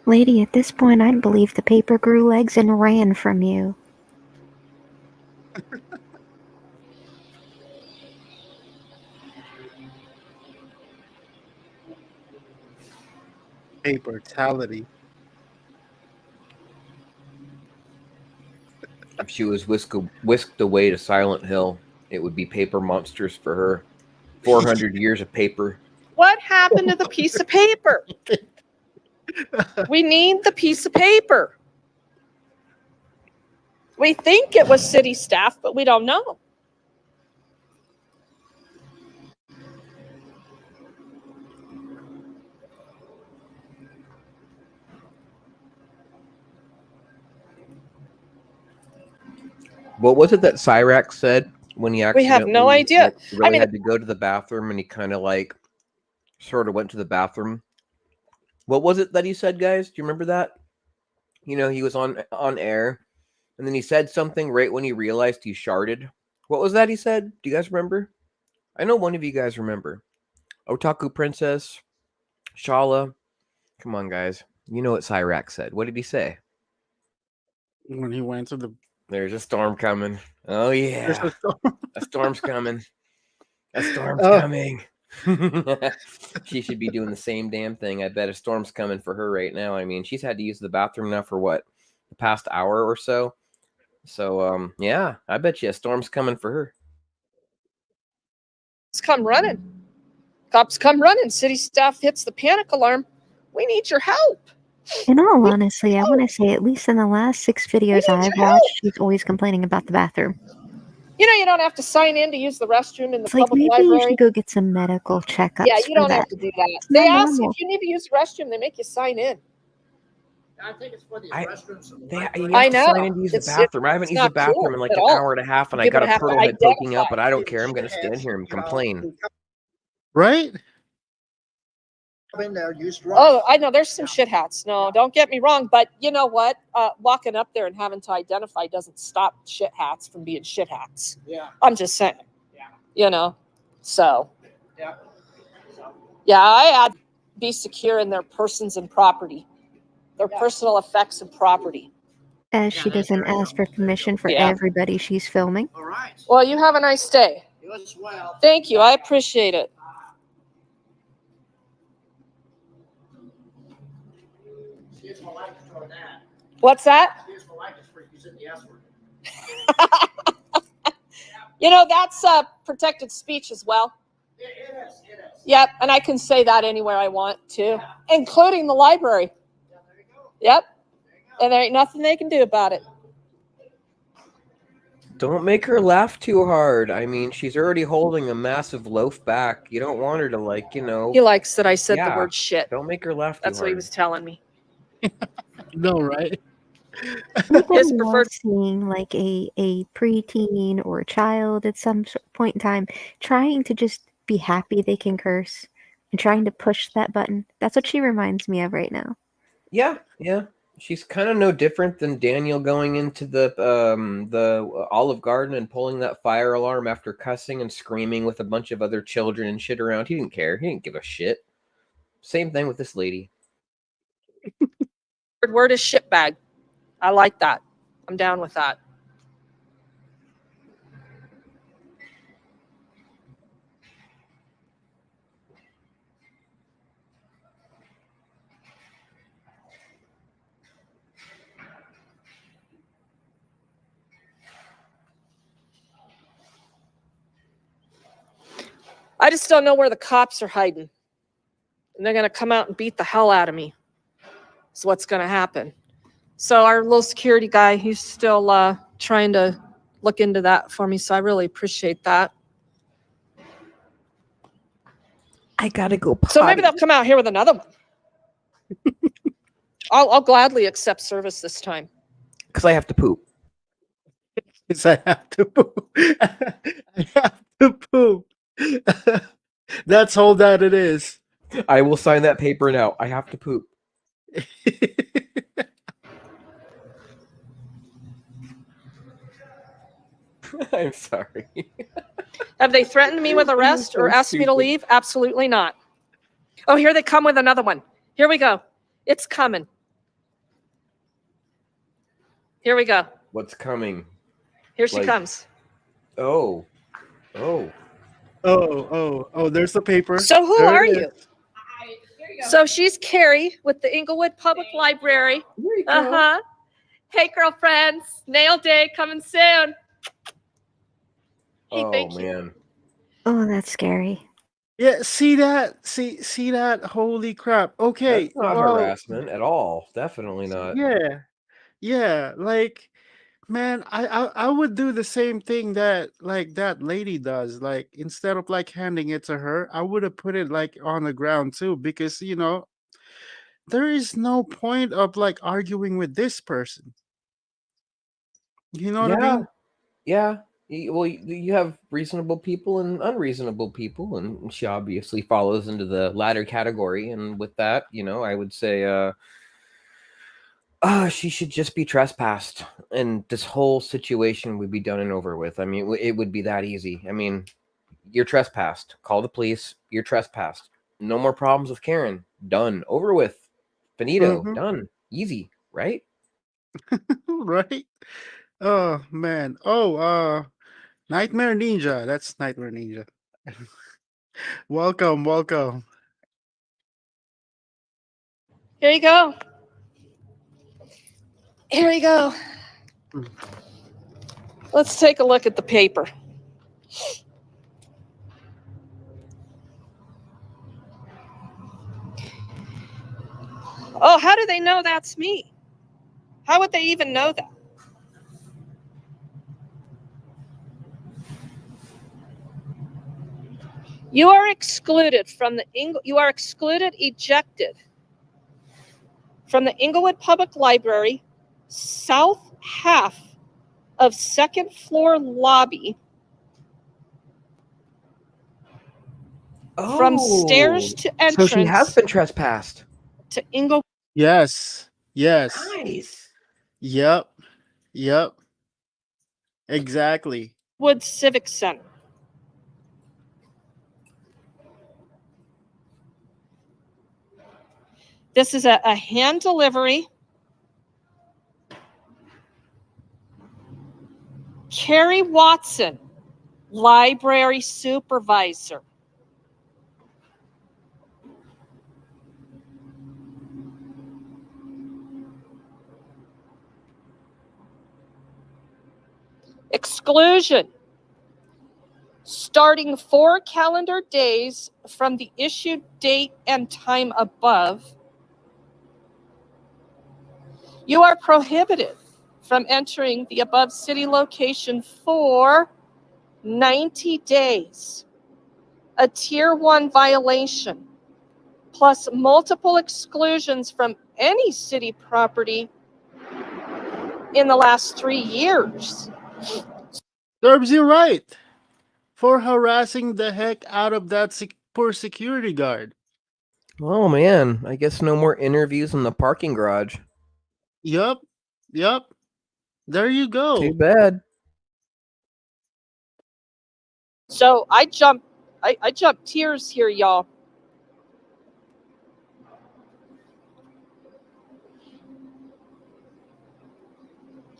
Lady, at this point, I'd believe the paper grew legs and ran from you. Papertality. If she was whisked away to Silent Hill, it would be paper monsters for her. 400 years of paper. What happened to the piece of paper? We need the piece of paper. We think it was city staff, but we don't know. What was it that Cyrax said when he We accidentally have no idea. like, really I mean, had to go to the bathroom and he kind of like sort of went to the bathroom? What was it that he said, guys? Do you remember that? You know, he was on air and then he said something right when he realized he sharded. What was that he said? Do you guys remember? I know one of you guys remember. Otaku Princess, Shala. Come on, guys. You know what Cyrax said. What did he say? When he went to the There's a storm coming. Oh, there's yeah. a storm. A storm's coming. A storm's Oh. coming. She should be doing the same damn thing. I bet a storm's coming for her right now. I mean, she's had to use the bathroom now for what? The past hour or so. So, yeah, I bet you a storm's coming for her. come running. Cops come running. City staff hits the panic alarm. We need your help. In all honesty, I want to say at least in the last 6 videos need I've your help. watched, she's always complaining about the bathroom. You know, you don't have to sign in to use the restroom in the It's like public maybe you library. should go get some medical checkups Yeah, you for don't that. have to do that. It's They not ask normal. if you need to use the restroom, they make you sign in. I think it's for the I- restrooms. and the You library. have I to know. sign in to use the It's- bathroom. I haven't it's used the not cool bathroom in like at an all. hour and a half, and I You're got gonna a have to turtle head poking identify. up, but I don't care. I'm going to stand here and complain. right? In there, use drugs. Oh, I know. There's some shit hats. No, don't get me wrong. But you know what? Walking up there and having to identify doesn't stop shit hats from being shit hats. Yeah. I'm just saying. Yeah. You know? So, Yeah. So, yeah, I had to be secure in their persons and property, their Yeah. personal effects and property. As Yeah, she that's doesn't very ask for good. Very permission good. for Yeah. everybody she's filming. all right. Well, you have a nice day. You as well. Thank you. I appreciate it. Here's my life for that. What's that? Here's my life for using the S word. You know, that's protected speech as well. It is. It is. Yep. And I can say that anywhere I want to, including the library. Yeah, there you go. Yep. There you go. And there ain't nothing they can do about it. Don't make her laugh too hard. I mean, she's already holding a massive loaf back. You don't want her to, like, you know. He likes that I said the Yeah. word shit. Don't make her laugh too That's what hard. he was telling me. No, right? Anybody preferred- else seeing like a preteen or a child at some point in time trying to just be happy they can curse and trying to push that button? That's what she reminds me of right now. Yeah, yeah. She's kind of no different than Daniel going into the Olive Garden and pulling that fire alarm after cussing and screaming with a bunch of other children and shit around. He didn't care. He didn't give a shit. Same thing with this lady. Word is shitbag. I like that. I'm down with that. I just don't know where the cops are hiding. And they're going to come out and beat the hell out of me. Is what's going to happen. So our little security guy, he's still trying to look into that for me. So I really appreciate that. I gotta go potty. So maybe they'll come out here with another one. I'll gladly accept service this time. Because I have to poop. Because I have to poop. I have to poop. That's all that it is. I will sign that paper now. I have to poop. I'm sorry. Have they threatened me with arrest or asked me to leave? Absolutely not. Oh, here they come with another one. Here we go. It's coming. Here we go. What's coming? Here she Like- comes. Oh. There's the paper. So who There are it you? is. So she's Carrie with the Inglewood Public Library. There you go. Uh-huh. Hey, girlfriends. Nail day coming soon. Hey, Oh, thank you. man. Oh, that's scary. Yeah, see that? See that? Holy crap. Okay. That's not well, harassment at all. Definitely not. Yeah. Yeah. Like, Man, I would do the same thing that like that lady does. Like instead of like handing it to her, I would have put it like on the ground too, because there is no point of like arguing with this person. You know what I Yeah, mean? yeah. Well, you have reasonable people and unreasonable people, and she obviously follows into the latter category. And with that, I would say, she should just be trespassed, and this whole situation would be done and over with. I mean, it would be that easy. I mean, you're trespassed. Call the police. You're trespassed. No more problems with Karen. Done. Over with. Finito. Hmm. Done. Easy, right? Right? Oh man. Oh, Nightmare Ninja. That's Nightmare Ninja. Welcome, welcome. Here you go. Here you go. Mm. Let's take a look at the paper. Oh, how do they know that's me? How would they even know that? You are excluded from the ejected from the Inglewood Public Library, south half of second floor lobby, from stairs to So she has entrance been trespassed. to Inglewood Yes. Yes. Nice. Yep. Yep. Exactly. Civic Center. This is a hand delivery. Carrie Watson, library supervisor. Exclusion. Starting 4 calendar days from the issued date and time above, you are prohibited from entering the above city location for 90 days. A Tier 1 violation, plus multiple exclusions from any city property in the last 3 years. Serves you right for harassing the heck out of that poor security guard. Oh man, I guess no more interviews in the parking garage. Yup. Yup. There you Too go. bad. So I jumped tiers here, y'all.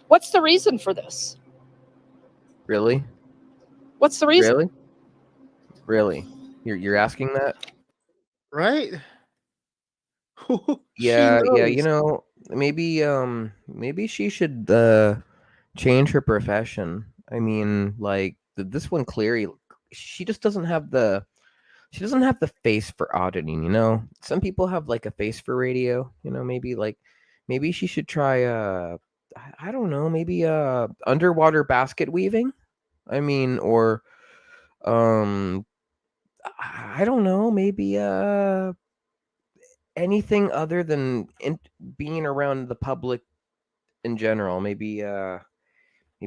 What's the reason for this? Really? What's the reason? Really? Really? You're asking that? Right? She Yeah, yeah, knows. maybe she should change her profession. I mean, like this one clearly she just doesn't have the face for auditing. Some people have like a face for radio, maybe she should try I don't know, maybe underwater basket weaving. I mean, or um I don't know, maybe anything other than being around the public in general. Maybe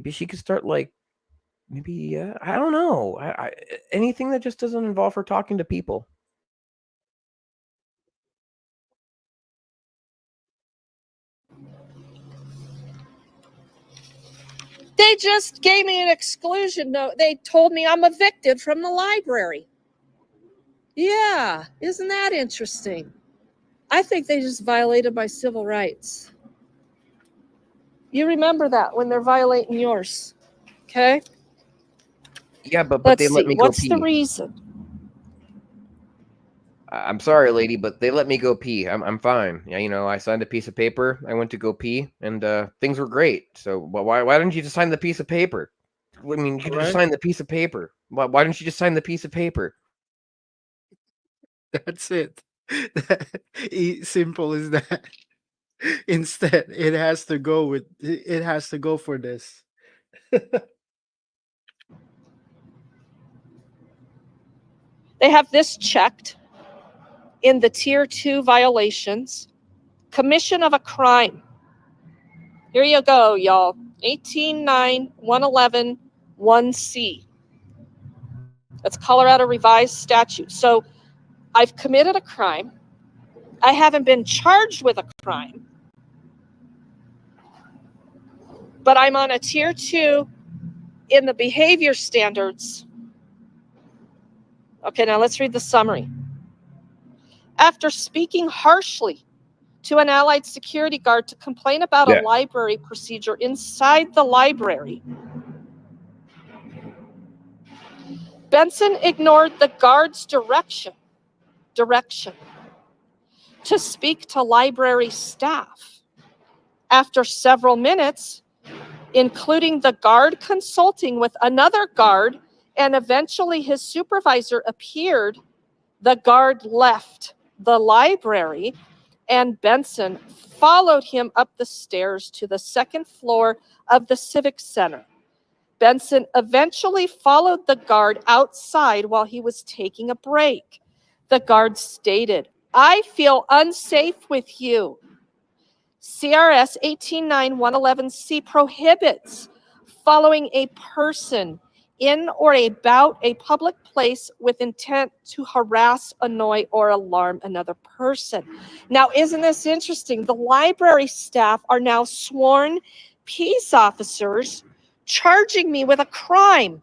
she could start like maybe I don't know. Anything that just doesn't involve her talking to people. They just gave me an exclusion note. They told me I'm evicted from the library. Yeah, isn't that interesting? I think they just violated my civil rights. You remember that when they're violating yours. Okay? Yeah, but Let's they let see. me go What's the pee. reason? I'm sorry, lady, but they let me go pee. I'm fine. Yeah, I signed a piece of paper. I went to go pee, and things were great. So why didn't you just sign the piece of paper? I mean, you could just Right? sign the piece of paper. Why didn't you just sign the piece of paper? That's it. Simple as that. Instead, it has to go with it has to go for this. They have this checked in the tier 2 violations. Commission of a crime. Here you go, y'all. 18.9.111 1C. That's Colorado revised statute. So I've committed a crime. I haven't been charged with a crime, but I'm on a tier 2 in the behavior standards. Okay, now let's read the summary. After speaking harshly to an allied security guard to complain about a library procedure inside the library, Benson ignored the guard's direction to speak to library staff. After several minutes, including the guard consulting with another guard and eventually his supervisor appeared, the guard left the library and Benson followed him up the stairs to the second floor of the Civic Center. Benson eventually followed the guard outside while he was taking a break. The guard stated, "I feel unsafe with you." CRS 18.9.111C prohibits following a person in or about a public place with intent to harass, annoy, or alarm another person. Now, isn't this interesting? The library staff are now sworn peace officers charging me with a crime.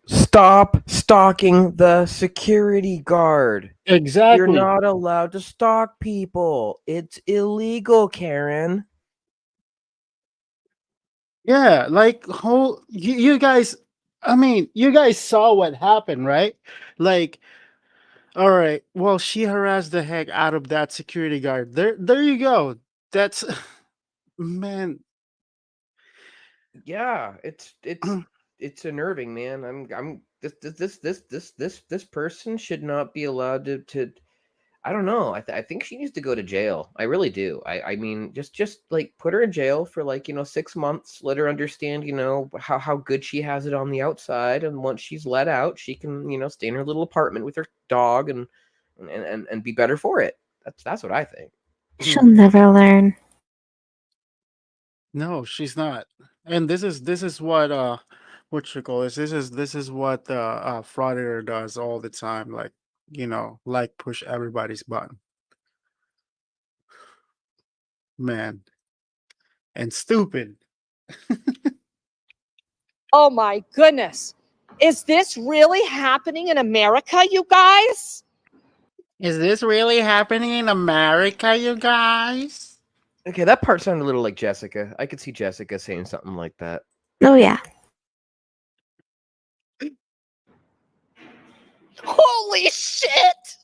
Stop stalking the security guard. Exactly. You're not allowed to stalk people. It's illegal, Karen. Yeah, like you guys. I mean, you guys saw what happened, right? Like, all right. Well, she harassed the heck out of that security guard. There you go. That's man. Yeah, it's unnerving, man. I'm this person should not be allowed to I don't know. I think she needs to go to jail. I really do. I mean, just like put her in jail for like 6 months. Let her understand how good she has it on the outside, and once she's let out, she can stay in her little apartment with her dog and be better for it. That's what I think. She'll never learn. No, she's not. And this is what you call this is what frauditor does all the time. Like like push everybody's button, man, and stupid. Oh my goodness. Is this really happening in America, you guys? Is this really happening in America, you guys? Okay, that part sounded a little like Jessica. I could see Jessica saying something like that. Oh, yeah. Holy shit!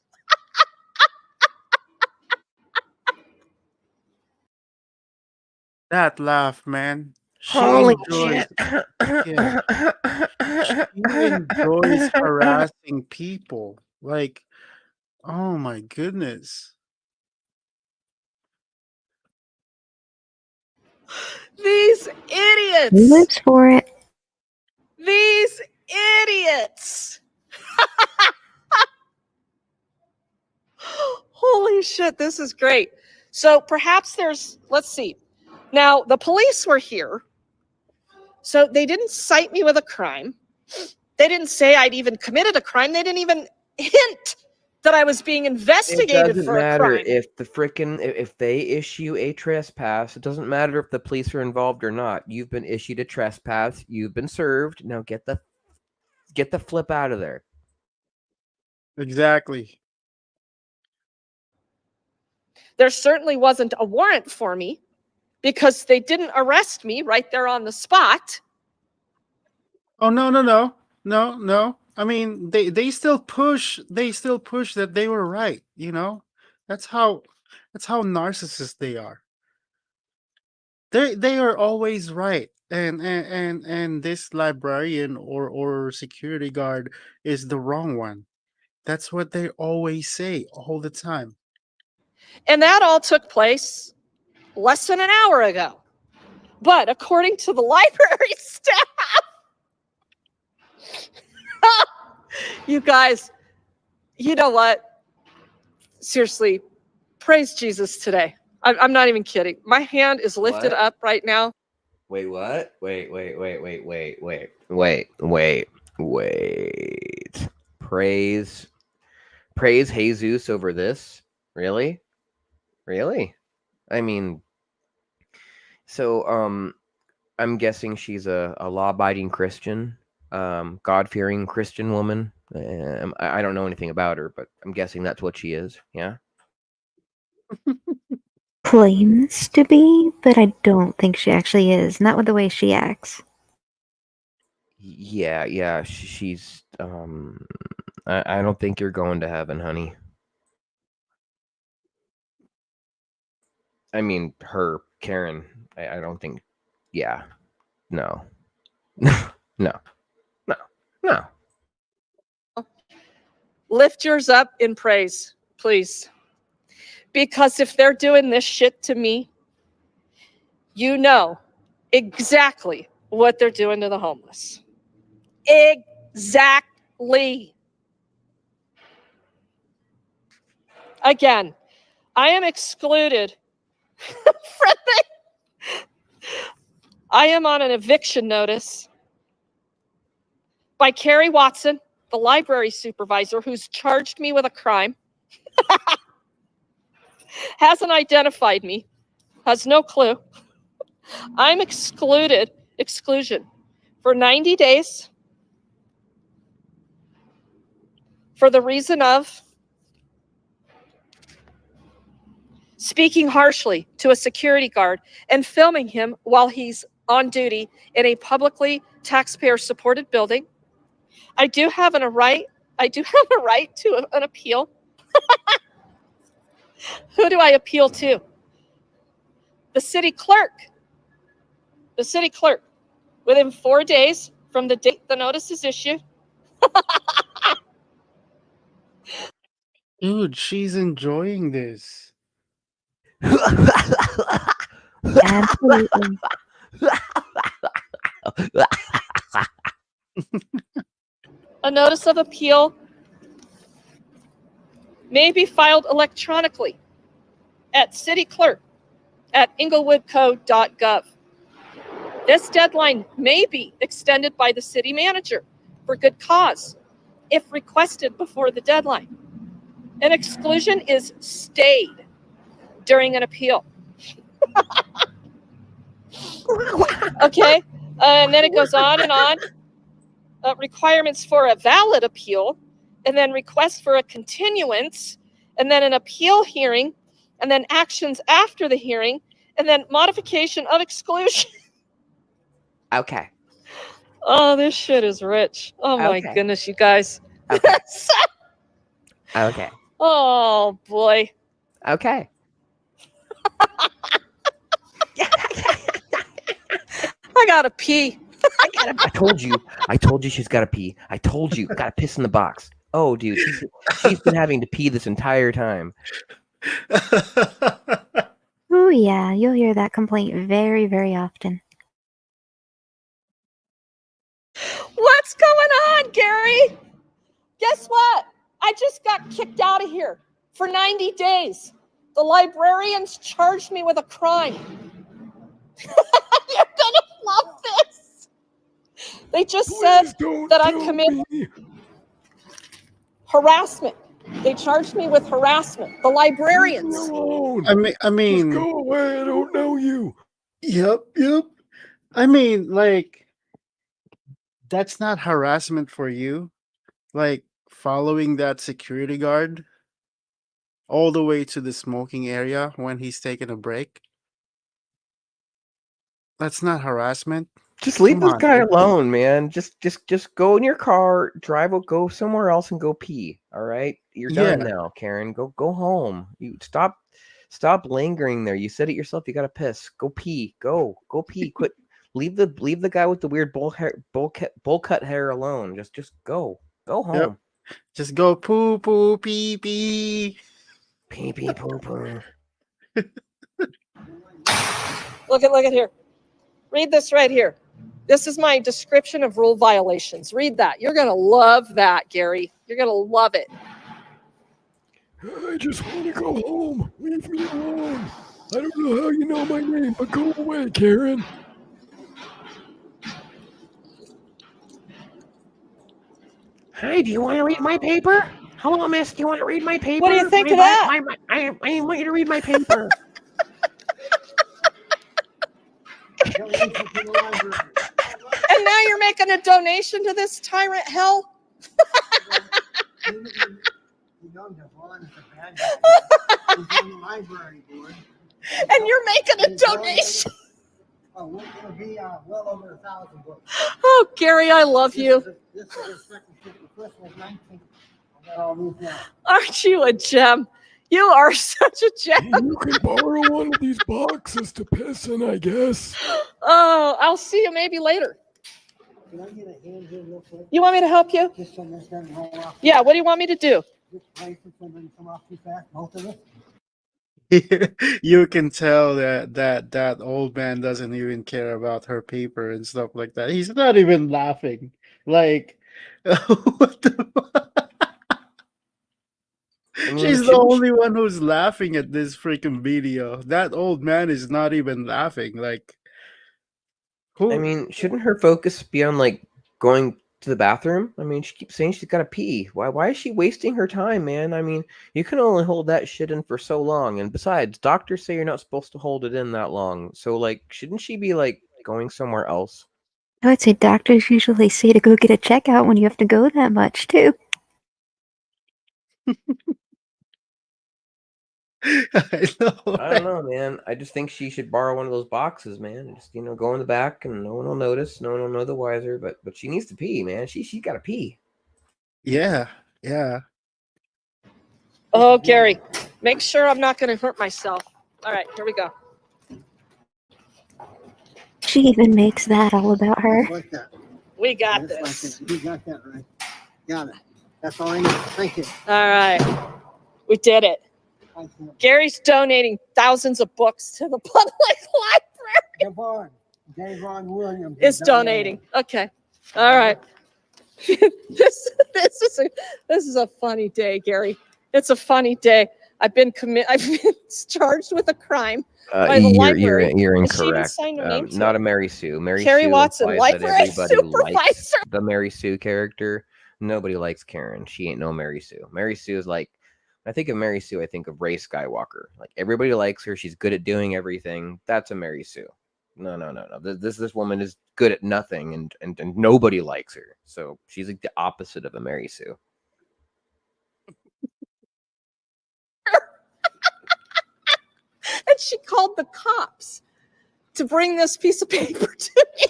That laugh, man. She Holy enjoys. shit! Yeah, she enjoys harassing people. Like, oh my goodness. These He idiots! lives for it. These idiots! Holy shit, this is great. So perhaps let's see. Now, the police were here, so they didn't cite me with a crime. They didn't say I'd even committed a crime. They didn't even hint that I was being It investigated doesn't for a matter crime. if they issue a trespass. It doesn't matter if the police are involved or not. You've been issued a trespass. You've been served. Now get the flip out of there. Exactly. There certainly wasn't a warrant for me because they didn't arrest me right there on the spot. Oh no. I mean, they still push that they were right. That's how narcissists they are. They are always right, and this librarian or security guard is the wrong one. That's what they always say all the time. And that all took place less than an hour ago. But according to the library staff, you guys, you know what? Seriously, praise Jesus today. I'm not even kidding. My hand is lifted What? up right now. Wait, what? Wait. Praise Jesus over this? Really? I mean, so I'm guessing she's a law-abiding Christian, God-fearing Christian woman. I don't know anything about her, but I'm guessing that's what she is. Yeah. Claims to be, but I don't think she actually is. Not with the way she acts. Yeah. She's I don't think you're going to heaven, honey. I mean, her, Karen. I don't think. Yeah. No. No. Lift yours up in praise, please. Because if they're doing this shit to me, you know exactly what they're doing to the homeless. Exactly. Again, I am excluded from I am on an eviction notice by Carrie Watson, the library supervisor who's charged me with a crime, hasn't identified me, has no clue. I'm exclusion for 90 days for the reason of speaking harshly to a security guard and filming him while he's on duty in a publicly taxpayer-supported building. I do have a right to an appeal. Who do I appeal to? The city clerk. The city clerk. Within 4 days from the date the notice is issued. Dude, she's enjoying this. Absolutely. A notice of appeal may be filed electronically at cityclerk@inglewoodco.gov. This deadline may be extended by the city manager for good cause if requested before the deadline. An exclusion is stayed during an appeal. Okay, and then it goes on and on. Requirements for a valid appeal, and then request for a continuance, and then an appeal hearing, and then actions after the hearing, and then modification of exclusion. Okay. Oh, this shit is rich. Oh my Okay. goodness, you guys. Okay. Okay. Oh boy. Okay. I gotta pee. I told you she's got to pee. I told you, got to piss in the box. Oh, dude, she's been having to pee this entire time. Oh, yeah, you'll hear that complaint very, very often. What's going on, Gary? Guess what? I just got kicked out of here for 90 days. The librarians charged me with a crime. You're gonna love this. They just said that I committed harassment. They charged me with harassment. The librarians. I mean, Just go away. I don't know you. Yep. I mean, like, that's not harassment for you. Like, following that security guard all the way to the smoking area when he's taking a break. That's not harassment. Just leave Come this on, guy dude. alone, man. Just go in your car, go somewhere else and go pee. All right? You're done Yeah. now, Karen. Go home. You stop lingering there. You said it yourself. You got to piss. Go pee. Go pee. Quit. Leave the guy with the weird bowl cut hair alone. Just go home. Yep. Just go poo poo pee pee. Pee pee poo poo. Look at here. Read this right here. This is my description of rule violations. Read that. You're going to love that, Gary. You're going to love it. I just want to go home. Leave me alone. I don't know how you know my name, but go away, Karen. Hey, do you want to read my paper? Hello, miss. Do you want to read my paper? What do you think of that? I want you to read my paper. And now you're making a donation to this tyrant hell? And you're making a donation. Oh, it'll be well over 1,000 books. Oh, Gary, I love you. This is the second trip. The first was 19. I got all these now. Aren't you a gem? You are such a gem. You can borrow one of these boxes to piss in, I guess. Oh, I'll see you maybe later. Can I get a hand here real quick? You want me to help you? Just so this doesn't roll off. Yeah, what do you want me to do? Just wait for somebody to come off too fast, both of us. You can tell that old man doesn't even care about her paper and stuff like that. He's not even laughing. Like, what the? I mean, She's the shouldn't she- only one who's laughing at this freaking video. That old man is not even laughing. Like, who? I mean, shouldn't her focus be on like going to the bathroom? I mean, she keeps saying she's got to pee. Why is she wasting her time, man? I mean, you can only hold that shit in for so long. And besides, doctors say you're not supposed to hold it in that long. So like, shouldn't she be like going somewhere else? I would say doctors usually say to go get a checkout when you have to go that much, too. I know. I don't know, man. I just think she should borrow one of those boxes, man. Just go in the back, and no one will notice. No one will know the wiser. But she needs to pee, man. She got to pee. Yeah. Oh, Gary, make sure I'm not going to hurt myself. All right, here we go. She even makes that all about her. Like that. We got Just like this. that. You got that right. Got it. That's all I need. Thank you. All right, we did it. Thank you. Gary's donating thousands of books to the public library. Javon Williams Is donating. Okay. All right. This is a funny day, Gary. It's a funny day. I've been charged with a crime by the library. You're Did she even incorrect. sign her name to Not it? a Mary Sue. Mary Carrie Sue Watson, implies that library everybody likes supervisor. the Mary Sue character. Nobody likes Karen. She ain't no Mary Sue. Mary Sue is like, when I think of Mary Sue, I think of Rey Skywalker. Like, everybody likes her. She's good at doing everything. That's a Mary Sue. No. This woman is good at nothing, and nobody likes her. So she's like the opposite of a Mary Sue. And she called the cops to bring this piece of paper to me.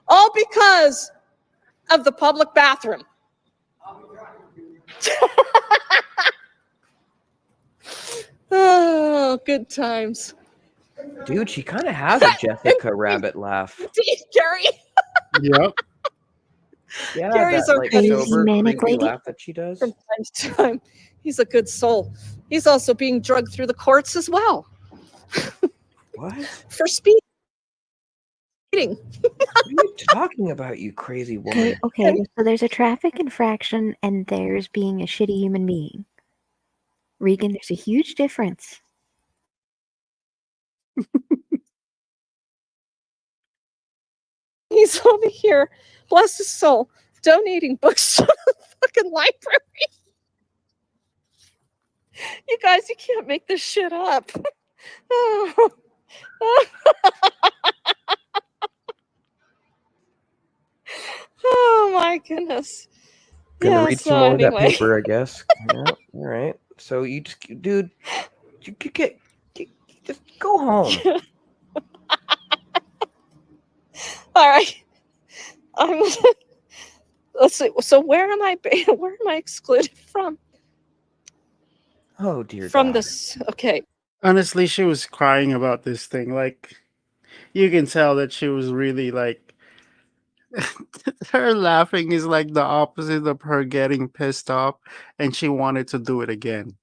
All because of the public bathroom. Oh, good times. Dude, she kind of has a Jessica Rabbit laugh. Indeed, Gary. Yep. Yeah, Gary's that our like crazy sober, manic creepy lady. laugh that she does. From time to time. He's a good soul. He's also being drugged through the courts as well What? for speeding. What are you talking about, you crazy woman? Okay, so there's a traffic infraction and there's being a shitty human being. Regan, there's a huge difference. He's over here, bless his soul, donating books to the fucking library. You guys, you can't make this shit up. Oh. Oh my goodness. Gonna Yeah, read so some more of that anyway. paper, I guess. Yeah, all right. So you just, dude, you just go home. All right. Let's see. So where am I excluded from? Oh dear From God. this. Okay. Honestly, she was crying about this thing. Like, you can tell that she was really like. Her laughing is like the opposite of her getting pissed off, and she wanted to do it again.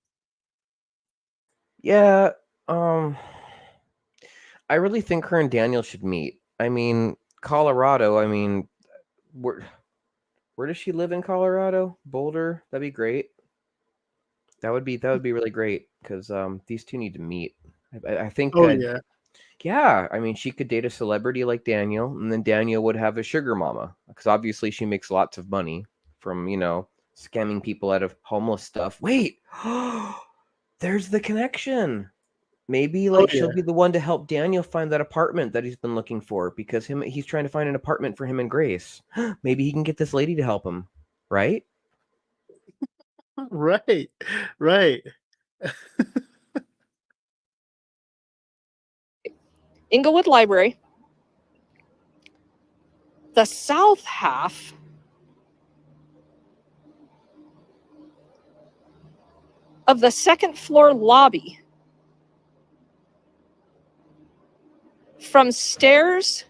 Yeah, I really think her and Daniel should meet. I mean, Colorado. I mean, where does she live in Colorado? Boulder. That'd be great. That would be really great because these two need to meet. I think. Oh yeah. Yeah, I mean, she could date a celebrity like Daniel, and then Daniel would have a sugar mama because obviously she makes lots of money from scamming people out of homeless stuff. Wait, there's the connection. Maybe Oh like she'll yeah. be the one to help Daniel find that apartment that he's been looking for because he's trying to find an apartment for him and Grace. Maybe he can get this lady to help him, right? Right. Right. Inglewood Library. The south half of the second floor lobby, from stairs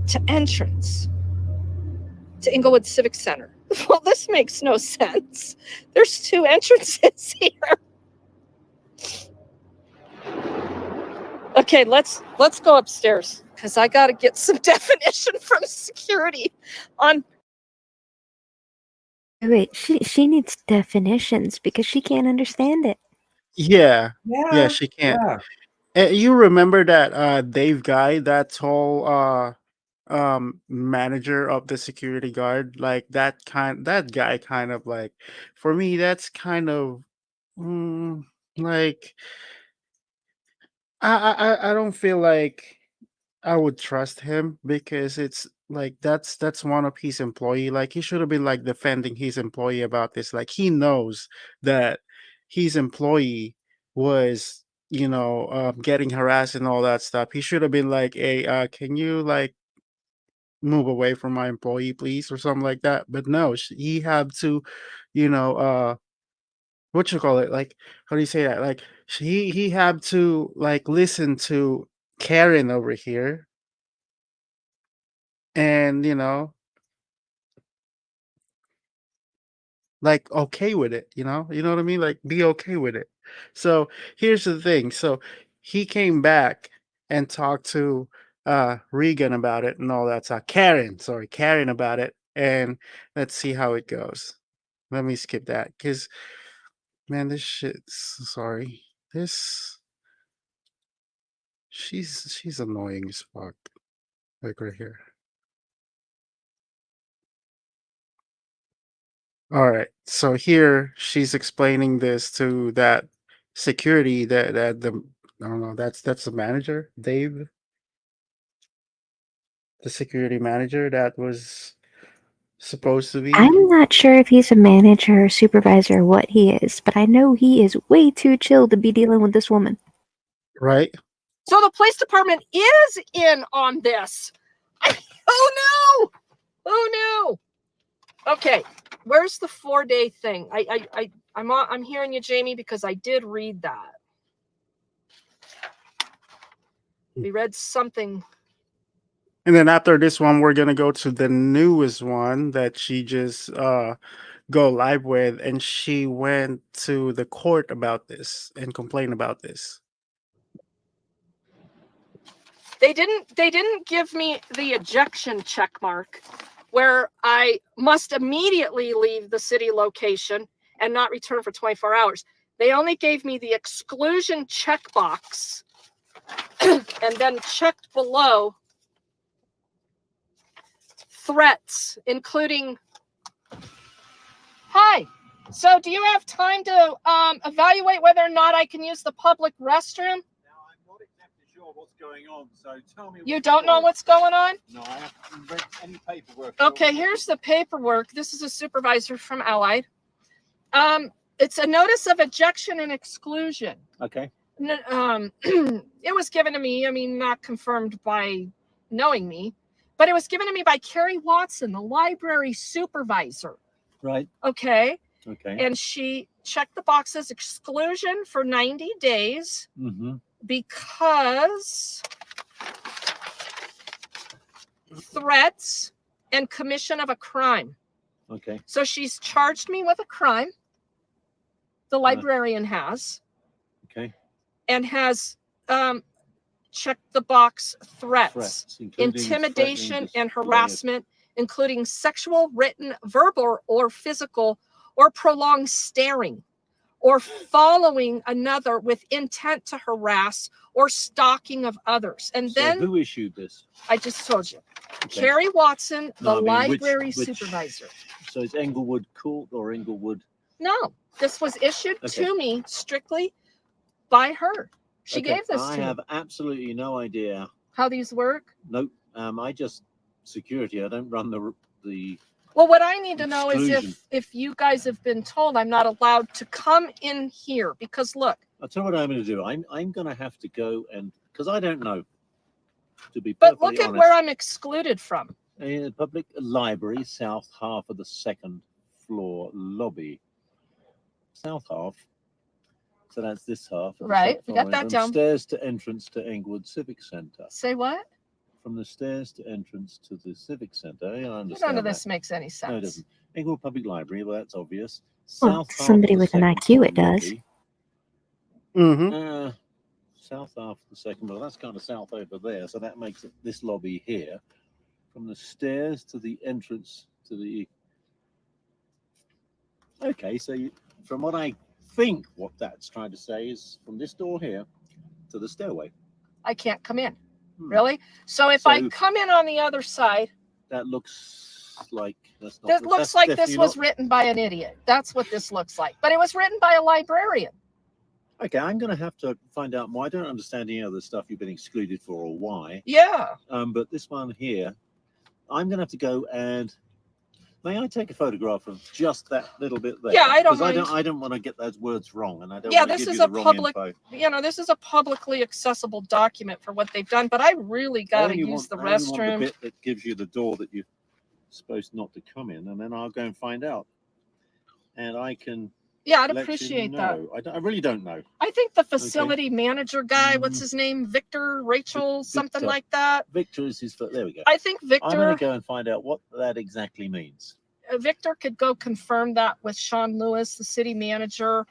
to entrance to Inglewood Civic Center. Well, this makes no sense. There's 2 entrances here. Okay, let's go upstairs because I got to get some definition from security on. Wait, she needs definitions because she can't understand it. Yeah. Yeah, Yeah, she can't. yeah. You remember that Dave guy, that tall manager of the security guard, like that guy kind of like, for me that's kind of like I don't feel like I would trust him because it's like that's one of his employee. Like he should have been like defending his employee about this. Like he knows that his employee was, getting harassed and all that stuff. He should have been like, "Hey, can you like move away from my employee, please," or something like that. But no, he had to, you know, what you call it? Like, how do you say that? Like he had to like listen to Karen over here and like okay with it, you know what I mean, like be okay with it. So here's the thing. So he came back and talked to Regan about it and all that stuff. Karen about it, and let's see how it goes. Let me skip that because man, this shit's sorry, this she's annoying as fuck, like right here. All right. So here she's explaining this to that security, that the I don't know, that's the manager, Dave, the security manager that was supposed to be, I'm not sure if he's a manager or supervisor or what he is, but I know he is way too chill to be dealing with this woman. right? So the police department is in on this. Oh no! Oh no! Okay, where's the 4-day thing? I'm hearing you, Jamie, because I did read that. We read something. And then after this one, we're gonna go to the newest one that she just go live with, and she went to the court about this and complained about this. They didn't give me the ejection check mark where I must immediately leave the city location and not return for 24 hours. They only gave me the exclusion checkbox and then checked below threats, including, hi, so do you have time to evaluate whether or not I can use the public restroom? Now, I'm not exactly sure what's going on, so tell me. You don't know what's going on? No, I haven't read any paperwork. Okay, here's the paperwork. This is a supervisor from Allied. It's a notice of ejection and exclusion. Okay. It was given to me, I mean, not confirmed by knowing me, but it was given to me by Carrie Watson, the library supervisor. Right. Okay. Okay. And she checked the boxes, exclusion for 90 days because threats and commission of a crime. Okay. So she's charged me with a crime. the librarian has. Okay. And has checked the box threats including intimidation, threatening and harassment, including sexual, written, verbal, or physical, or prolonged staring, or following another with intent to harass or stalking of others. And So then who issued this? I just told you, Okay. Carrie Watson, the No, I mean, library which- supervisor. So it's Englewood Court or Englewood? No, this was issued Okay. to me strictly by her. She Okay, gave this I to have me. absolutely no idea. How these work? Nope. I just security. I don't run the. Well, what I need to know is Exclusion. if you guys have been told I'm not allowed to come in here because look, I'll tell you what I'm going to do. I'm going to have to go and because I don't know. To be but perfectly look at honest, where I'm excluded from. in the public library, south half of the second floor lobby. South half. So that's this half. Of the Right, second we got floor, that from down. Stairs to entrance to Englewood Civic Centre. Say what? From the stairs to entrance to the Civic Centre. Yeah, I understand. None of that. this makes any No, it sense. doesn't. Englewood Public Library, well, that's obvious. Well, South to half somebody of the with an second IQ, floor it does. lobby. Mm-hmm. South half of the second floor. That's kind of south over there, so that makes it this lobby here. From the stairs to the entrance to the. Okay, so from what I think, what that's trying to say is from this door here to the stairway. I can't come in. Really? So if I come in on the other side, that looks like that's not. this looks like this was written by an idiot. That's what this looks like. But it was written by a librarian. Okay, I'm going to have to find out more. I don't understand any other stuff you've been excluded for or why. Yeah. But this one here, I'm going to have to go and. May I take a photograph of just that little bit there? Yeah, I don't Because mind. I don't want to get those words wrong, and I don't Yeah, want to this give is you a the wrong public, info. this is a publicly accessible document for what they've done, but I really got to use the I only want the restroom. bit that gives you the door that you're supposed not to come in, and then I'll go and find out. And I can. Yeah, I'd let you appreciate that. know. I really don't know. I think the facility manager guy, what's his name? Victor, Rachel, something Victor. like that. Victor is his. There we go. I think I'm going Victor, to go and find out what that exactly means. Victor could go confirm that with Sean Lewis, the city manager,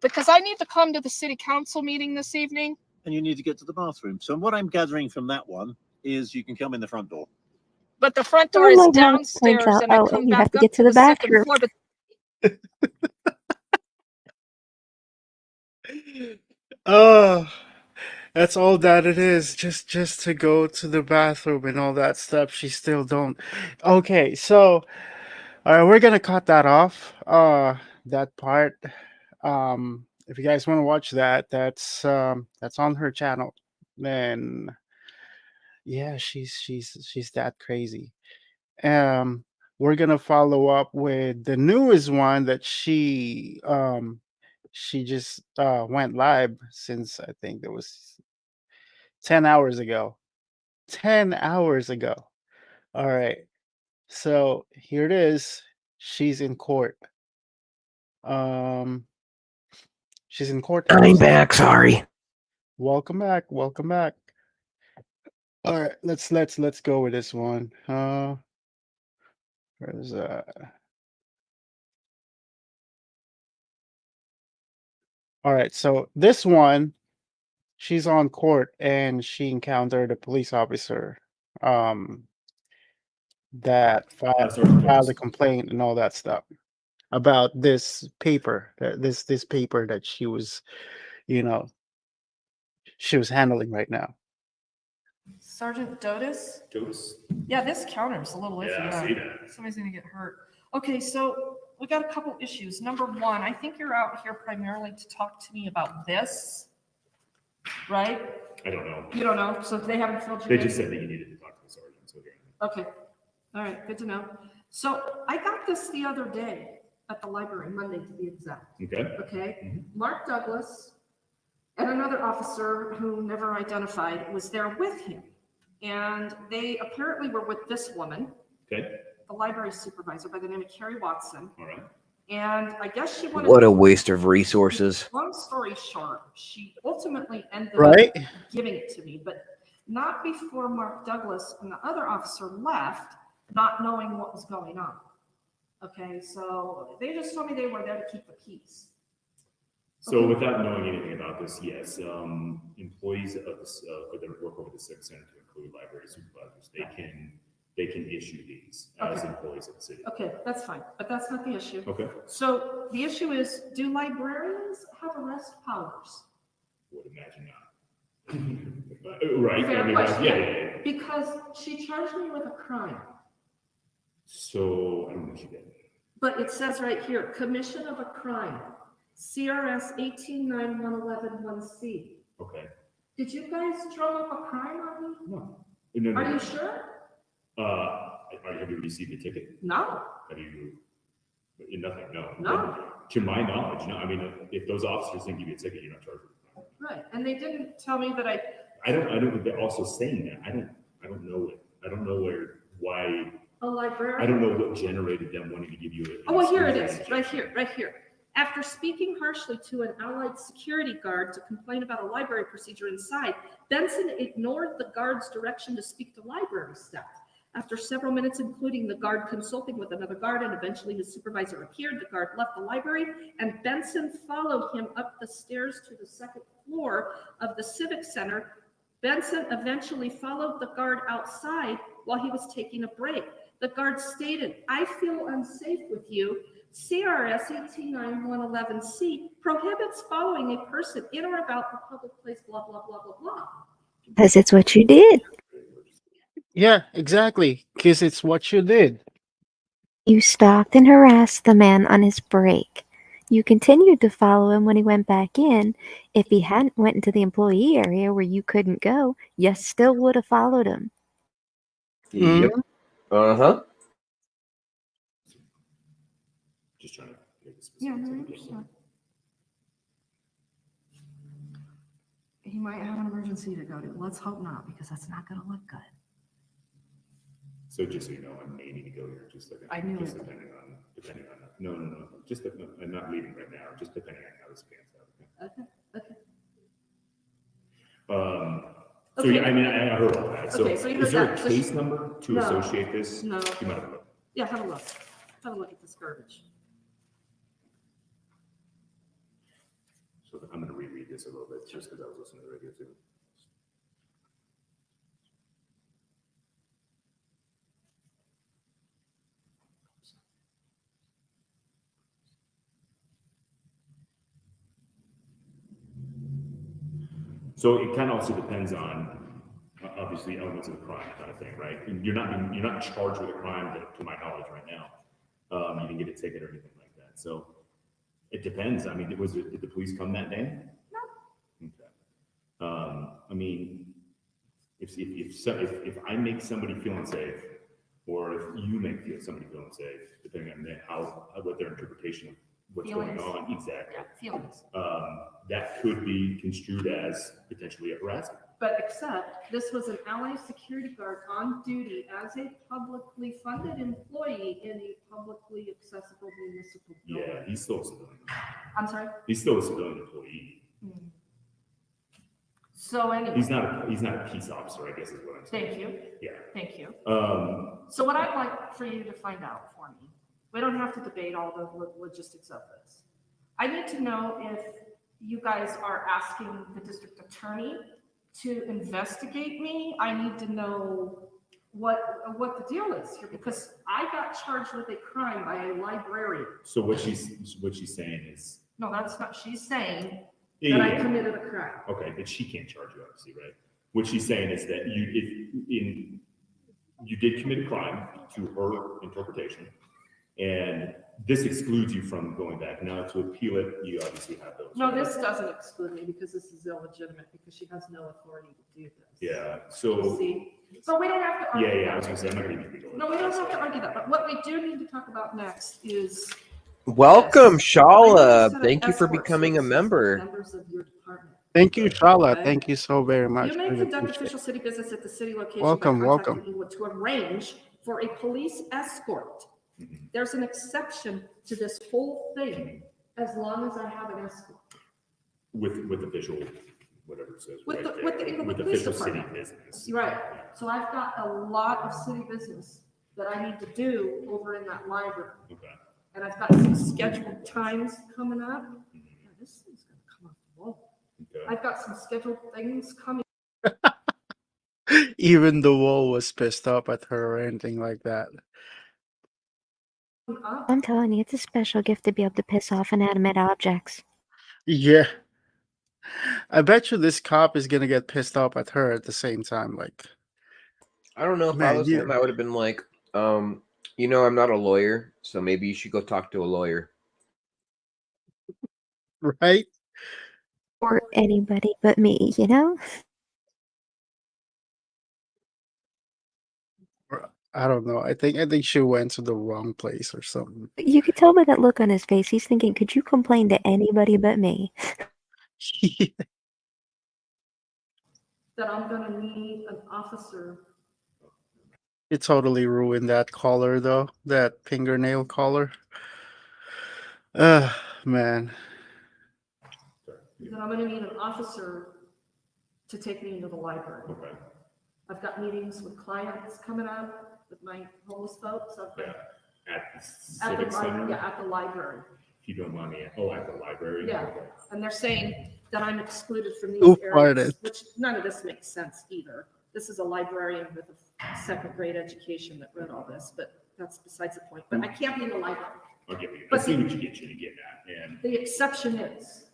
because I need to come to the city council meeting this evening. And you need to get to the bathroom. So what I'm gathering from that one is you can come in the front door. But the front door Oh, is my God, downstairs, turns out, and I oh, come you back have to up get to the second bathroom. floor. But Oh, that's all that it is. Just to go to the bathroom and all that stuff. She still don't. Okay, so all right, we're gonna cut that off. That part. If you guys want to watch that, that's on her channel. And yeah, she's that crazy. Um, we're gonna follow up with the newest one that she just went live since I think it was 10 hours ago. 10 hours ago. All right. So here it is. She's in court. Um she's in court. I'm back. Sorry. Welcome back. Welcome back. All right, let's go with this one. Where's All right, so this one, she's on court and she encountered a police officer that filed a complaint and all that stuff about this paper, this paper that you know, she was handling right now. Sergeant Dotis? Yeah, this counter's a little iffy. Yeah, I see that. Somebody's gonna get hurt. Okay, so we got a couple issues. Number one, I think you're out here primarily to talk to me about this, right? I don't know. You don't know, so they haven't filled you They in? just said that you needed to talk to the sergeant. So Okay, all right, good to know. So I got this the other day at the library, Monday to be exact. Okay. Okay, Mark Douglas and another officer who never identified was there with him. And they apparently were with this woman, Okay. the library supervisor by the name of Carrie Watson. All right. And I guess she wanted. What a waste of resources. Long story short, she ultimately ended Right. up giving it to me, but not before Mark Douglas and the other officer left, not knowing what was going on. Okay, so they just told me they were there to keep the peace. So Okay. without knowing anything about this, yes, employees of this, that work over the civic center, to include library supervisors, they can issue these as Okay. employees of the city. Okay, that's fine, but that's not the issue. Okay. So the issue is, do librarians have arrest powers? Would imagine not. Right. Fair I mean, question. yeah. Because she charged me with a crime, So I don't know what you did. but it says right here, commission of a crime, CRS 189111C. Okay. Did you guys draw up a crime on me? No. Are you sure? Have you received a ticket? No. Have you? Nothing. No. No. To my knowledge, no. I mean, if those officers didn't give you a ticket, you're not charged with a crime. Right, and they didn't tell me that I don't. They're also saying that. I don't know it. I don't know why. a librarian. I don't know what generated them wanting to give you a. Oh, well, here it is, right here. After speaking harshly to an allied security guard to complain about a library procedure inside, Benson ignored the guard's direction to speak to library staff. After several minutes, including the guard consulting with another guard, and eventually his supervisor appeared, the guard left the library, and Benson followed him up the stairs to the second floor of the Civic Center. Benson eventually followed the guard outside while he was taking a break. The guard stated, "I feel unsafe with you. CRS 189111C prohibits following a person in or about the public place, blah, blah, blah, blah, blah." Because it's what you did. Yeah, exactly. Because it's what you did. You stalked and harassed the man on his break. You continued to follow him when he went back in. If he hadn't went into the employee area where you couldn't go, you still would have followed him. Yep. Uh-huh. Just trying to make this Yeah, no, I understand. He might have an emergency to go to. Let's hope not, because that's not going to look good. So just so you know, I may need to go here. I knew just it. depending on. No. Just I'm not leaving right now. Just depending on how this pans out. Okay. So Okay. yeah, I mean, I heard all that. So, Okay, so you is heard there that. a So case she- number to No. associate this? No. You might have a look. Yeah, have a look. Have a look at this garbage. So I'm going to reread this a little bit just because I was listening to the radio too. So it kind of also depends on, obviously, elements of the crime kind of thing, right? And you're not charged with a crime to my knowledge right now. You didn't get a ticket or anything like that. So it depends. I mean, did the police come that day? No. Okay. I mean, if I make somebody feel unsafe, or if you make somebody feel unsafe, depending on what their interpretation of what's Feelings. going on, exactly. Yeah, feelings. That could be construed as potentially a harassment. But except this was an ally security guard on duty as a publicly funded employee in a publicly accessible municipal building. Yeah, he's still a civilian. I'm sorry? He's still a civilian employee. So anyway. He's not a peace officer, I guess is what I'm saying. Thank you. Yeah. Thank you. So what I'd like for you to find out for me, we don't have to debate all the logistics of this. I need to know if you guys are asking the district attorney to investigate me. I need to know what the deal is here, because I got charged with a crime by a librarian. So what she's saying is. No, that's not. She's saying Yeah, that yeah. I committed a crime. Okay, but she can't charge you, obviously, right? What she's saying is that you did commit a crime to her interpretation, and this excludes you from going back. Now, to appeal it, you obviously have those. No, this doesn't exclude me because this is illegitimate, because she has no authority to do this. Yeah. You So. see? But we don't have to argue. Yeah. I that. was gonna say I'm not gonna be. No, we don't have to argue that. But what we do need to talk about next is Welcome, Shala. set up Thank you for escort becoming a services for member. members of your department. Thank you, Shala. Okay. Thank you so very much. You may Really conduct appreciate official city business at the city location Welcome, by welcome. contacting Inglewood to arrange for a police escort. There's an exception to this whole thing as long as I have an escort. With official, whatever it says. With right the- there, with the Inglewood with Police official city Department. business. Right. So I've got a lot of city business that I need to do over in that library. Okay. And I've got some scheduled times coming up. Yeah, this thing's gonna I've got some scheduled things coming Even the wall was pissed off at her or anything like that. up. I'm telling you, it's a special gift to be able to piss off inanimate objects. Yeah. I bet you this cop is gonna get pissed off at her at the same time. Like, I don't know if I man, was him, I would have been like, you know, I'm not a lawyer, so maybe you should go talk to a lawyer. right? Or anybody but me, you know? I don't know. I think she went to the wrong place or something. You could tell by that look on his face, he's thinking, could you complain to anybody but me? That I'm gonna need an officer. It totally ruined that collar though. That fingernail collar. Man. That I'm gonna need an officer to take me into the library. Okay. I've got meetings with clients coming up, with my homeless folks. I've got At the at Civic the Center? yeah, at the library. If you don't mind me. Oh, at the library? Yeah, Okay. and they're saying that I'm excluded from these Who areas, farted? which none of this makes sense either. This is a librarian with a second grade education that wrote all this, but that's besides the point. But I can't be in the library. I'll give you. I But see the- what you get at. And The exception is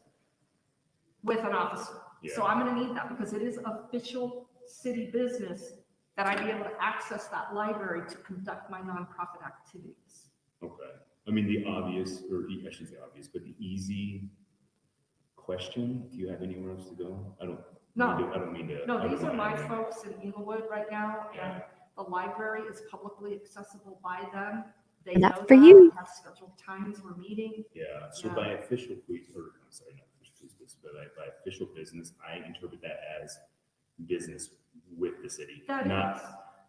with an officer. So Yeah. I'm gonna need that because it is official city business that I be able to access that library to conduct my nonprofit activities. okay. I mean, the obvious, or I shouldn't say obvious, but the easy question, do you have anywhere else to go? I don't mean to. No, I these don't are my mind. folks in Inglewood right now, and the library is publicly accessible by them. They Enough know for that. you. We have scheduled times we're meeting. Yeah, so Yeah. by official, I'm sorry, not official business, but by official business, I interpret that as business with the city, That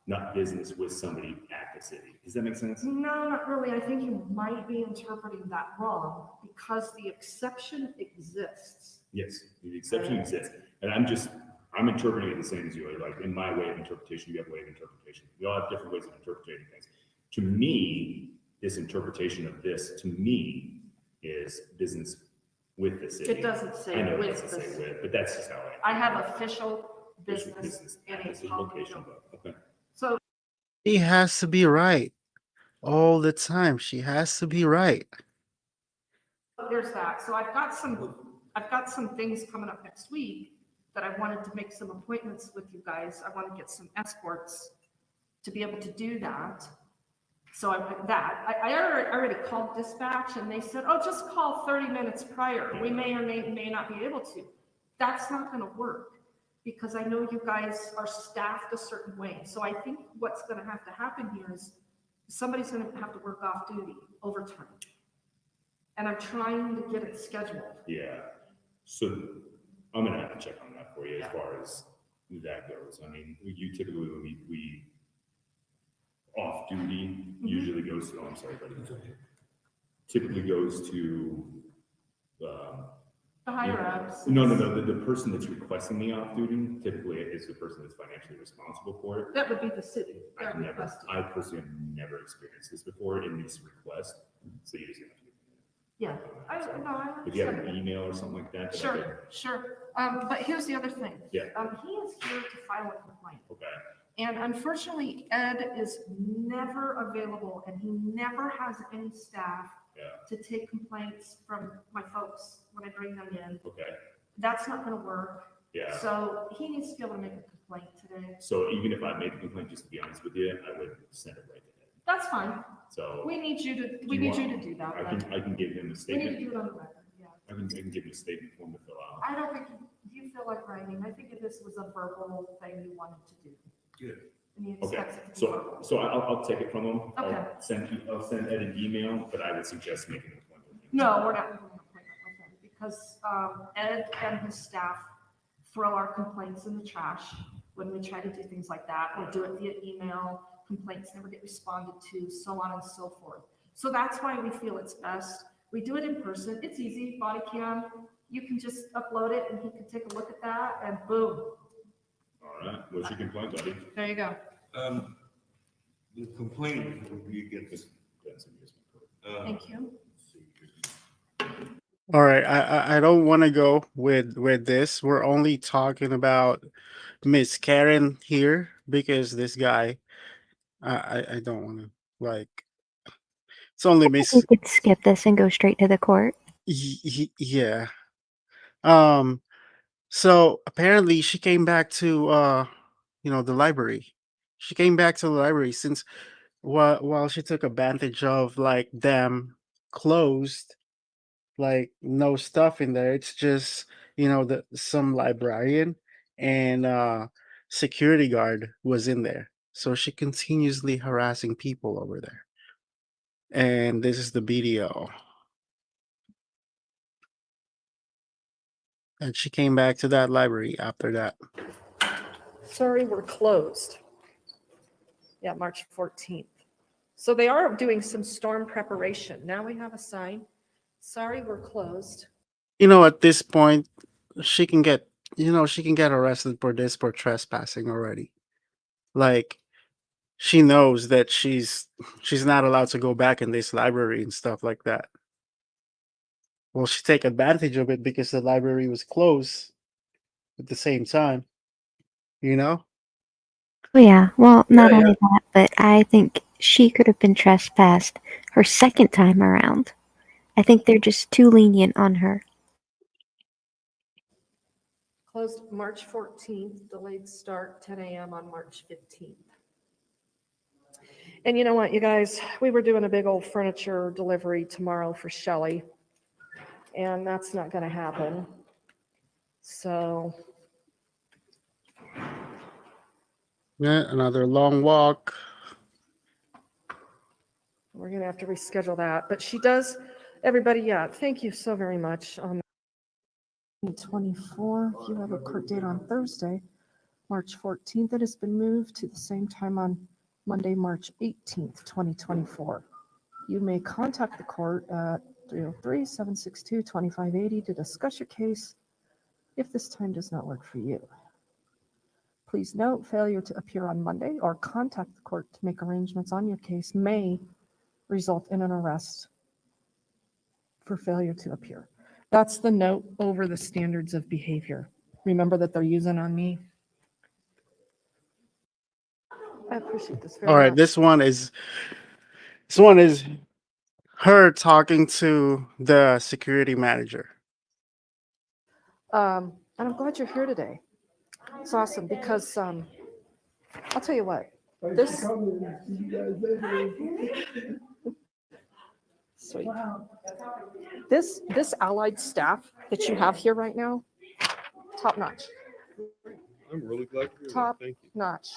not business with somebody at the city. Does that make sense? No, not really. I think you might be interpreting that wrong because the exception exists. Yes, the exception exists, and I'm interpreting it the same as you. Like in my way of interpretation, you have a way of interpretation. We all have different ways of interpreting things. To me, this interpretation of this, to me, is business with the city. It doesn't say I know it with doesn't the say city. with, but that's just how I have official Official business in at a this public location, building. but okay. So He has to be right all the time. She has to be right. there's that. So I've got some things coming up next week that I wanted to make some appointments with you guys. I want to get some escorts to be able to do that. So I already called dispatch and they said, oh, just call 30 minutes prior. We may or may not be able to. That's not going to work because I know you guys are staffed a certain way. So I think what's going to have to happen here is somebody's going to have to work off duty overtime. And I'm trying to get it scheduled. Yeah, so I'm gonna have to check on that for you as far as that goes. I mean, you typically, when we off duty usually goes to, oh, I'm sorry, buddy. Typically goes to, The higher ups. No, the person that's requesting the off duty typically is the person that's financially responsible for it. That would be the city. I personally have never experienced this before in this request, so you just have to. Yeah, If you have an email or something like that. Sure. But here's the other thing. Yeah. He is here to file a complaint. Okay. And unfortunately, Ed is never available and he never has any staff to take complaints from my folks when I bring them in. Okay. That's not gonna work. Yeah. So he needs to be able to make a complaint today. So even if I made the complaint, just to be honest with you, I would send it right to him. That's fine. So We need you to do that. I can give him a We need statement. to do it on the record, yeah. I can give him a statement form to fill out. I don't think you feel like writing. I think this was a verbal thing you wanted to do. Good. And he Okay, expects it to be verbal. so I'll take it from him. Okay. I'll send Ed an email, but I would suggest making an appointment with him. No, we're not making an appointment with him because Ed and his staff throw our complaints in the trash when we try to do things like that, or do it via email. Complaints never get responded to, so on and so forth. So that's why we feel it's best. We do it in person. It's easy, body cam. You can just upload it and he can take a look at that and boom. All right, what's your complaint, buddy? There you go. The complaint would be against. Thank you. All right, I don't want to go with this. We're only talking about Miss Karen here because this guy, I don't want to like. It's only We Miss. could skip this and go straight to the court. Yeah. Um. So apparently she came back to the library. She came back to the library since while she took advantage of like them closed, like no stuff in there. It's just the some librarian and security guard was in there. So she continuously harassing people over there. And this is the video. And she came back to that library after that. Sorry, we're closed. Yeah, March 14th. So they are doing some storm preparation. Now we have a sign. Sorry, we're closed. At this point, she can get she can get arrested for this for trespassing already. Like she knows that she's not allowed to go back in this library and stuff like that. Well, she take advantage of it because the library was closed at the same time, you know? Oh, yeah. Well, not Yeah, yeah. only that, but I think she could have been trespassed her second time around. I think they're just too lenient on her. Closed March 14th, delayed start 10 a.m. on March 15th. And you know what, you guys, we were doing a big old furniture delivery tomorrow for Shelly, and that's not going to happen. So Yeah, another long walk. we're going to have to reschedule that. But she does, everybody, yeah, thank you so very much. 24, you have a court date on Thursday, March 14th. It has been moved to the same time on Monday, March 18th, 2024. You may contact the court at 303-762-2580 to discuss your case if this time does not work for you. Please note, failure to appear on Monday or contact the court to make arrangements on your case may result in an arrest for failure to appear. That's the note over the standards of behavior. Remember that they're using on me. I appreciate this very All right, much. this one is her talking to the security manager. And I'm glad you're here today. It's awesome because I'll tell you what, this sweet. This allied staff that you have here right now, top notch. I'm really glad to hear Top that. Thank you. notch.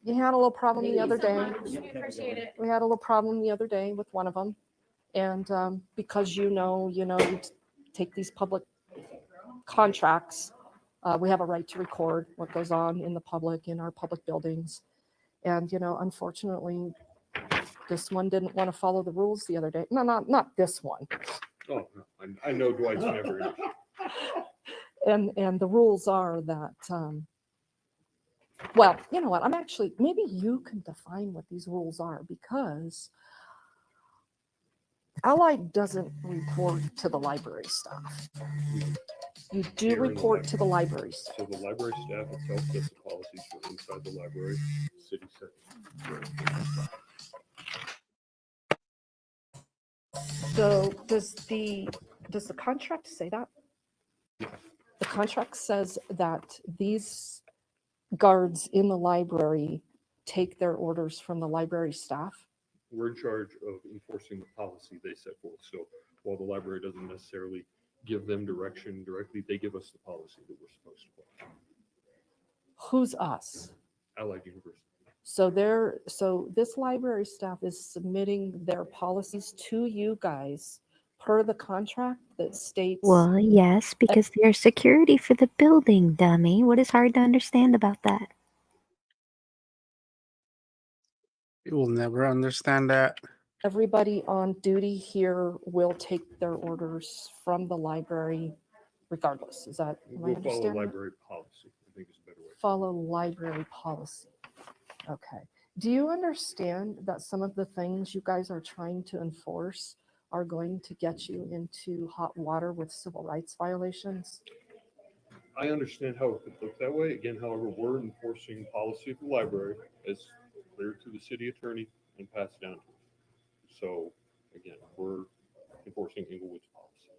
You had a little problem the other day. We had a little problem the other day with one of them, and because you take these public contracts, we have a right to record what goes on in the public, in our public buildings. And, unfortunately, this one didn't want to follow the rules the other day. No, not this one. Oh, no, I know Dwight's never an issue. And the rules are that, well, you know what? Maybe you can define what these rules are, because Allied doesn't report to the library staff. You do Here in the report to the library staff. So the library staff itself sets the policies for inside the library. City sets. So does the contract say that? The contract says that these guards in the library take their orders from the library staff. We're in charge of enforcing the policy they set forth. So while the library doesn't necessarily give them direction directly, they give us the policy that we're supposed to follow. Who's us? Allied University. So this library staff is submitting their policies to you guys per the contract that states. Well, yes, because they're security for the building, dummy. What is hard to understand about that? You will never understand that. Everybody on duty here will take their orders from the library regardless. Is that, am I We'll follow understanding? library policy. I think is a better way. Follow library policy. Okay. Do you understand that some of the things you guys are trying to enforce are going to get you into hot water with civil rights violations? I understand how it could look that way. Again, however, we're enforcing policy of the library as cleared to the city attorney and passed down to us. So again, we're enforcing Inglewood's policy.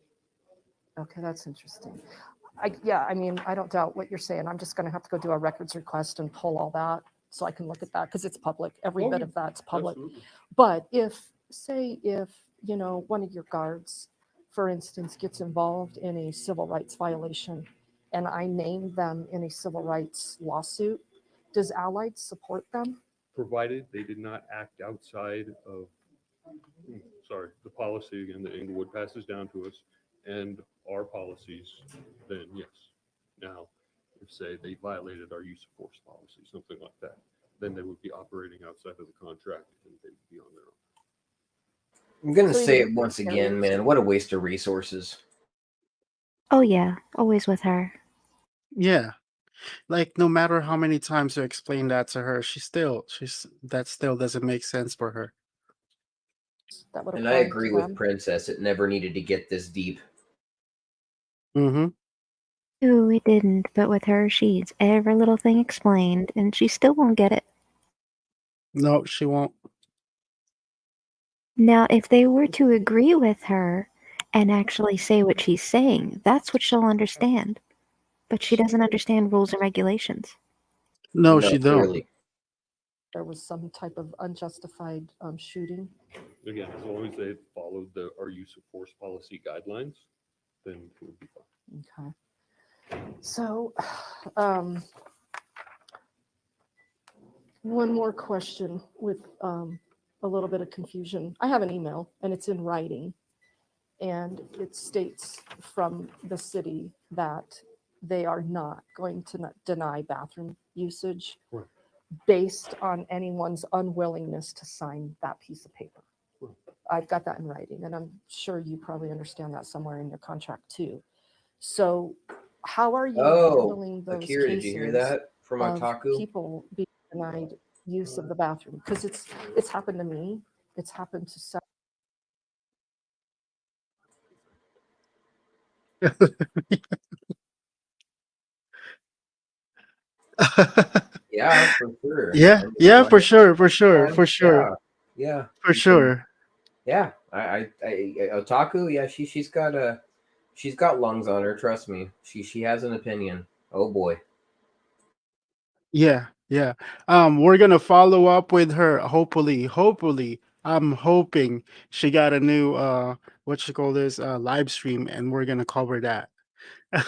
Okay, that's interesting. I mean, I don't doubt what you're saying. I'm just going to have to go do a records request and pull all that so I can look at that because it's public. Every bit of that's public. Absolutely. But if, you know, one of your guards, for instance, gets involved in a civil rights violation and I name them in a civil rights lawsuit, does Allied support them? Provided they did not act outside of, the policy again that Inglewood passes down to us and our policies, then yes. Now, if say they violated our use of force policy, something like that, then they would be operating outside of the contract and they would be on their own. I'm gonna say it once again, man. What a waste of resources. Oh yeah, always with her. Yeah. Like no matter how many times you explain that to her, that still doesn't make sense for her. That would And I apply agree to with them? Princess. It never needed to get this deep. Mm-hmm. No, it didn't. But with her, she needs every little thing explained, and she still won't get it. No, she won't. Now, if they were to agree with her and actually say what she's saying, that's what she'll understand. But she doesn't understand rules and regulations. No, she don't. Clearly. There was some type of unjustified shooting. Again, as long as they followed our use of force policy guidelines, then it would be fine. Okay. So, one more question with a little bit of confusion. I have an email and it's in writing, and it states from the city that they are not going to deny bathroom usage Right. based on anyone's unwillingness to sign that piece of paper. Right. I've got that in writing, and I'm sure you probably understand that somewhere in your contract too. So how are you handling those Akira, cases did you hear that from of Otaku? people being denied use of the bathroom? Because it's happened to me. It's happened to some. Yeah, for sure. Yeah, I mean, yeah, why for not? sure, for sure, Yeah, for sure, yeah, for you can- sure. yeah, I Otaku. Yeah, she's got lungs on her. Trust me, she has an opinion. Oh boy. Yeah, yeah. We're gonna follow up with her. Hopefully, I'm hoping she got a new what you call this live stream, and we're gonna cover that. And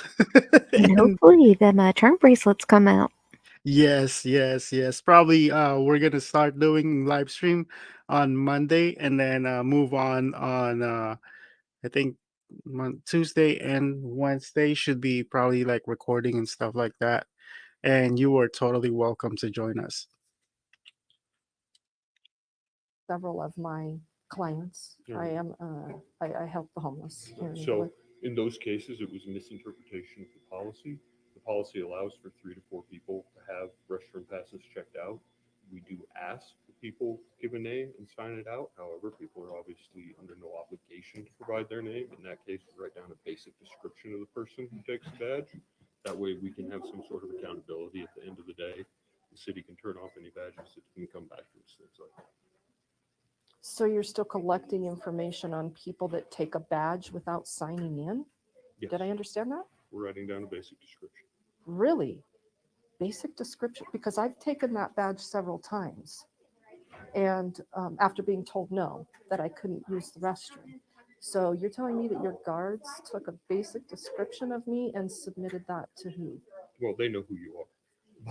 And hopefully, them charm bracelets come out. yes. Probably we're gonna start doing live stream on Monday, and then move on I think Tuesday and Wednesday should be probably like recording and stuff like that. And you are totally welcome to join us. Several of my clients. Yeah. I help the homeless here in So Inglewood. in those cases, it was a misinterpretation of the policy. The policy allows for 3 to 4 people to have restroom passes checked out. We do ask that people give a name and sign it out. However, people are obviously under no obligation to provide their name. In that case, we write down a basic description of the person who takes the badge. That way we can have some sort of accountability at the end of the day. The city can turn off any badges that can come back to us, things like that. So you're still collecting information on people that take a badge without signing in? Yes. Did I understand that? We're writing down a basic description. Really? Basic description? Because I've taken that badge several times. And after being told no, that I couldn't use the restroom. So you're telling me that your guards took a basic description of me and submitted that to who? Well, they know who you are.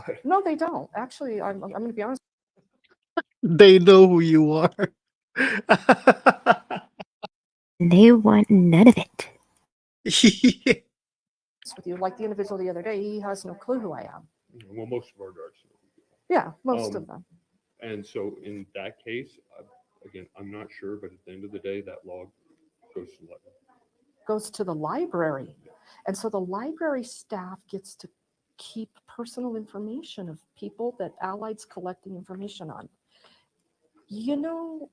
But No, they don't. Actually, I'm going to be honest. They know who you are. They want none of it. With you, like the individual the other day, he has no clue who I am. well, most of our guards know who you are. Yeah, most of them. And so in that case, again, I'm not sure, but at the end of the day, that log goes to the library. Goes to the library. And so the library staff gets to keep personal information of people that Allied's collecting information on. You know,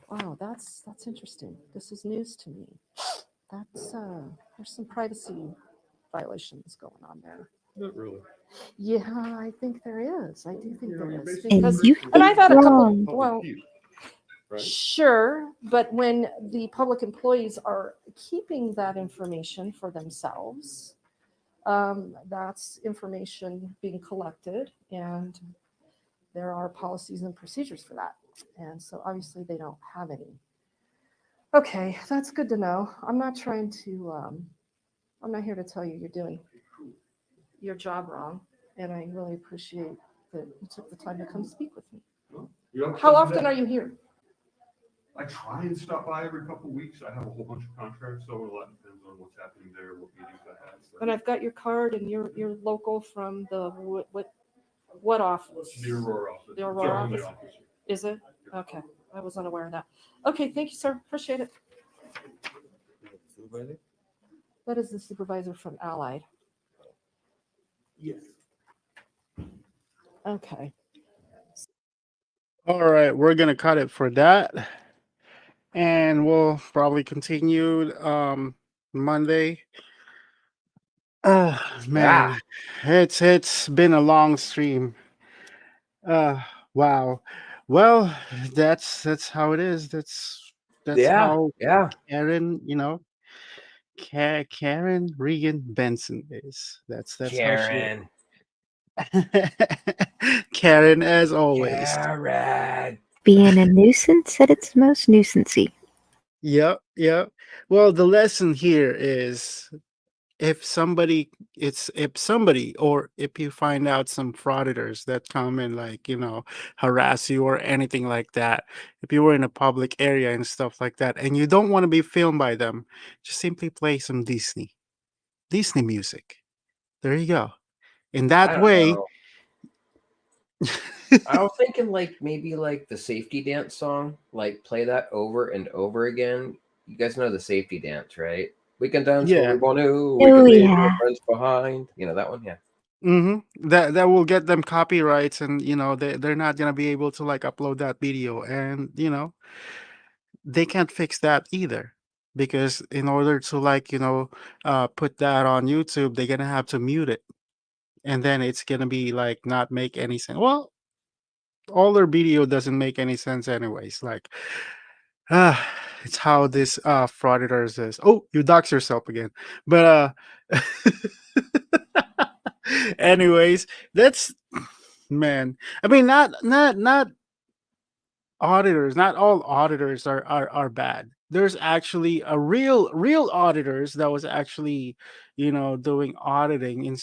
Wow, that's interesting. This is news to me. That's there's some privacy violations going on there. Not really. Yeah, I think there is. I do think there you're is basically And because, you restricting and think I've had a the couple. wrong. public Well, view, right? sure, but when the public employees are keeping that information for themselves, that's information being collected, and there are policies and procedures for that. And so obviously they don't have any. Okay, that's good to know. I'm not trying to, I'm not here to tell you you're doing your job wrong, and I really appreciate that you took the time to come speak with me. You don't How touch often that. are you here? I try and stop by every couple of weeks. I have a whole bunch of contracts, so a lot depends on what's happening there, what meetings I have. So. And I've got your card, and you're local from the what office? The Aurora office. The It's Aurora our only office? office. Is it? Okay, I was unaware of that. Okay, thank you, sir. Appreciate it. Supervisor? That is the supervisor from Allied. Yes. Okay. All right, we're gonna cut it for that, and we'll probably continue Monday. Oh Yeah. man, it's been a long stream. Wow. Well, that's how it is. That's Yeah. how Yeah. Karen, Karen Regan Benson is. That's how she is. Karen. Karen, as always. Karen. Being a nuisance at its most nuisancy. Yep, yep. Well, the lesson here is if somebody or if you find out some frauditors that come and like harass you or anything like that, if you were in a public area and stuff like that and you don't want to be filmed by them, just simply play some Disney music. There you go. In I that don't way. know. I was thinking like maybe like the safety dance song, like play that over and over again. You guys know the safety dance, right? We can dance what we Yeah. want to. We Oh can leave our yeah. friends behind. You know that one, yeah. That will get them copyrights, and they're not gonna be able to like upload that video, and they can't fix that either, because in order to like put that on YouTube, they're gonna have to mute it, and then it's gonna be like not make any sense. Well, all their video doesn't make any sense anyways. Like, it's how this frauditors is. Oh, you dox yourself again, but anyways, that's man. I mean, not auditors, not all auditors are bad. There's actually a real auditors that was actually doing auditing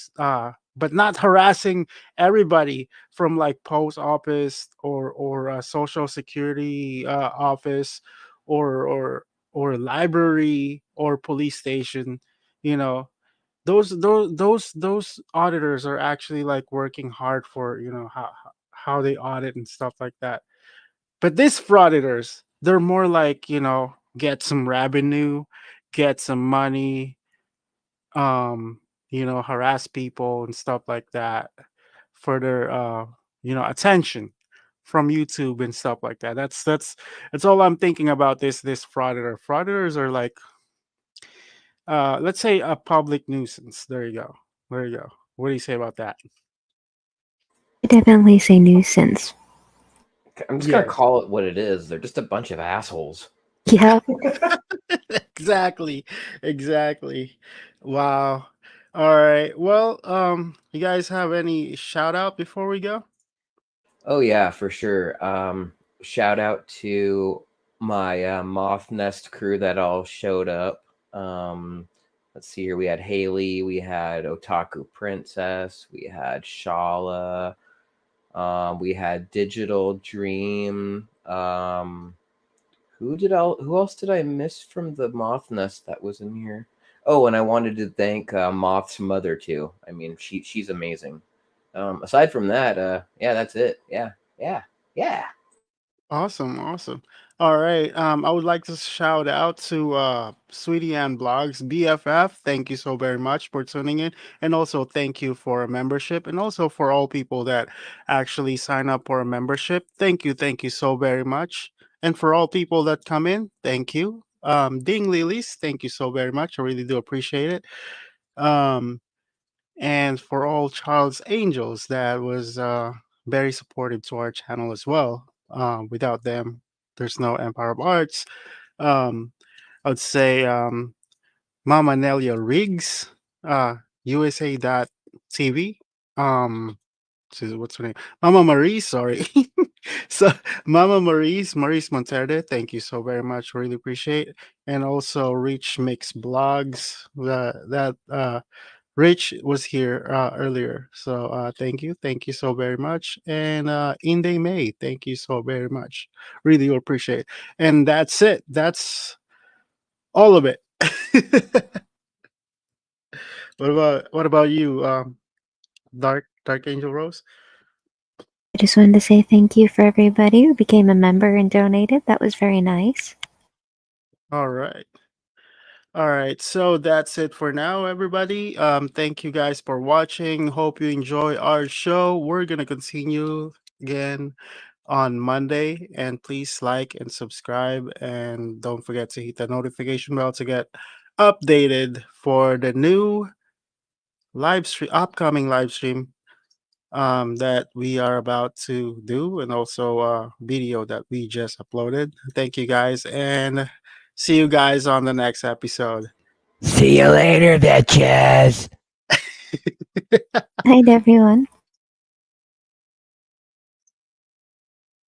but not harassing everybody from like post office or social security office or library or police station. you know those auditors are actually like working hard for how they audit and stuff like that. But these frauditors, they're more like, get some revenue, get some money, um, harass people and stuff like that for their attention from YouTube and stuff like that. That's all I'm thinking about this frauditor. Frauditors are like let's say a public nuisance. There you go. There you go. What do you say about that? I definitely say nuisance. I'm just gonna Yes. call it what it is. They're just a bunch of assholes. Yep. Exactly. Exactly. Wow. All right. Well, you guys have any shout out before we go? Oh yeah, for sure. Shout out to my moth nest crew that all showed up. Let's see here. We had Haley, we had Otaku Princess, we had Shala, we had Digital Dream. Who else did I miss from the moth nest that was in here? Oh, and I wanted to thank Moth's mother too. I mean, she's amazing. Aside from that, yeah, that's it. Yeah, yeah, yeah. Awesome, awesome. All right. I would like to shout out to Sweetie Ann Blogs BFF. Thank you so very much for tuning in, and also thank you for a membership, and also for all people that actually sign up for a membership. Thank you so very much. And for all people that come in, thank you. Ding Lilies, thank you so very much. I really do appreciate it. Um, and for all Charles Angels that was very supportive to our channel as well. Without them, there's no Empire of Arts. Um, I would say Mama Nelia Riggs, USA.TV. What's her name? Mama Marie, sorry. So Maurice Monterde, thank you so very much. Really appreciate it. And also Rich Mix Blogs. That Rich was here earlier. So thank you so very much. And Inde May, thank you so very much. Really appreciate it. And that's it. That's all of it. What about you, Dark Angel Rose? I just wanted to say thank you for everybody who became a member and donated. That was very nice. All right. All right. So that's it for now, everybody. Thank you guys for watching. Hope you enjoy our show. We're gonna continue again on Monday. And please like and subscribe. And don't forget to hit the notification bell to get updated for the new upcoming live stream that we are about to do, and also a video that we just uploaded. Thank you guys, and see you guys on the next episode. See you later, bitches. Night, everyone.